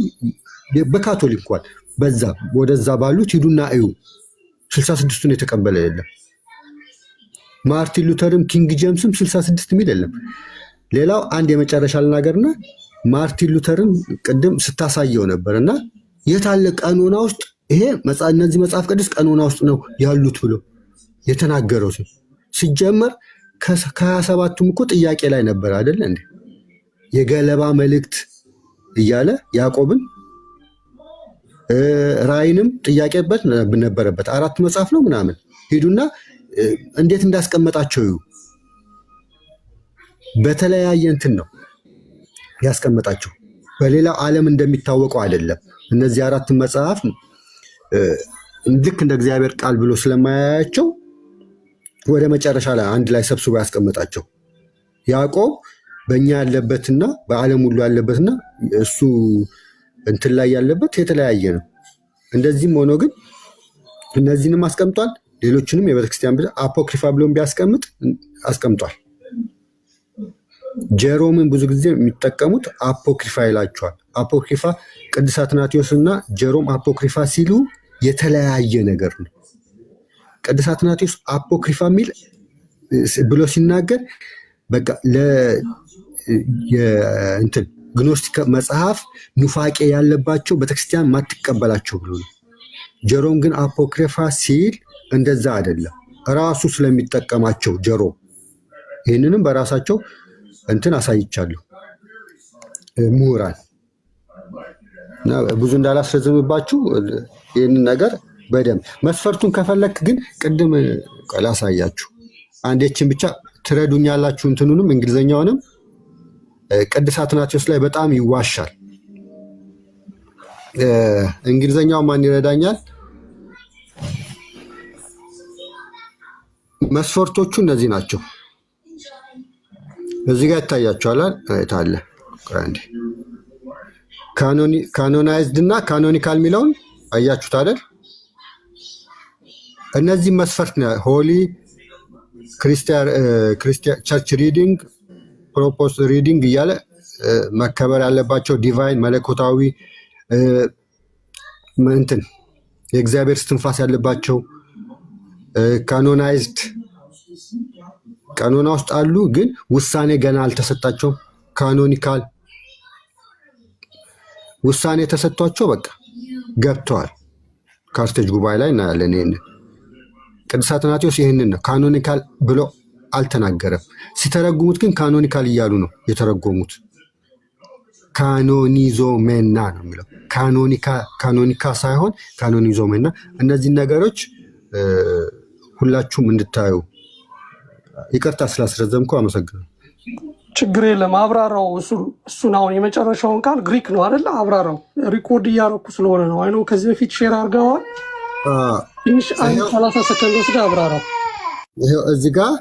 በካቶሊክ እንኳን በዛ ወደዛ ባሉት ሂዱና እዩ 66ቱን የተቀበለ የለም። ማርቲን ሉተርም ኪንግ ጄምስም 66 የሚል የለም። ሌላው አንድ የመጨረሻ ልናገርና ማርቲን ሉተርን ቅድም ስታሳየው ነበርና የታለ ቀኖና ውስጥ ይሄ እነዚህ መጽሐፍ ቅዱስ ቀኖና ውስጥ ነው ያሉት ብሎ የተናገረው ሲጀመር ከ27ቱም እኮ ጥያቄ ላይ ነበር አይደል እንዴ? የገለባ መልእክት እያለ ያዕቆብን ራእይንም ጥያቄበት ነበረበት። 4 መጽሐፍ ነው ምናምን ሂዱና እንዴት እንዳስቀመጣቸው እዩ። በተለያየ እንትን ነው ያስቀመጣቸው። በሌላው ዓለም እንደሚታወቀው አይደለም። እነዚህ 4 መጽሐፍ ልክ እንደ እግዚአብሔር ቃል ብሎ ስለማያያቸው ወደ መጨረሻ ላይ አንድ ላይ ሰብስቦ ያስቀመጣቸው። ያዕቆብ በእኛ ያለበትና በዓለም ሁሉ ያለበትና እሱ እንትን ላይ ያለበት የተለያየ ነው። እንደዚህም ሆኖ ግን እነዚህንም አስቀምጧል። ሌሎችንም የቤተክርስቲያን አፖክሪፋ ብሎም ቢያስቀምጥ አስቀምጧል። ጀሮምን ብዙ ጊዜ የሚጠቀሙት አፖክሪፋ ይላቸዋል። አፖክሪፋ ቅዱስ አትናቴዎስ እና ጀሮም አፖክሪፋ ሲሉ የተለያየ ነገር ነው። ቅዱስ አትናቴዎስ አፖክሪፋ የሚል ብሎ ሲናገር በቃ እንትን ግኖስቲክ መጽሐፍ ኑፋቄ ያለባቸው ቤተክርስቲያን ማትቀበላቸው ብሎ ነው። ጀሮም ግን አፖክሪፋ ሲል እንደዛ አይደለም፣ ራሱ ስለሚጠቀማቸው ጀሮም ይህንንም በራሳቸው እንትን አሳይቻለሁ ምሁራን እና ብዙ እንዳላስረዝምባችሁ ይህንን ነገር በደንብ መስፈርቱን ከፈለክ ግን ቅድም ላሳያችሁ አንዴችን ብቻ ትረዱኛላችሁ። እንትኑንም እንግሊዘኛውንም ቅዱስ አትናቴዎስ ላይ በጣም ይዋሻል። እንግሊዘኛው ማን ይረዳኛል? መስፈርቶቹ እነዚህ ናቸው። እዚህ ጋር ይታያቸዋል። ታለ ካኖናይዝድ እና ካኖኒካል የሚለውን አያችሁት አይደል? እነዚህ መስፈርት ሆሊ ክርስቲያን ቸርች ሪዲንግ ፕሮፖስ ሪዲንግ እያለ መከበር ያለባቸው ዲቫይን መለኮታዊ እንትን የእግዚአብሔር ስትንፋስ ያለባቸው ካኖናይዝድ ቀኖና ውስጥ አሉ፣ ግን ውሳኔ ገና አልተሰጣቸውም። ካኖኒካል ውሳኔ ተሰጥቷቸው በቃ ገብተዋል። ካርቴጅ ጉባኤ ላይ እናያለን። ይህንን ቅዱስ አትናቴዎስ ይህንን ነው ካኖኒካል ብሎ አልተናገረም። ሲተረጉሙት ግን ካኖኒካል እያሉ ነው የተረጎሙት። ካኖኒዞሜና ነው የሚለው ካኖኒካ ሳይሆን ካኖኒዞሜና። እነዚህ ነገሮች ሁላችሁም እንድታዩ ይቅርታ ስላስረዘምኩ አመሰግናለሁ። ችግር የለም አብራራው። እሱን አሁን የመጨረሻውን ቃል ግሪክ ነው አይደለ? አብራራው። ሪኮርድ እያረኩ ስለሆነ ነው። አይኖ ከዚህ በፊት ሼር አድርገዋል። ትንሽ 30 ሰከንድ ወስደ አብራራው። ይሄው እዚህ ጋር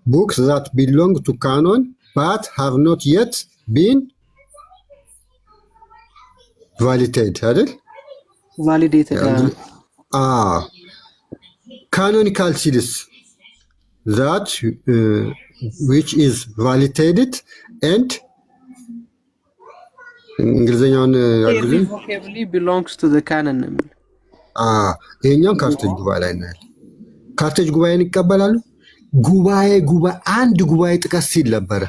books that belong to canon but have not yet been validated አይደል? ቫሊዴትድ canonical series that which is validated and እንግሊዘኛውን ያግዙኝ belongs to the canon ነው። ይሄኛውን ካርቴጅ ጉባኤ ላይ ነው። ካርቴጅ ጉባኤን ይቀበላሉ። አንድ ጉባኤ ጥቀስ ሲል ነበረ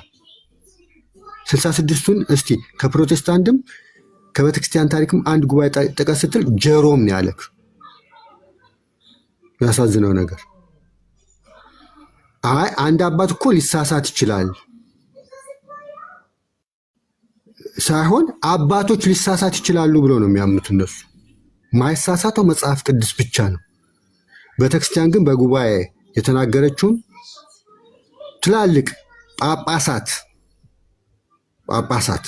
66ቱን። እስቲ ከፕሮቴስታንትም ከቤተክርስቲያን ታሪክም አንድ ጉባኤ ጥቀስ ስትል ጀሮም ነው ያለክ። ያሳዝነው ነገር አንድ አባት እኮ ሊሳሳት ይችላል ሳይሆን አባቶች ሊሳሳት ይችላሉ ብሎ ነው የሚያምኑት እነሱ። ማይሳሳተው መጽሐፍ ቅዱስ ብቻ ነው። ቤተክርስቲያን ግን በጉባኤ የተናገረችውን ትላልቅ ጳጳሳት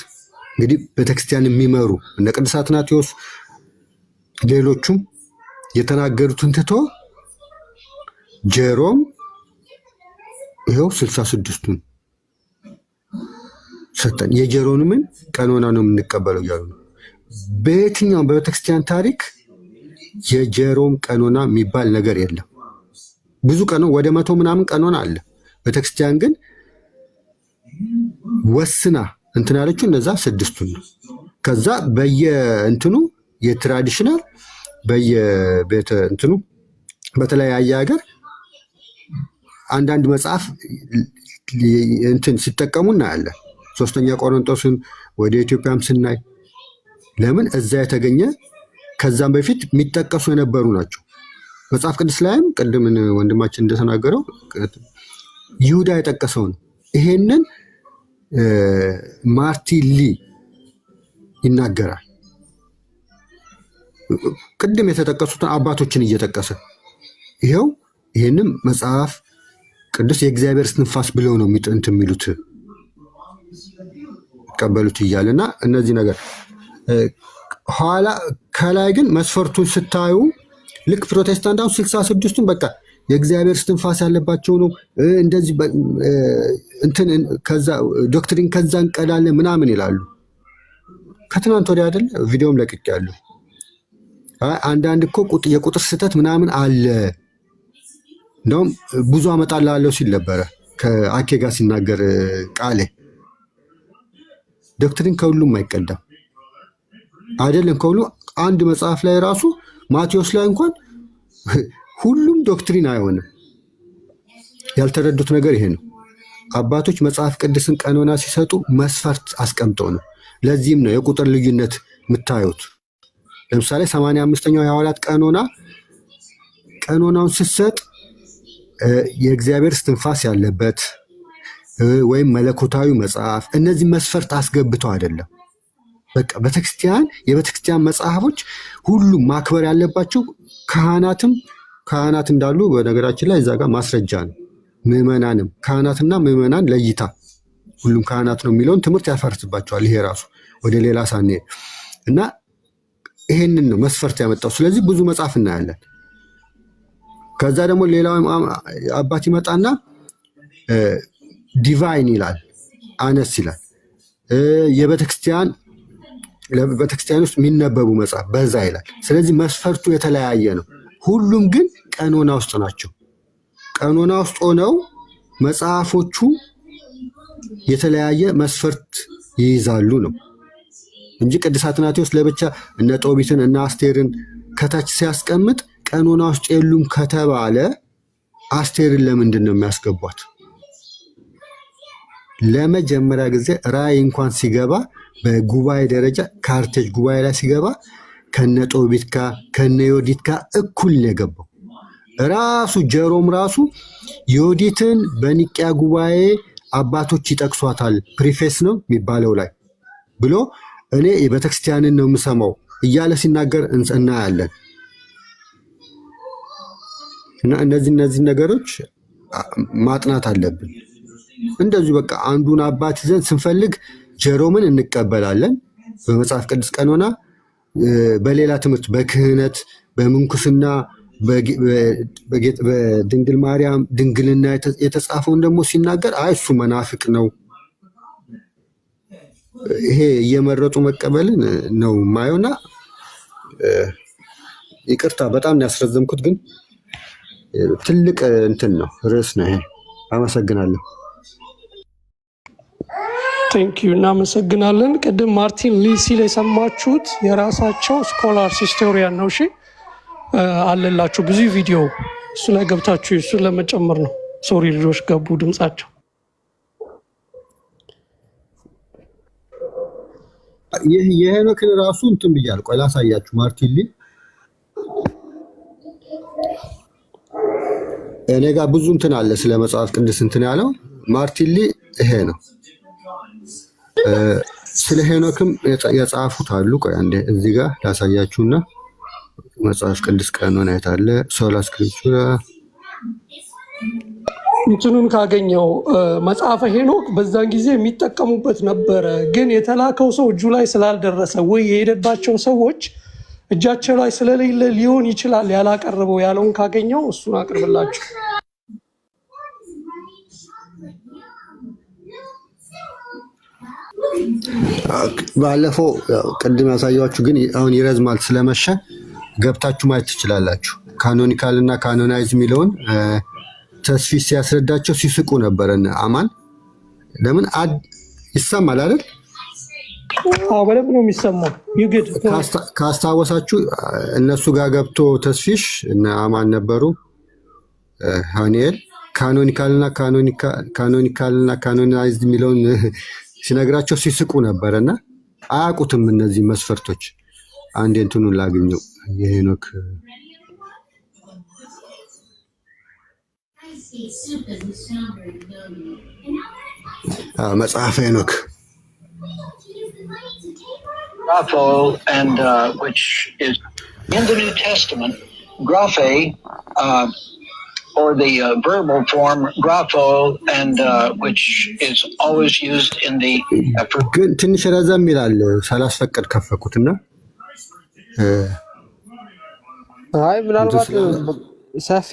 እንግዲህ ቤተክርስቲያን የሚመሩ እነ ቅዱስ አትናቴዎስ ሌሎቹም የተናገሩትን ትቶ ጀሮም ይኸው ሰጠን። የጀሮምን ቀኖና ነው የምንቀበለው እያሉ ነው። በየትኛውም በቤተክርስቲያን ታሪክ የጀሮም ቀኖና የሚባል ነገር የለም። ብዙ ቀኖና ወደ 100 ምናምን ቀኖና አለ። ቤተክርስቲያን ግን ወስና እንትን ያለችው እነዛ 6ቱን ነው። ከዛ በየእንትኑ የትራዲሽናል በየቤተ እንትኑ በተለያየ ሀገር አንዳንድ መጽሐፍ እንትን ሲጠቀሙ እናያለን። 3ኛ ቆሮንቶስን ወደ ኢትዮጵያም ስናይ ለምን እዛ የተገኘ ከዛም በፊት የሚጠቀሱ የነበሩ ናቸው። መጽሐፍ ቅዱስ ላይም ቅድምን ወንድማችን እንደተናገረው ይሁዳ የጠቀሰው ነው። ይሄንን ማርቲን ሊ ይናገራል። ቅድም የተጠቀሱትን አባቶችን እየጠቀሰ ይሄው ይሄንም መጽሐፍ ቅዱስ የእግዚአብሔር እስትንፋስ ብለው ነው እንትን የሚሉት ቀበሉት እያለና እነዚህ ነገር ኋላ ከላይ ግን መስፈርቱን ስታዩ ልክ ፕሮቴስታንት አሁን 66ቱን በቃ የእግዚአብሔር እስትንፋስ ያለባቸው ነው እንደዚህ እንትን ከዛ ዶክትሪን ከዛ እንቀዳለን ምናምን ይላሉ። ከትናንት ወዲያ አይደል ቪዲዮም ለቅቄያለሁ። አንዳንድ እኮ የቁጥር ስህተት ምናምን አለ እንደውም ብዙ አመጣልሃለሁ ሲል ነበረ ከአኬ ጋር ሲናገር ቃሌ። ዶክትሪን ከሁሉም አይቀዳም አይደለም ከሁሉ አንድ መጽሐፍ ላይ ራሱ ማቴዎስ ላይ እንኳን ሁሉም ዶክትሪን አይሆንም። ያልተረዱት ነገር ይሄ ነው። አባቶች መጽሐፍ ቅዱስን ቀኖና ሲሰጡ መስፈርት አስቀምጠው ነው። ለዚህም ነው የቁጥር ልዩነት የምታዩት። ለምሳሌ 85ኛው የሐዋርያት ቀኖናውን ስትሰጥ የእግዚአብሔር እስትንፋስ ያለበት ወይም መለኮታዊ መጽሐፍ እነዚህ መስፈርት አስገብተው አይደለም። በቃ የቤተክርስቲያን መጽሐፎች ሁሉም ማክበር ያለባቸው ካህናት እንዳሉ በነገራችን ላይ እዛ ጋር ማስረጃ ነው። ምዕመናንም ካህናትና ምዕመናን ለይታ ሁሉም ካህናት ነው የሚለውን ትምህርት ያፈርስባቸዋል። ይሄ ራሱ ወደ ሌላ ሳንሄድ እና ይሄንን ነው መስፈርት ያመጣው። ስለዚህ ብዙ መጽሐፍ እናያለን። ከዛ ደግሞ ሌላው አባት ይመጣና ዲቫይን ይላል፣ አነስ ይላል። ለቤተክርስቲያን ውስጥ የሚነበቡ መጽሐፍ በዛ ይላል። ስለዚህ መስፈርቱ የተለያየ ነው። ሁሉም ግን ቀኖና ውስጥ ናቸው። ቀኖና ውስጥ ሆነው መጽሐፎቹ የተለያየ መስፈርት ይይዛሉ ነው እንጂ ቅዱስ አትናቴዎስ ለብቻ እነ ጦቢትን እና አስቴርን ከታች ሲያስቀምጥ ቀኖና ውስጥ የሉም ከተባለ አስቴርን ለምንድን ነው የሚያስገቧት? ለመጀመሪያ ጊዜ ራእይ እንኳን ሲገባ በጉባኤ ደረጃ ካርቴጅ ጉባኤ ላይ ሲገባ ከነ ጦቢት ጋር ከነ ዮዲት ጋር እኩል ነው የገባው። ራሱ ጀሮም ራሱ ዮዲትን በኒቅያ ጉባኤ አባቶች ይጠቅሷታል፣ ፕሪፌስ ነው የሚባለው ላይ ብሎ እኔ የቤተክርስቲያንን ነው የምሰማው እያለ ሲናገር እናያለን። እና እነዚህ ነገሮች ማጥናት አለብን። እንደዚሁ በቃ አንዱን አባት ይዘን ስንፈልግ ጀሮምን እንቀበላለን በመጽሐፍ ቅዱስ ቀኖና። በሌላ ትምህርት በክህነት በምንኩስና በድንግል ማርያም ድንግልና የተጻፈውን ደግሞ ሲናገር አይ እሱ መናፍቅ ነው፣ ይሄ እየመረጡ መቀበልን ነው ማየውና ይቅርታ በጣም ያስረዘምኩት፣ ግን ትልቅ እንትን ነው ርዕስ ነው ይሄ። አመሰግናለሁ። ቴንኪዩ እናመሰግናለን። ቅድም ማርቲን ሊ ሲል የሰማችሁት የራሳቸው ስኮላርስ ሂስቶሪያን ነው። እሺ አለላችሁ ብዙ ቪዲዮ፣ እሱ ላይ ገብታችሁ እሱን ለመጨመር ነው። ሶሪ ልጆች ገቡ ድምጻቸው። የሄኖክን ራሱ እንትን ብያለሁ። ቆይ ላሳያችሁ። ማርቲን ሊ እኔ ጋር ብዙ እንትን አለ ስለ መጽሐፍ ቅዱስ እንትን ያለው ማርቲን ሊ ይሄ ነው። ስለ ሄኖክም የጻፉት አሉ። ቆይ አንዴ እዚህ ጋር ላሳያችሁና መጽሐፍ ቅዱስ ቀኖና የታለ ሶላ ስክሪፕቹራ እንትኑን ካገኘው መጽሐፈ ሄኖክ በዛን ጊዜ የሚጠቀሙበት ነበረ፣ ግን የተላከው ሰው እጁ ላይ ስላልደረሰ ወይ የሄደባቸው ሰዎች እጃቸው ላይ ስለሌለ ሊሆን ይችላል ያላቀረበው ያለውን ካገኘው እሱን አቅርብላችሁ። ባለፈው ቅድም ያሳያችሁ ግን አሁን ይረዝማል ስለመሸ ገብታችሁ ማየት ትችላላችሁ። ካኖኒካል እና ካኖናይዝ የሚለውን ተስፊሽ ሲያስረዳቸው ሲስቁ ነበረ። አማን ለምን ይሰማል አይደል? አዎ በደንብ ነው የሚሰማው። ይግድ ካስታወሳችሁ እነሱ ጋር ገብቶ ተስፊሽ እና አማን ነበሩ። ሃኒኤል ካኖኒካልና ካኖናይዝድ የሚለውን ሲነግራቸው ሲስቁ ነበረና አያውቁትም እነዚህ መስፈርቶች። አንድ እንትኑን ላገኘው የሄኖክ መጽሐፈ ሄኖክ grapho, and which is in the New Testament, graphe, or the verbal form grapho, and which is always used in the. ግን ትንሽ ረዘም ይላል ሳላስፈቅድ ከፈኩትና አይ ምናልባት ሰፊ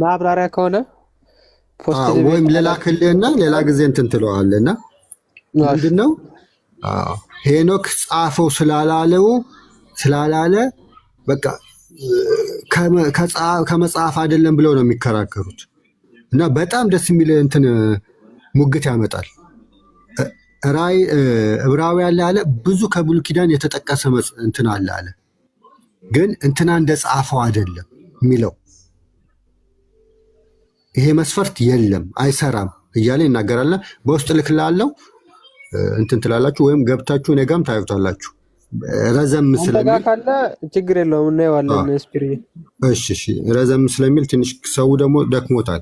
ማብራሪያ ከሆነ ወይም ልላክልህና ሌላ ጊዜ እንትን ትለዋለና ምንድነው ሄኖክ ጻፈው ስላላለ በቃ ከመጽሐፍ አይደለም ብለው ነው የሚከራከሩት። እና በጣም ደስ የሚል እንትን ሙግት ያመጣል። ራይ ዕብራውያን ላይ አለ ብዙ ከብሉይ ኪዳን የተጠቀሰ እንትን አለ ግን እንትና እንደጻፈው አይደለም የሚለው ይሄ መስፈርት የለም አይሰራም እያለ ይናገራልና በውስጥ ልክላለሁ እንትን ትላላችሁ ወይም ገብታችሁ ነገም ታዩታላችሁ። ረዘም ስለሚል ካለ ችግር የለውም እናየዋለን። ስፒሪ እሺ ረዘም ስለሚል ትንሽ ሰው ደግሞ ደክሞታል።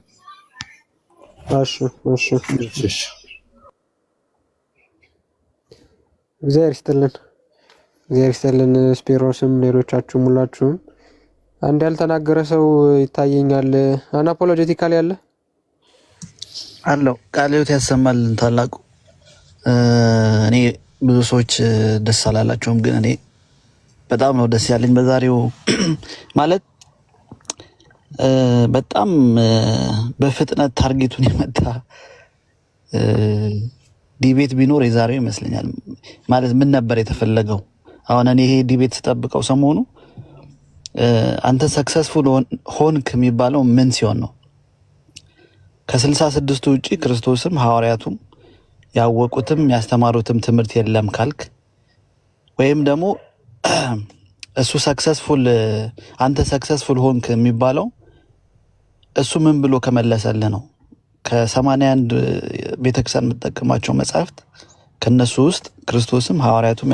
እሺ እግዚአብሔር ይስጥልን ስፒሮስም ሌሎቻችሁም ሁላችሁም። አንድ ያልተናገረ ሰው ይታየኛል። አናፖሎጀቲካል ያለ አለው ቃለ ሕይወት ያሰማልን ታላቁ። እኔ ብዙ ሰዎች ደስ አላላቸውም፣ ግን እኔ በጣም ነው ደስ ያለኝ በዛሬው ማለት በጣም በፍጥነት ታርጌቱን የመታ ዲቤት ቢኖር የዛሬው ይመስለኛል። ማለት ምን ነበር የተፈለገው? አሁን እኔ ይሄ ዲቤት ስጠብቀው ሰሞኑ አንተ ሰክሰስፉል ሆንክ የሚባለው ምን ሲሆን ነው? ከ66ቱ ውጪ ክርስቶስም ሐዋርያቱም ያወቁትም ያስተማሩትም ትምህርት የለም ካልክ፣ ወይም ደግሞ እሱ ሰክሰስፉል አንተ ሰክሰስፉል ሆንክ የሚባለው እሱ ምን ብሎ ከመለሰልህ ነው? ከ81 ቤተክርስቲያን የምትጠቀማቸው መጽሐፍት ከነሱ ውስጥ ክርስቶስም ሐዋርያቱም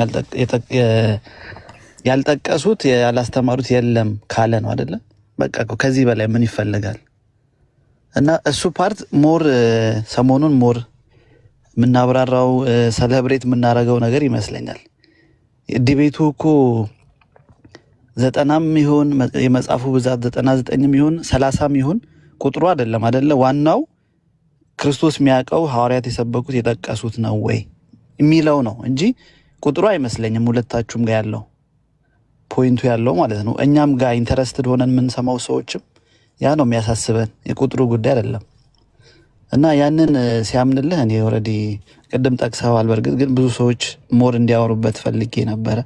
ያልጠቀሱት ያላስተማሩት የለም ካለ ነው አይደለ? በቃ ከዚህ በላይ ምን ይፈልጋል? እና እሱ ፓርት ሞር ሰሞኑን ሞር የምናብራራው ሰለብሬት የምናደርገው ነገር ይመስለኛል። ዲቤቱ እኮ 90ም ይሁን የመጽሐፉ ብዛት 99ም ይሁን 30ም ይሁን ቁጥሩ አይደለም አይደለ? ዋናው ክርስቶስ የሚያውቀው ሐዋርያት የሰበኩት የጠቀሱት ነው ወይ የሚለው ነው እንጂ ቁጥሩ አይመስለኝም። ሁለታችሁም ጋር ያለው ፖይንቱ ያለው ማለት ነው። እኛም ጋር ኢንተረስትድ ሆነን የምንሰማው ሰዎችም ያ ነው የሚያሳስበን፣ የቁጥሩ ጉዳይ አይደለም። እና ያንን ሲያምንልህ እኔ ኦልሬዲ ቅድም ጠቅሰዋል። በእርግጥ ግን ብዙ ሰዎች ሞር እንዲያወሩበት ፈልጌ ነበረ።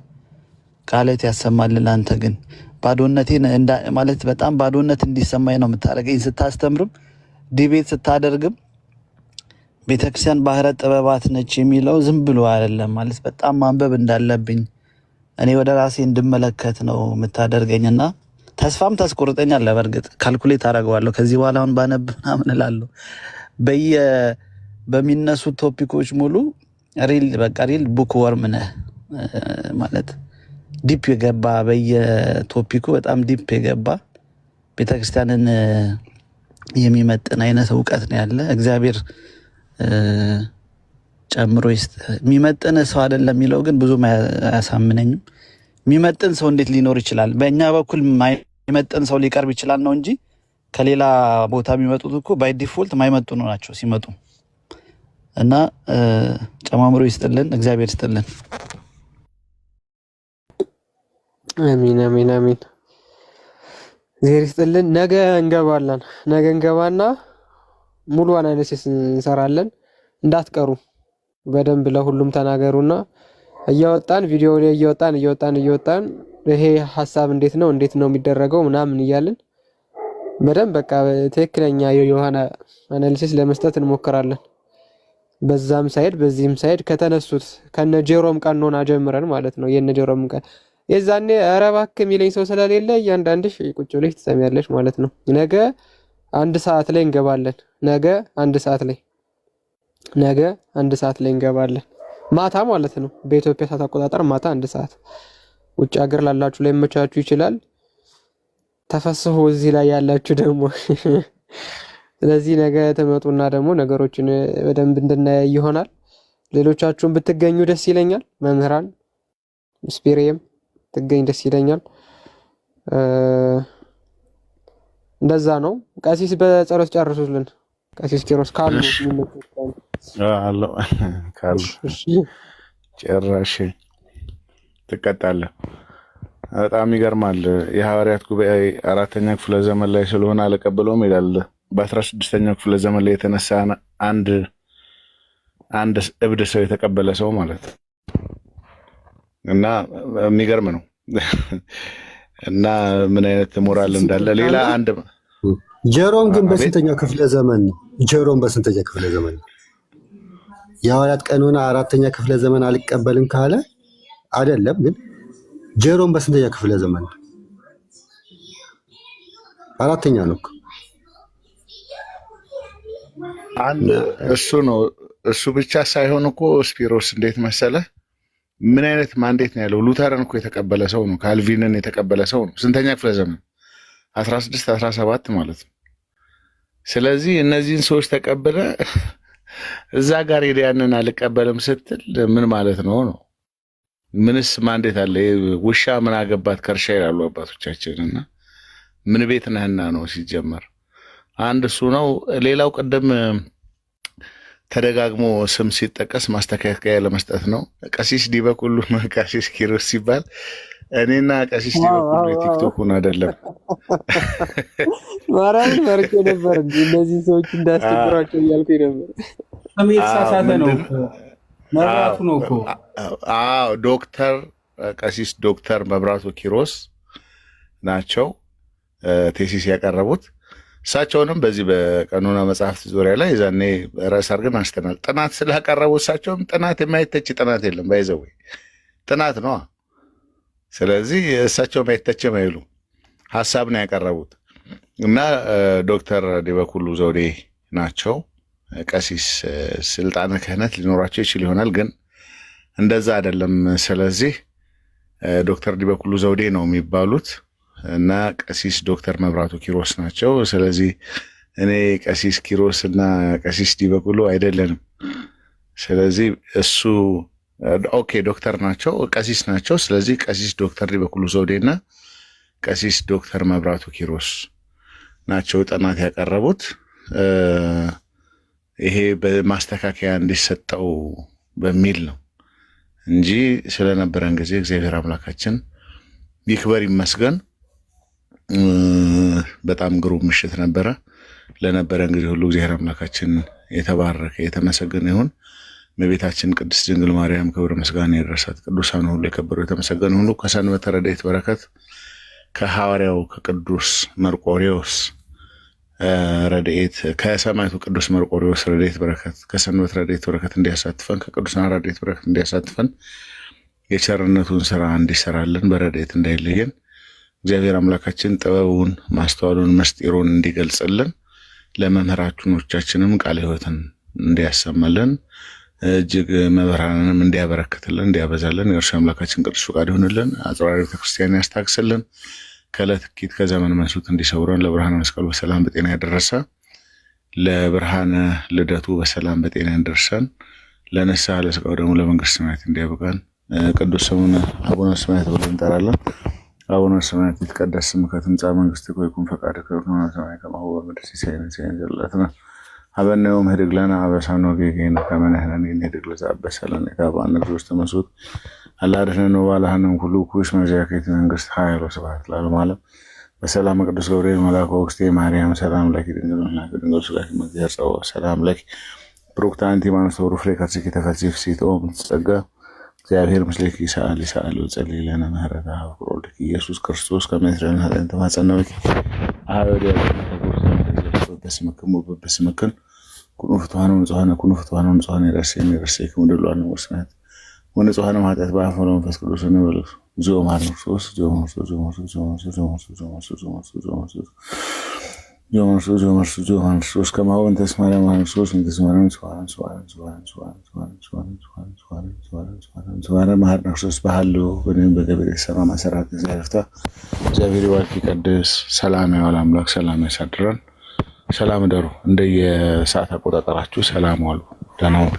ቃለት ያሰማልን። አንተ ግን ባዶነቴን ማለት በጣም ባዶነት እንዲሰማኝ ነው የምታደርገኝ። ስታስተምርም ዲቤት ስታደርግም ቤተክርስቲያን ባህረ ጥበባት ነች የሚለው ዝም ብሎ አይደለም ማለት በጣም ማንበብ እንዳለብኝ እኔ ወደ ራሴ እንድመለከት ነው የምታደርገኝና ተስፋም ታስቆርጠኛለህ። በእርግጥ ካልኩሌት አደርገዋለሁ ከዚህ በኋላ አሁን ባነብ ምናምን እላለሁ። በሚነሱ ቶፒኮች ሙሉ ሪል ቡክ ወርም ነህ ማለት ዲፕ የገባ በየቶፒኩ በጣም ዲፕ የገባ ቤተክርስቲያንን የሚመጥን አይነት እውቀት ነው ያለ። እግዚአብሔር ጨምሮ ይስጥ። የሚመጥን ሰው አይደለም የሚለው ግን ብዙም አያሳምነኝም። የሚመጥን ሰው እንዴት ሊኖር ይችላል? በእኛ በኩል የሚመጥን ሰው ሊቀርብ ይችላል ነው እንጂ ከሌላ ቦታ የሚመጡት እኮ ባይ ዲፎልት የማይመጥኑ ናቸው ሲመጡ። እና ጨማምሮ ይስጥልን፣ እግዚአብሔር ይስጥልን። አሚን አሚን አሚን። እግዚአብሔር ይስጥልን። ነገ እንገባና ሙሉ አናሊሲስ እንሰራለን። እንዳትቀሩ በደንብ ለሁሉም ተናገሩና እያወጣን ቪዲዮ ላይ እያወጣን ይሄ ሐሳብ እንዴት ነው የሚደረገው ምናምን እያልን በደንብ በቃ ትክክለኛ የሆነ አናሊሲስ ለመስጠት እንሞክራለን። በዛም ሳይድ በዚህም ሳይድ ከተነሱት ከነ ጄሮም ቀኖና ጀምረን ማለት ነው። የነ ጄሮም ቀን የዛኔ ኧረ እባክህ የሚለኝ ሰው ስለሌለ እያንዳንድሽ ቁጭ ብለሽ ትሰሚያለሽ ማለት ነው። ነገ 1 ሰዓት ላይ እንገባለን። ነገ 1 ሰዓት ላይ እንገባለን። ማታ ማለት ነው። በኢትዮጵያ ሰዓት አቆጣጠር ማታ 1 ሰዓት። ውጭ ሀገር ላላችሁ ላይ መቻችሁ ይችላል። ተፈስሑ እዚህ ላይ ያላችሁ ደግሞ ስለዚህ ነገ ተመጡና ደግሞ ነገሮችን በደንብ እንድናይ ይሆናል። ሌሎቻችሁም ብትገኙ ደስ ይለኛል። መምህራን ስፒሪየም ትገኝ ደስ ይለኛል። እንደዛ ነው። ቀሲስ በጸሎት ጨርሱልን። ቀሲስ ኪሮስ ካሉ ጭራሽ ትቀጣለህ። በጣም ይገርማል። የሐዋርያት ጉባኤ 4ኛ ክፍለ ዘመን ላይ ስለሆነ አልቀበለውም ይላል። በ16ኛው ክፍለ ዘመን ላይ የተነሳ አንድ እብድ ሰው የተቀበለ ሰው ማለት እና የሚገርም ነው። እና ምን አይነት ሞራል እንዳለ ሌላ አንድ ጀሮም ግን በስንተኛው ክፍለ ዘመን ነው? ጀሮም በስንተኛው ክፍለ ዘመን ነው? የሐዋርያት ቀኖና 4ኛ ክፍለ ዘመን አልቀበልም ካለ አይደለም። ግን ጀሮም በስንተኛው ክፍለ ዘመን ነው? 4ኛ ነው እኮ። እሱ ነው። እሱ ብቻ ሳይሆን እኮ ስፒሮስ እንዴት መሰለህ ምን አይነት ማንዴት ነው ያለው? ሉተርን እኮ የተቀበለ ሰው ነው። ካልቪንን የተቀበለ ሰው ነው። ስንተኛ ክፍለ ዘመን? 16 17 ማለት ነው። ስለዚህ እነዚህን ሰዎች ተቀበለ እዛ ጋር ሄደ ያንን አልቀበልም ስትል ምን ማለት ነው ነው? ምንስ ማንዴት አለ? ውሻ ምን አገባት ከርሻ ይላሉ አባቶቻችን። እና ምን ቤት ነህና ነው ሲጀመር። አንድ እሱ ነው። ሌላው ቀደም ተደጋግሞ ስም ሲጠቀስ ማስተካከያ ለመስጠት ነው። ቀሲስ ዲበኩሉ ነው ቀሲስ ኪሮስ ሲባል እኔና ቀሲስ ዲበኩሉ የቲክቶኩን አይደለም ማርያምን መርጬ ነበር እንጂ እነዚህ ሰዎች እንዳስቸግሯቸው እያልኩኝ ነበር። ስም የተሳሳተ ነው መብራቱ ነው እኮ። አዎ ዶክተር ቀሲስ ዶክተር መብራቱ ኪሮስ ናቸው ቴሲስ ያቀረቡት። እሳቸውንም በዚህ በቀኖና መጽሐፍት ዙሪያ ላይ ዛኔ ርዕስ አድርገን አንስተናል። ጥናት ስላቀረቡ እሳቸውም ጥናት የማይተች ጥናት የለም ባይዘው ጥናት ነው። ስለዚህ እሳቸው ማይተችም አይሉ ሀሳብ ነው ያቀረቡት እና ዶክተር ዲበኩሉ ዘውዴ ናቸው። ቀሲስ ስልጣነ ክህነት ሊኖራቸው ይችል ይሆናል፣ ግን እንደዛ አይደለም። ስለዚህ ዶክተር ዲበኩሉ ዘውዴ ነው የሚባሉት እና ቀሲስ ዶክተር መብራቱ ኪሮስ ናቸው። ስለዚህ እኔ ቀሲስ ኪሮስ እና ቀሲስ ዲበኩሉ አይደለንም። ስለዚህ እሱ ኦኬ ዶክተር ናቸው፣ ቀሲስ ናቸው። ስለዚህ ቀሲስ ዶክተር ዲበኩሉ ዘውዴ እና ቀሲስ ዶክተር መብራቱ ኪሮስ ናቸው ጥናት ያቀረቡት። ይሄ በማስተካከያ እንዲሰጠው በሚል ነው እንጂ ስለነበረን ጊዜ እግዚአብሔር አምላካችን ይክበር ይመስገን። በጣም ግሩም ምሽት ነበረ። ለነበረን ጊዜ ሁሉ እግዚአብሔር አምላካችን የተባረከ የተመሰገነ ይሁን። እመቤታችን ቅድስት ድንግል ማርያም ክብር ምስጋና ይድረሳት። ቅዱሳን ሁሉ የከበሩ የተመሰገነ ሁሉ ከሰንበተ ረድኤት በረከት ከሐዋርያው ከቅዱስ መርቆሬዎስ ረድኤት ከሰማዕቱ ቅዱስ መርቆሬዎስ ረድኤት በረከት ከሰንበት ረድኤት በረከት እንዲያሳትፈን ከቅዱሳን ረድኤት በረከት እንዲያሳትፈን የቸርነቱን ስራ እንዲሰራልን በረድኤት እንዳይለየን እግዚአብሔር አምላካችን ጥበቡን ማስተዋሉን ምስጢሩን እንዲገልጽልን ለመምህራኖቻችንም ቃለ ሕይወትን እንዲያሰማልን እጅግ መብርሃንንም እንዲያበረክትልን እንዲያበዛልን የእርሱ አምላካችን ቅዱስ ፈቃድ ይሁንልን። አጽራረ ቤተክርስቲያን ያስታግስልን። ከዕለት ኪት ከዘመን መንሱት እንዲሰውረን ለብርሃነ መስቀሉ በሰላም በጤና ያደረሰ ለብርሃነ ልደቱ በሰላም በጤና ያደርሰን። ለንስሐ ለሥጋው ደግሞ ለመንግሥተ ሰማያት እንዲያበቃን ቅዱስ ስሙን አቡነ ሰማያት ብለን እንጠራለን። አቡነ ሰማያት ይትቀደስ ስምከ ትምጻእ መንግሥትከ ወይኩን ፈቃድከ በከመ በሰማይ ከማሁ በምድር ሲሳየነ ዘለለዕለትነ ሀበነ ዮም ህድግ ለነ አበሳነ ወጌጋየነ ከመ ንሕነኒ ንህድግ ለዘአበሰ ለነ ኢታብአነ ውስተ መንሱት አላ አድኅነነ ወባልሐነ ኩሉ ኩሽ መዚያከ መንግሥት ኃይል ወስብሐት ለዓለመ ዓለም። በሰላም ቅዱስ ገብርኤል መልአከ ወእግዝእትየ ማርያም ሰላም ለኪ ድንግል ወለኪ ድንግል ሥጋኪ እምእግዚአብሔር ጸባኦት ሰላም ለኪ ብሩክት አንቲ እምአንስቶ ፍሬ ከርሥኪ ተፈሥሒ ፍሥሕት ኦ ምልዕተ ጸጋ እግዚአብሔር ምስሌኪ ይስአል ይስአል ወጸልይ ለነ ምህረተ ኀበ ወልድኪ ኢየሱስ ክርስቶስ ከመ ይስረን ኃጢአተ ተማጸነብኪ አሐደ በስምክሙ በስምክን ኩኑ ፍቱሐነ ወንጹሐነ ኩኑ ፍቱሐነ ወንጹሐነ ይረሴክሙ ድሉዋነ ወስናት ወንጹሐነ ኃጢአት በአብ ወወልድ ወመንፈስ ቅዱስ እንበለሱ እግዚኦ መሐረነ ክርስቶስ እግዚኦ መሐረነ ክርስቶስ ከማሁ እንተ እስመ ማረነ ክርስቶስ እንተ እስመ መሐረነ ክርስቶስ ባህሉ ወይም በገበሬ ሰራ ማሰራት እግዚአብሔር ይባርክ ይቀድስ። ሰላም ያውል አምላክ ሰላም ያሳድረን። ሰላም ደሩ። እንደየሰዓት አቆጣጠራችሁ ሰላም ዋሉ። ደህና ዋሉ።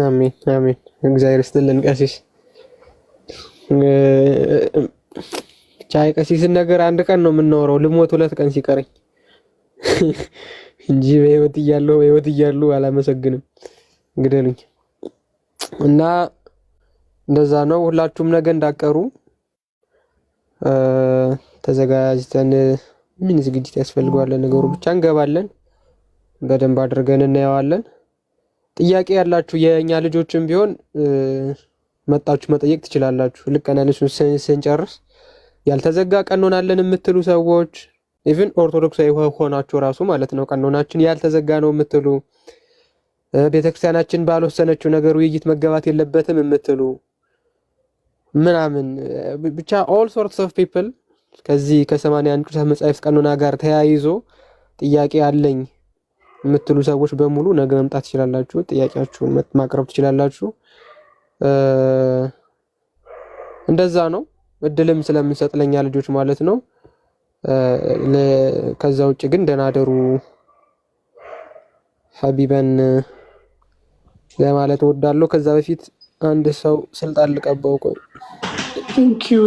አሜን አሜን። እግዚአብሔር ይስጥልን ቀሲስ። ቻይ ቀሲስን ነገር አንድ ቀን ነው የምናወራው፣ ልሞት 2 ቀን ሲቀረኝ እንጂ በህይወት እያለሁ አላመሰግንም። እንግደሉኝ እና እንደዛ ነው። ሁላችሁም ነገ እንዳቀሩ ተዘጋጅተን ምን ዝግጅት ያስፈልገዋል ነገሩ ብቻ እንገባለን። በደንብ አድርገን እናየዋለን። ጥያቄ ያላችሁ የኛ ልጆችም ቢሆን መጣችሁ መጠየቅ ትችላላችሁ። ልክ አናሊሱን ስንጨርስ ያልተዘጋ ቀኖናለን የምትሉ ሰዎች ኢቭን ኦርቶዶክሳዊ ሆናችሁ ራሱ ማለት ነው ቀኖናችን ያልተዘጋ ነው የምትሉ ቤተክርስቲያናችን ባልወሰነችው ነገር ውይይት መገባት የለበትም የምትሉ ምናምን ብቻ all sorts of people ከዚህ ከ81 ቅዱሳት መጻሕፍት ቀኖና ጋር ተያይዞ ጥያቄ አለኝ የምትሉ ሰዎች በሙሉ ነገ መምጣት ትችላላችሁ። ጥያቄያችሁን ማቅረብ ትችላላችሁ። እንደዛ ነው። እድልም ስለምንሰጥ ለኛ ልጆች ማለት ነው። ከዛ ውጭ ግን ደህና አደሩ ሀቢበን ለማለት እወዳለሁ። ከዛ በፊት አንድ ሰው ስልጣን ልቀባው። ቆይ ቴንኪው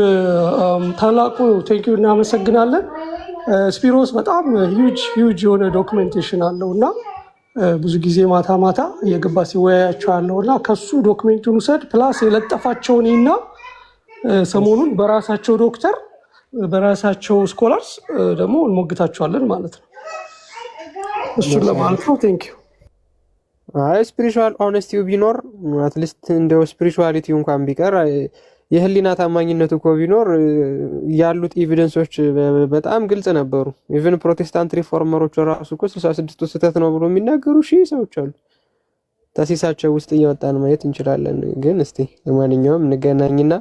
ታላቁ ቴንኪው እናመሰግናለን። ስፒሮስ በጣም ሂውጅ የሆነ ዶክመንቴሽን አለው እና ብዙ ጊዜ ማታ ማታ የገባ ሲወያያቸው አለው እና ከሱ ዶክሜንቱን ውሰድ ፕላስ የለጠፋቸውን እና ሰሞኑን በራሳቸው ዶክተር በራሳቸው ስኮላርስ ደግሞ እንሞግታቸዋለን ማለት ነው። እሱን ለማለት ነው። ቴንኪው። አይ ስፒሪቹዋል ኦነስቲው ቢኖር አትሊስት እንደው ስፒሪቹዋሊቲው እንኳን ቢቀር የህሊና ታማኝነቱ እኮ ቢኖር ያሉት ኤቪደንሶች በጣም ግልጽ ነበሩ። ኢቭን ፕሮቴስታንት ሪፎርመሮች ራሱ እኮ 66 ስህተት ነው ብሎ የሚናገሩ ሰዎች አሉ። ተሲሳቸው ውስጥ እየወጣን ማየት እንችላለን። ግን እስቲ ለማንኛውም እንገናኝና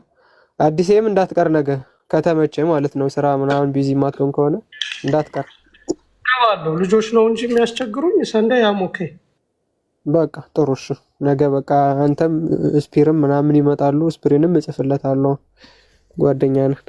አዲስም እንዳትቀር ነገ ከተመቸ ማለት ነው። ስራ ምናምን ቢዚ ማትሆን ከሆነ እንዳትቀር። አዎ ልጆች ነው እንጂ የሚያስቸግሩኝ ሰንደይ ያም ኦኬ በቃ ጥሩ እሺ። ነገ በቃ አንተም ስፒርም ምናምን ይመጣሉ። ስፒሪንም እጽፍለታለሁ ጓደኛ ነን።